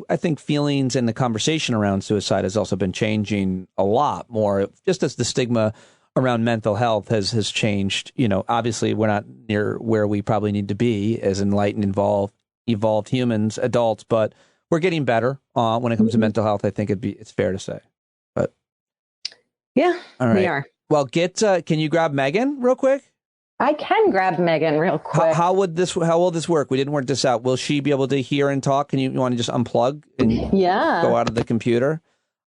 B: I think feelings and the conversation around suicide has also been changing a lot more, just as the stigma around mental health has changed. Obviously we're not near where we probably need to be as enlightened, evolved humans, adults, but we're getting better when it comes to mental health. I think it's fair to say. But
S: yeah,
B: all right.
S: We are.
B: Well, can you grab Megan real quick?
S: I can grab Megan real quick.
B: How will this work? We didn't work this out. Will she be able to hear and talk? You want to just unplug and go out of the computer?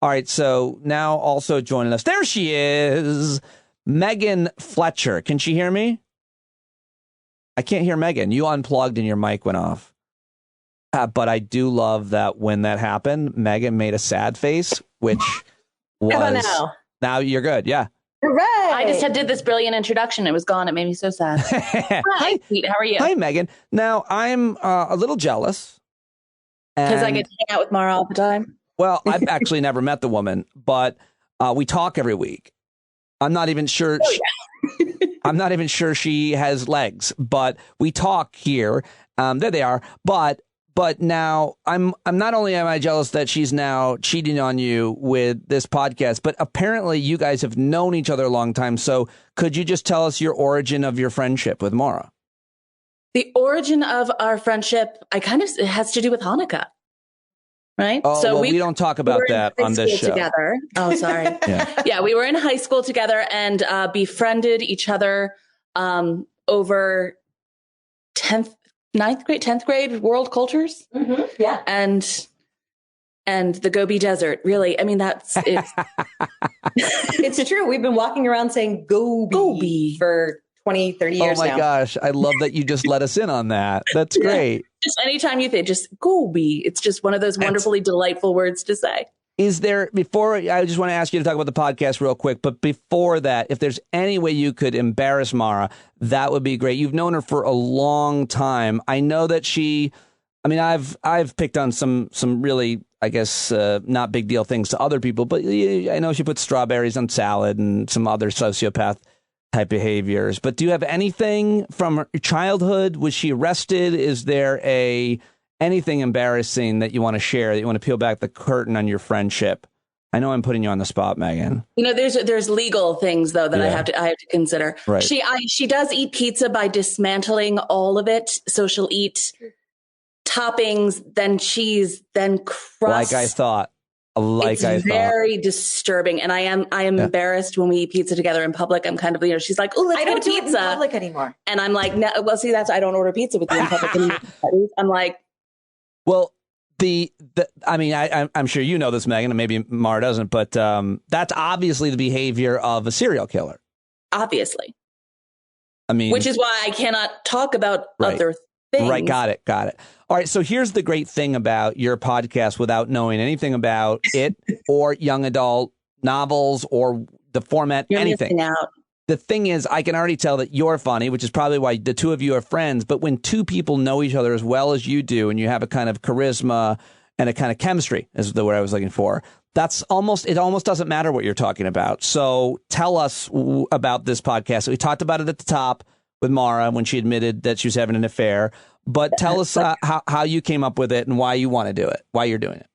B: All right. So now also joining us, there she is, Megan Fletcher. Can she hear me? I can't hear Megan. You unplugged and your mic went off. But I do love that when that happened, Megan made a sad face, which was...
T: How about
B: now you're good. Yeah.
T: Hooray! I just did this brilliant introduction. It was gone. It made me so sad. Hi, Pete. How are you?
B: Hi, Megan. Now, I'm a little jealous.
T: Because I get to hang out with Maura all the time?
B: Well, I've actually never met the woman, but we talk every week. I'm not even sure. I'm not even sure she has legs, but we talk here. There they are. But now I'm not only am I jealous that she's now cheating on you with this podcast, but apparently you guys have known each other a long time. So could you just tell us your origin of your friendship with Maura?
T: The origin of our friendship, it has to do with Hanukkah. Right.
B: Oh, so well, we don't talk about that on this show.
T: Together. Oh, sorry. Yeah, we were in high school together and befriended each other over 10th grade world cultures.
J: Mm-hmm. Yeah.
T: And the Gobi Desert. Really. I mean,
J: it's true. We've been walking around saying Gobi for 20, 30 years now.
B: Oh my gosh. I love that you just let us in on that. That's great.
T: Just anytime you think, just Gobi. It's just one of those wonderfully delightful words to say.
B: Is there, I just want to ask you to talk about the podcast real quick, but before that, if there's any way you could embarrass Maura, that would be great. You've known her for a long time. I know that I've picked on some really, I guess, not big deal things to other people, but I know she puts strawberries on salad and some other sociopath type behaviors. But do you have anything from her childhood? Was she arrested? Is there anything embarrassing that you want to share, that you want to peel back the curtain on your friendship? I know I'm putting you on the spot, Megan.
T: There's legal things though that I have to consider.
B: Right.
T: She does eat pizza by dismantling all of it. So she'll eat toppings, then cheese, then crust.
B: Like I thought.
T: It's very disturbing, and I am embarrassed when we eat pizza together in public. I'm kind of, she's like, "Oh, let's get pizza." I don't do it in
J: public anymore,
T: and I'm like, "No, well, see, I don't order pizza with you in public anymore." I'm like,
B: well, I'm sure you know this, Megan, and maybe Maura doesn't, but that's obviously the behavior of a serial killer.
T: Obviously,
B: which
T: is why I cannot talk about other things.
B: Right, got it. All right, so here's the great thing about your podcast without knowing anything about it or young adult novels or the format, anything. The thing is, I can already tell that you're funny, which is probably why the two of you are friends. But when two people know each other as well as you do, and you have a kind of charisma and a kind of chemistry, is the word I was looking for, it almost doesn't matter what you're talking about. So tell us about this podcast. We talked about it at the top with Maura when she admitted that she was having an affair. But tell us how you came up with it and why you want to do it, why you're doing it.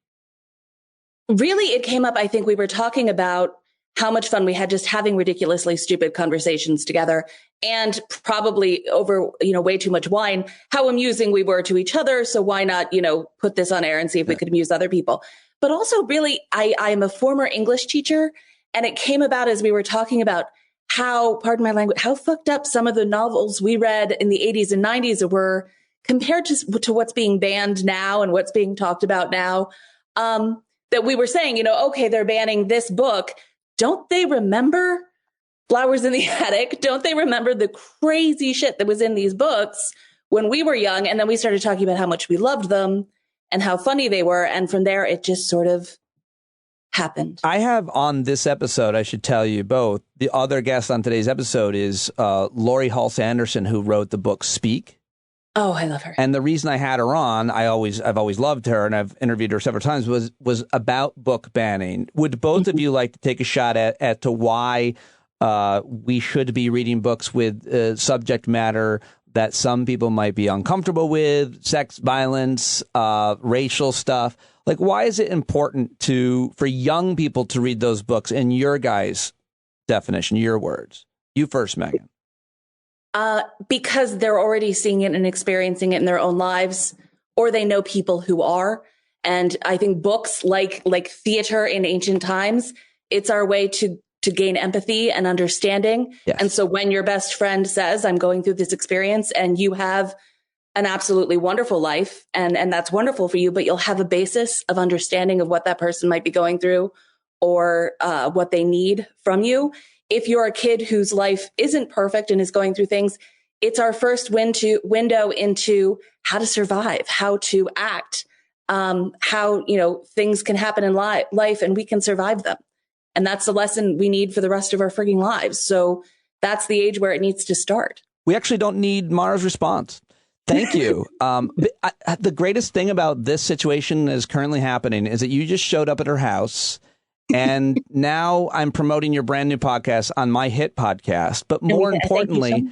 T: Really, it came up, I think we were talking about how much fun we had just having ridiculously stupid conversations together, and probably over, way too much wine, how amusing we were to each other. So why not, put this on air and see if we could amuse other people. But also really, I am a former English teacher, and it came about as we were talking about how, pardon my language, how fucked up some of the novels we read in the 80s and 90s were compared to what's being banned now and what's being talked about now. That we were saying, okay, they're banning this book. Don't they remember Flowers in the Attic? Don't they remember the crazy shit that was in these books when we were young? And then we started talking about how much we loved them and how funny they were. And from there, it just sort of happened.
B: I have on this episode, I should tell you both, the other guest on today's episode is Laurie Halse Anderson, who wrote the book Speak.
T: Oh, I love her.
B: And the reason I had her on, I've always loved her, and I've interviewed her several times, was about book banning. Would both of you like to take a shot at to why we should be reading books with subject matter that some people might be uncomfortable with, sex, violence, racial stuff? Like, why is it important for young people to read those books in your guys' definition, your words? You first, Megan.
T: Because they're already seeing it and experiencing it in their own lives, or they know people who are. And I think books like theater in ancient times, it's our way to gain empathy and understanding.
B: Yes.
T: And so when your best friend says, I'm going through this experience, and you have an absolutely wonderful life, and that's wonderful for you, but you'll have a basis of understanding of what that person might be going through or what they need from you. If you're a kid whose life isn't perfect and is going through things, it's our first window into how to survive, how to act, how, things can happen in life and we can survive them. And that's the lesson we need for the rest of our frigging lives. So that's the age where it needs to start.
B: We actually don't need Maura's response. Thank you. The greatest thing about this situation that is currently happening is that you just showed up at her house, and now I'm promoting your brand new podcast on my hit podcast. But more importantly,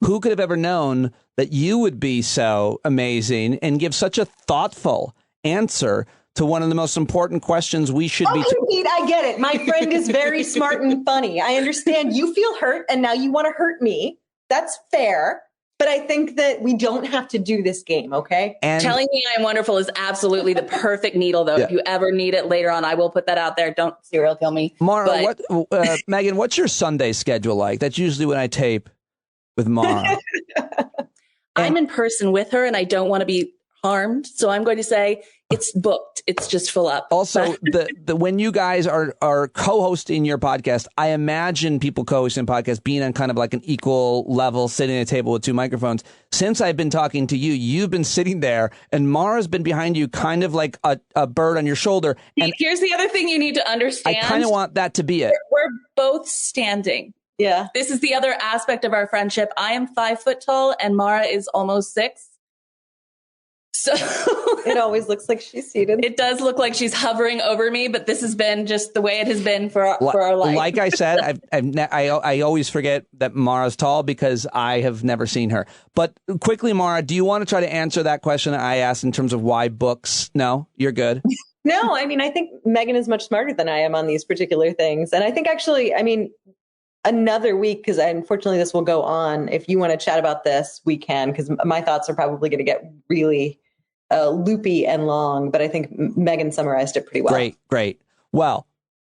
B: who could have ever known that you would be so amazing and give such a thoughtful answer to one of the most important questions we should be.
S: Pete, I get it. My friend is very smart and funny. I understand you feel hurt and now you want to hurt me. That's fair. But I think that we don't have to do this game, okay?
T: And telling me I'm wonderful is absolutely the perfect needle, though. Yeah. If you ever need it later on, I will put that out there. Don't serial kill me.
B: Maura, Megan, what's your Sunday schedule like? That's usually when I tape with Maura.
T: I'm in person with her, and I don't want to be harmed. So I'm going to say it's booked. It's just full up.
B: Also, when you guys are co-hosting your podcast, I imagine people co-hosting podcasts being on kind of like an equal level, sitting at a table with two microphones. Since I've been talking to you, you've been sitting there and Maura's been behind you kind of like a bird on your shoulder. And
T: here's the other thing you need to understand.
B: I kind of want that to be it.
T: We're both standing.
S: Yeah.
T: This is the other aspect of our friendship. I am 5 foot tall and Maura is almost 6. So
S: it always looks like she's seated.
T: It does look like she's hovering over me, but this has been just the way it has been for our life.
B: Like I said, I always forget that Maura's tall because I have never seen her. But quickly, Maura, do you want to try to answer that question I asked in terms of why books? No, you're good.
S: No, I mean, I think Megan is much smarter than I am on these particular things. And I think actually, I mean, another week, because unfortunately this will go on. If you want to chat about this, we can, because my thoughts are probably going to get really loopy and long, but I think Megan summarized it pretty well.
B: Great. Well,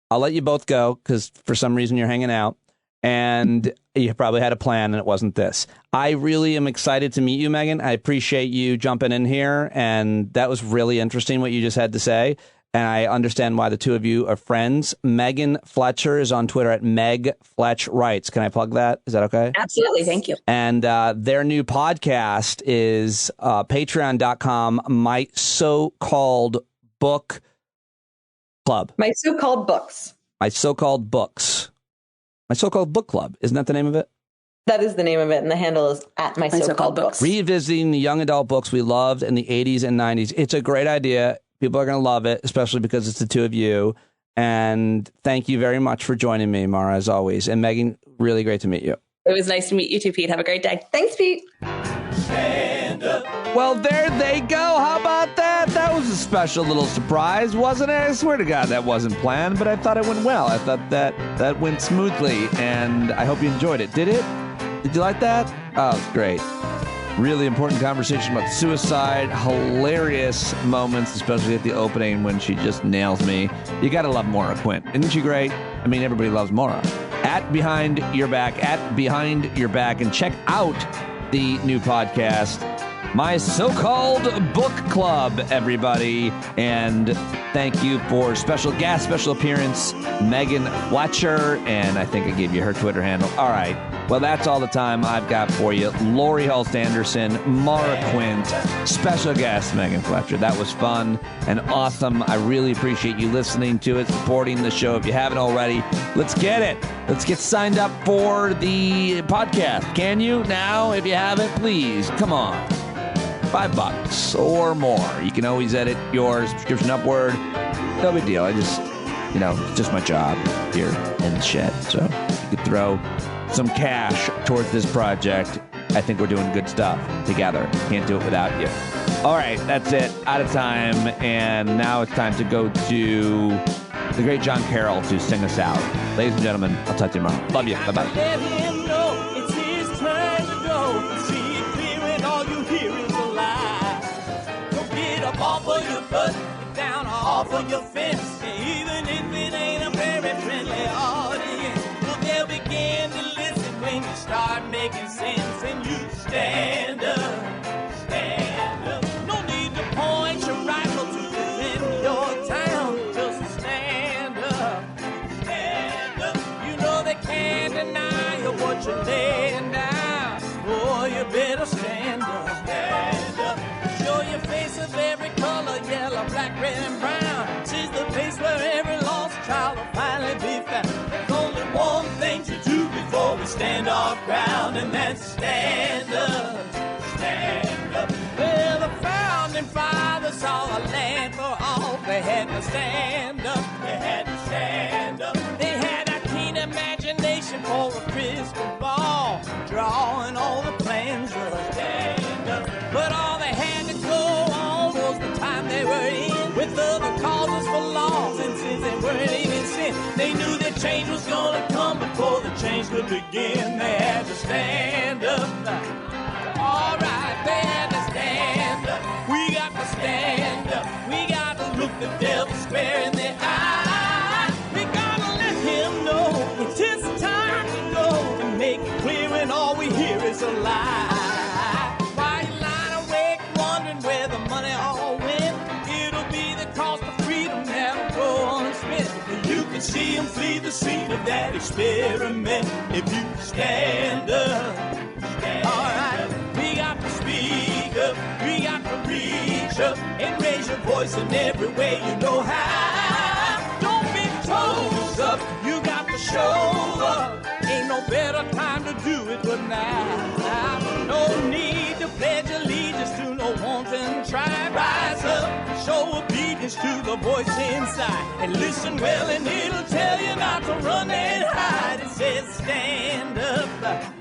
B: I'll let you both go because for some reason you're hanging out and you probably had a plan and it wasn't this. I really am excited to meet you, Megan. I appreciate you jumping in here, and that was really interesting what you just had to say. And I understand why the two of you are friends. Megan Fletcher is on Twitter at Meg Fletch Writes. Can I plug that? Is that okay?
T: Absolutely. Thank you.
B: And their new podcast is patreon.com, My So-Called Book Club.
S: My So-Called Books.
B: My So-Called Books. My So-Called Book Club. Isn't that the name of it?
S: That is the name of it, and the handle is at My So-Called Books.
B: Revisiting the young adult books we loved in the 80s and 90s. It's a great idea. People are going to love it, especially because it's the two of you. And thank you very much for joining me, Maura, as always. And Megan, really great to meet you.
T: It was nice to meet you too, Pete. Have a great day.
S: Thanks, Pete.
B: Well, there they go. How about that? That was a special little surprise, wasn't it? I swear to God, that wasn't planned, but I thought it went well. I thought that went smoothly, and I hope you enjoyed it. Did it? Did you like that? Oh, it's great. Really important conversation about suicide, hilarious moments, especially at the opening when she just nails me. You got to love Maura Quint. Isn't she great? I mean, everybody loves Maura. At Behind Your Back, and check out the new podcast, My So-Called Book Club, everybody. And thank you for special guest, special appearance, Megan Fletcher. And I think I gave you her Twitter handle. All right. Well, that's all the time I've got for you. Laurie Halse Anderson, Maura Quint, special guest Megan Fletcher. That was fun and awesome. I really appreciate you listening to it, supporting the show. If you haven't already, let's get it. Let's get signed up for the podcast. Can you now? If you haven't, please, come on. $5 or more. You can always edit your subscription upward. No big deal. I just, it's just my job here in the shed. So you could throw some cash towards this project. I think we're doing good stuff together. Can't do it without you. All right, that's it. Out of time. And now it's time to go to the great John Carroll to sing us out. Ladies and gentlemen, I'll talk to you tomorrow. Love you. Bye-bye.
R: Let him know it's his turn to go. See it clear and all you hear is a lie. So get up off of your butt, get down off of your fence. And even if it ain't a very friendly audience, well, they'll begin to listen when you start making sense. And you stand up, stand up. No need to point your rifle to defend your town. Just stand up, stand up. You know they can't deny you what you're laying down. Oh, you you better stand up. Stand up. Show your face of every color, yellow, black, red, and brown. She's the place where every lost child will finally be found. There's only one thing to do before we stand our ground, and that's stand up. Stand up. Well, the founding fathers saw a land for all. They had to stand up. They had to stand up. They had a keen imagination for a crystal ball, drawing all the plans of stand up. But all they had to go on was the time they were in, with other causes for laws, and since they weren't even sin, they knew that change was gonna come before the change could begin. They had to stand up. All right, they had to stand up. We got to stand up. We got to look the devil square in the eye. We gotta let him know it's his time to go, and make it clear when all we hear is a lie. Why you lying awake wondering where the money all went? It'll be the cost of freedom that'll go unspent. You can see him flee the scene of that experiment if you stand up. All right, we got to speak up, we got to reach up and raise your voice in every way you know how. Don't be toes up, you got to show up. Ain't no better time to do it but now. No need to pledge allegiance to no wanton tribe. Rise up, show obedience to the voice inside, and listen well and it'll tell you not to run and hide. It says stand up.